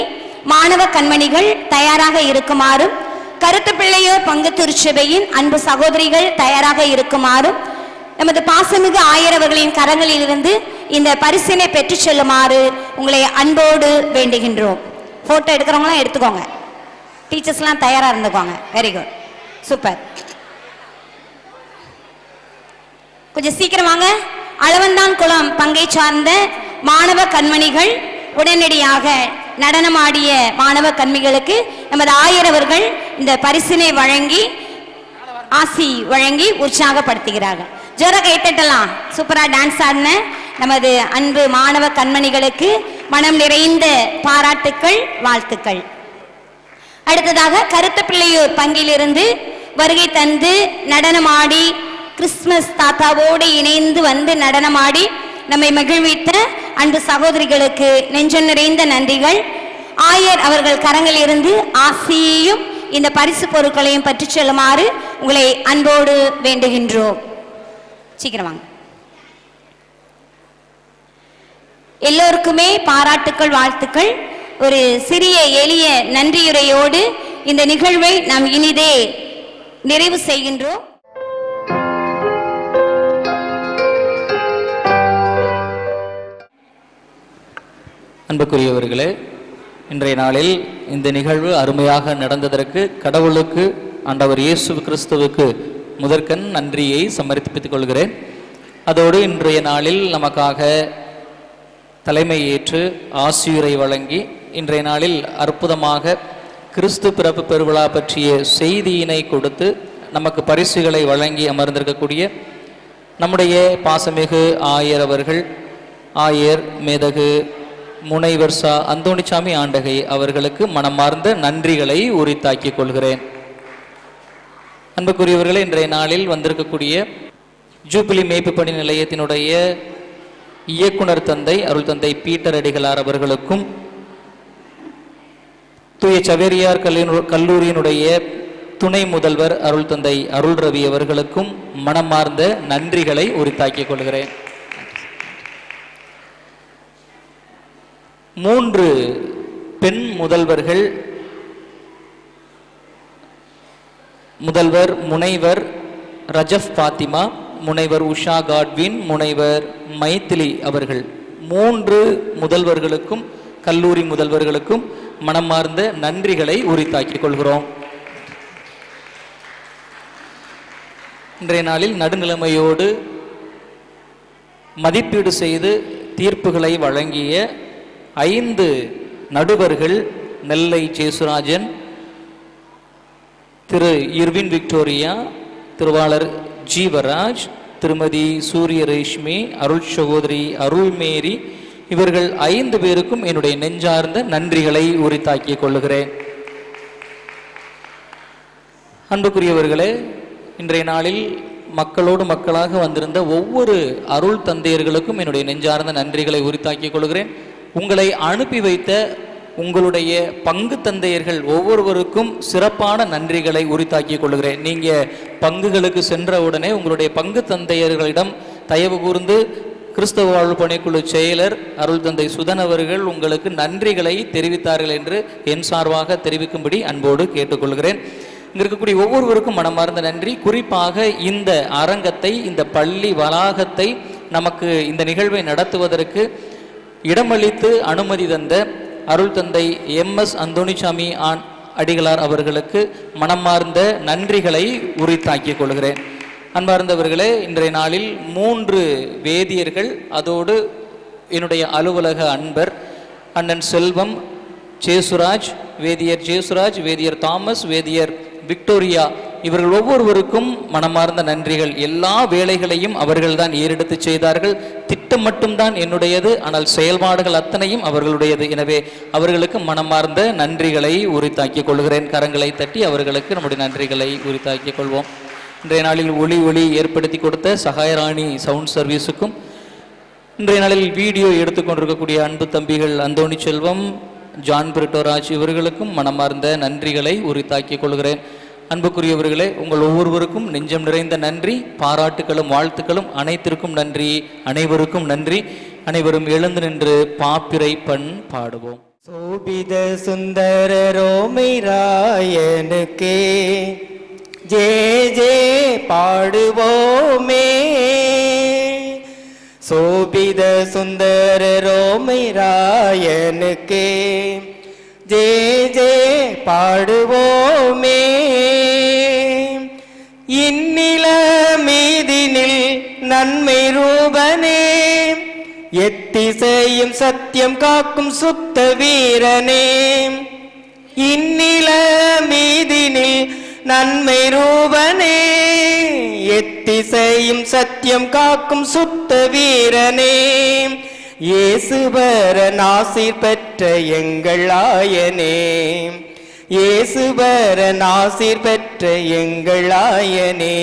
மாணவ கண்மணிகள் தயாராக இருக்குமாறும், கருத்து பிள்ளையோர் பங்கு திருச்சபையின் அன்பு சகோதரிகள் தயாராக இருக்குமாறும் நமது பாசமிகு ஆயர் அவர்களின் கரங்களிலிருந்து இந்த பரிசினை பெற்று செல்லுமாறு உங்களை அன்போடு வேண்டுகின்றோம். போட்டோ எடுக்கிறவங்களாம் எடுத்துக்கோங்க. டீச்சர்ஸ்லாம் தயாராக இருந்துக்கோங்க. Very good, super. கொஞ்சம் சீக்கிரம் வாங்க. அளவந்தான் குளம் பங்கை சார்ந்த மாணவ கண்மணிகள் உடனடியாக நடனமாடிய மாணவ கண்மிகளுக்கு நமது ஆயர் அவர்கள் இந்த பரிசினை வழங்கி ஆசி வழங்கி உற்சாகப்படுத்துகிறார்கள். ஜோர கைத்தட்டலாம். சூப்பரா டான்ஸ் ஆடின நமது அன்பு மாணவ கண்மணிகளுக்கு மனம் நிறைந்த பாராட்டுக்கள், வாழ்த்துக்கள். அடுத்ததாக கருத்து பிள்ளையோர் பங்கிலிருந்து வருகை தந்து நடனமாடி கிறிஸ்துமஸ் தாத்தாவோடு இணைந்து வந்து நடனமாடி நம்மை மகிழ்வித்த அன்பு சகோதரிகளுக்கு நெஞ்சம் நிறைந்த நன்றிகள். ஆயர் அவர்கள் கரங்களிலிருந்து ஆசியையும் இந்த பரிசு பொருட்களையும் பற்றி செல்லுமாறு உங்களை அன்போடு வேண்டுகின்றோம். சீக்கிரம் வாங்க. எல்லோருக்குமே பாராட்டுக்கள், வாழ்த்துக்கள். ஒரு சிறிய எளிய நன்றியுரையோடு இந்த நிகழ்வை நாம் இனிதே நிறைவு செய்கின்றோம். அன்புக்குரியவர்களே, இன்றைய நாளில் இந்த நிகழ்வு அருமையாக நடந்ததற்கு கடவுளுக்கு, ஆண்டவர் இயேசு கிறிஸ்துவுக்கு முதற்கண் நன்றியை சமர்ப்பித்துக் கொள்கிறேன். அதோடு இன்றைய நாளில் நமக்காக தலைமை ஏற்று ஆசியுரை வழங்கி இன்றைய நாளில் அற்புதமாக கிறிஸ்து பிறப்பு பெருவிழா பற்றிய செய்தியினை கொடுத்து நமக்கு பரிசுகளை வழங்கி அமர்ந்திருக்கக்கூடிய நம்முடைய பாசமிகு ஆயர் அவர்கள், ஆயர் மேதகு முனைவர் சா அந்தோணிசாமி ஆண்டகை அவர்களுக்கு மனமார்ந்த நன்றிகளை உரித்தாக்கிக் கொள்கிறேன். அன்புக்குரியவர்களே, இன்றைய நாளில் வந்திருக்கக்கூடிய ஜூபிலி மேய்ப்பு பணி நிலையத்தினுடைய இயக்குனர் தந்தை அருள் தந்தை பீட்டர் அடிகளார் அவர்களுக்கும், தூய சவேரியார் கல்லூரியினுடைய துணை முதல்வர் அருள் தந்தை அருள் ரவி அவர்களுக்கும் மனமார்ந்த நன்றிகளை உரித்தாக்கிக் கொள்கிறேன். 3 பெண் முதல்வர்கள், முதல்வர் முனைவர் ரஜப் பாத்திமா, முனைவர் உஷா காட்வின், முனைவர் மைத்திலி அவர்கள் 3 முதல்வர்களுக்கும் கல்லூரி முதல்வர்களுக்கும் மனமார்ந்த நன்றிகளை உரித்தாக்கிக் கொள்கிறோம். இன்றைய நாளில் நடுநிலைமையோடு மதிப்பீடு செய்து தீர்ப்புகளை வழங்கிய 5 நடுவர்கள் நெல்லை ஜேசுராஜன், திரு இர்வின் விக்டோரியா, திருவாளர் ஜீவராஜ், திருமதி சூரிய ரேஷ்மி, அருள் சகோதரி அருள்மேரி, இவர்கள் 5 பேருக்கும் என்னுடைய நெஞ்சார்ந்த நன்றிகளை உரித்தாக்கிக் கொள்ளுகிறேன். அன்புக்குரியவர்களே, இன்றைய நாளில் மக்களோடு மக்களாக வந்திருந்த ஒவ்வொரு அருள் தந்தையர்களுக்கும் என்னுடைய நெஞ்சார்ந்த நன்றிகளை உரித்தாக்கிக் கொள்கிறேன். உங்களை அனுப்பி வைத்த உங்களுடைய பங்கு தந்தையர்கள் ஒவ்வொருவருக்கும் சிறப்பான நன்றிகளை உரித்தாக்கிக் கொள்கிறேன். நீங்கள் பங்குகளுக்கு சென்ற உடனே உங்களுடைய பங்கு தந்தையர்களிடம் தயவு கூர்ந்து கிறிஸ்தவ வாழ்வு பணிக்குழு செயலர் அருள் தந்தை சுதன் அவர்கள் உங்களுக்கு நன்றிகளை தெரிவித்தார்கள் என்று என் சார்பாக தெரிவிக்கும்படி அன்போடு கேட்டுக்கொள்கிறேன். இங்கே இருக்கக்கூடிய ஒவ்வொருவருக்கும் மனமார்ந்த நன்றி. குறிப்பாக இந்த அரங்கத்தை, இந்த பள்ளி வளாகத்தை நமக்கு இந்த நிகழ்வை நடத்துவதற்கு இடமளித்து அனுமதி தந்த அருள் தந்தை MS அந்தோணிசாமி அடிகளார் அவர்களுக்கு மனமார்ந்த நன்றிகளை உரித்தாக்கிக் கொள்கிறேன். அன்பார்ந்தவர்களே, இன்றைய நாளில் 3 வேதியர்கள், அதோடு என்னுடைய அலுவலக அன்பர் அண்ணன் செல்வம், ஜேசுராஜ், வேதியர் ஜேசுராஜ், வேதியர் தாமஸ், வேதியர் விக்டோரியா, இவர்கள் ஒவ்வொருவருக்கும் மனமார்ந்த நன்றிகள். எல்லா வேலைகளையும் அவர்கள்தான் ஏறெடுத்து செய்தார்கள். திட்டம் மட்டும்தான் என்னுடையது, ஆனால் செயல்பாடுகள் அத்தனையும் அவர்களுடையது. எனவே அவர்களுக்கு மனமார்ந்த நன்றிகளை உரித்தாக்கிக் கொள்கிறேன். கரங்களை தட்டி அவர்களுக்கு நம்முடைய நன்றிகளை உரித்தாக்கிக் கொள்வோம். இன்றைய நாளில் ஒளி ஏற்படுத்தி கொடுத்த சகாயராணி சவுண்ட் சர்வீஸுக்கும், இன்றைய நாளில் வீடியோ எடுத்துக்கொண்டிருக்கக்கூடிய அன்பு தம்பிகள் அந்தோணி செல்வம், ஜான் பிரிட்டோராஜ் இவர்களுக்கும் மனமார்ந்த நன்றிகளை உரித்தாக்கிக் கொள்கிறேன். அன்புக்குரியவர்களே, உங்கள் ஒவ்வொருவருக்கும் நெஞ்சம் நிறைந்த நன்றி, பாராட்டுகளும் வாழ்த்துக்களும் அனைத்திற்கும் நன்றி, அனைவருக்கும் நன்றி. அனைவரும் எழுந்து நின்று பாப்பிரை பண் பாடுவோம். சோபித சுந்தர ரோமை ராயனுக்கே ஜே ஜே பாடுவோமே. சோபித சுந்தர ரோமை ராயனுக்கே ஜே ஜே பாடுவோமே. இந்நில மீதினில் நன்மை ரூபனே, எத்திசையும் சத்தியம் காக்கும் சுத்த வீரனே. இந்நில மீதினில் நன்மை ரூபனே, எத்திசையும் சத்தியம் காக்கும் சுத்த வீரனே. இயேசுவரன் ஆசீர் பெற்ற எங்கள் ஆயனே, இயேசுவரன் ஆசீர் பெற்ற எங்கள் ஆயனே.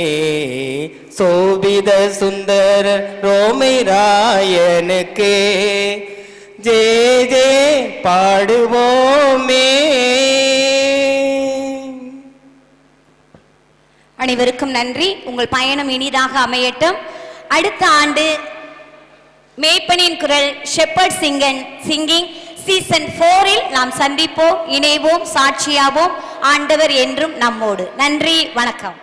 சோபித சுந்தர ரோமை ராயனுக்கே ஜே ஜே பாடுவோமே. அனைவருக்கும் நன்றி. உங்கள் பயணம் இனிதாக அமையட்டும். அடுத்த ஆண்டு மேய்ப்பனின் குரல் ஷெப்பர்ட் சிங்கிங் சீசன் 4 நாம் சந்திப்போம், இணைவோம், சாட்சியாவோம். ஆண்டவர் என்றும் நம்மோடு. நன்றி, வணக்கம்.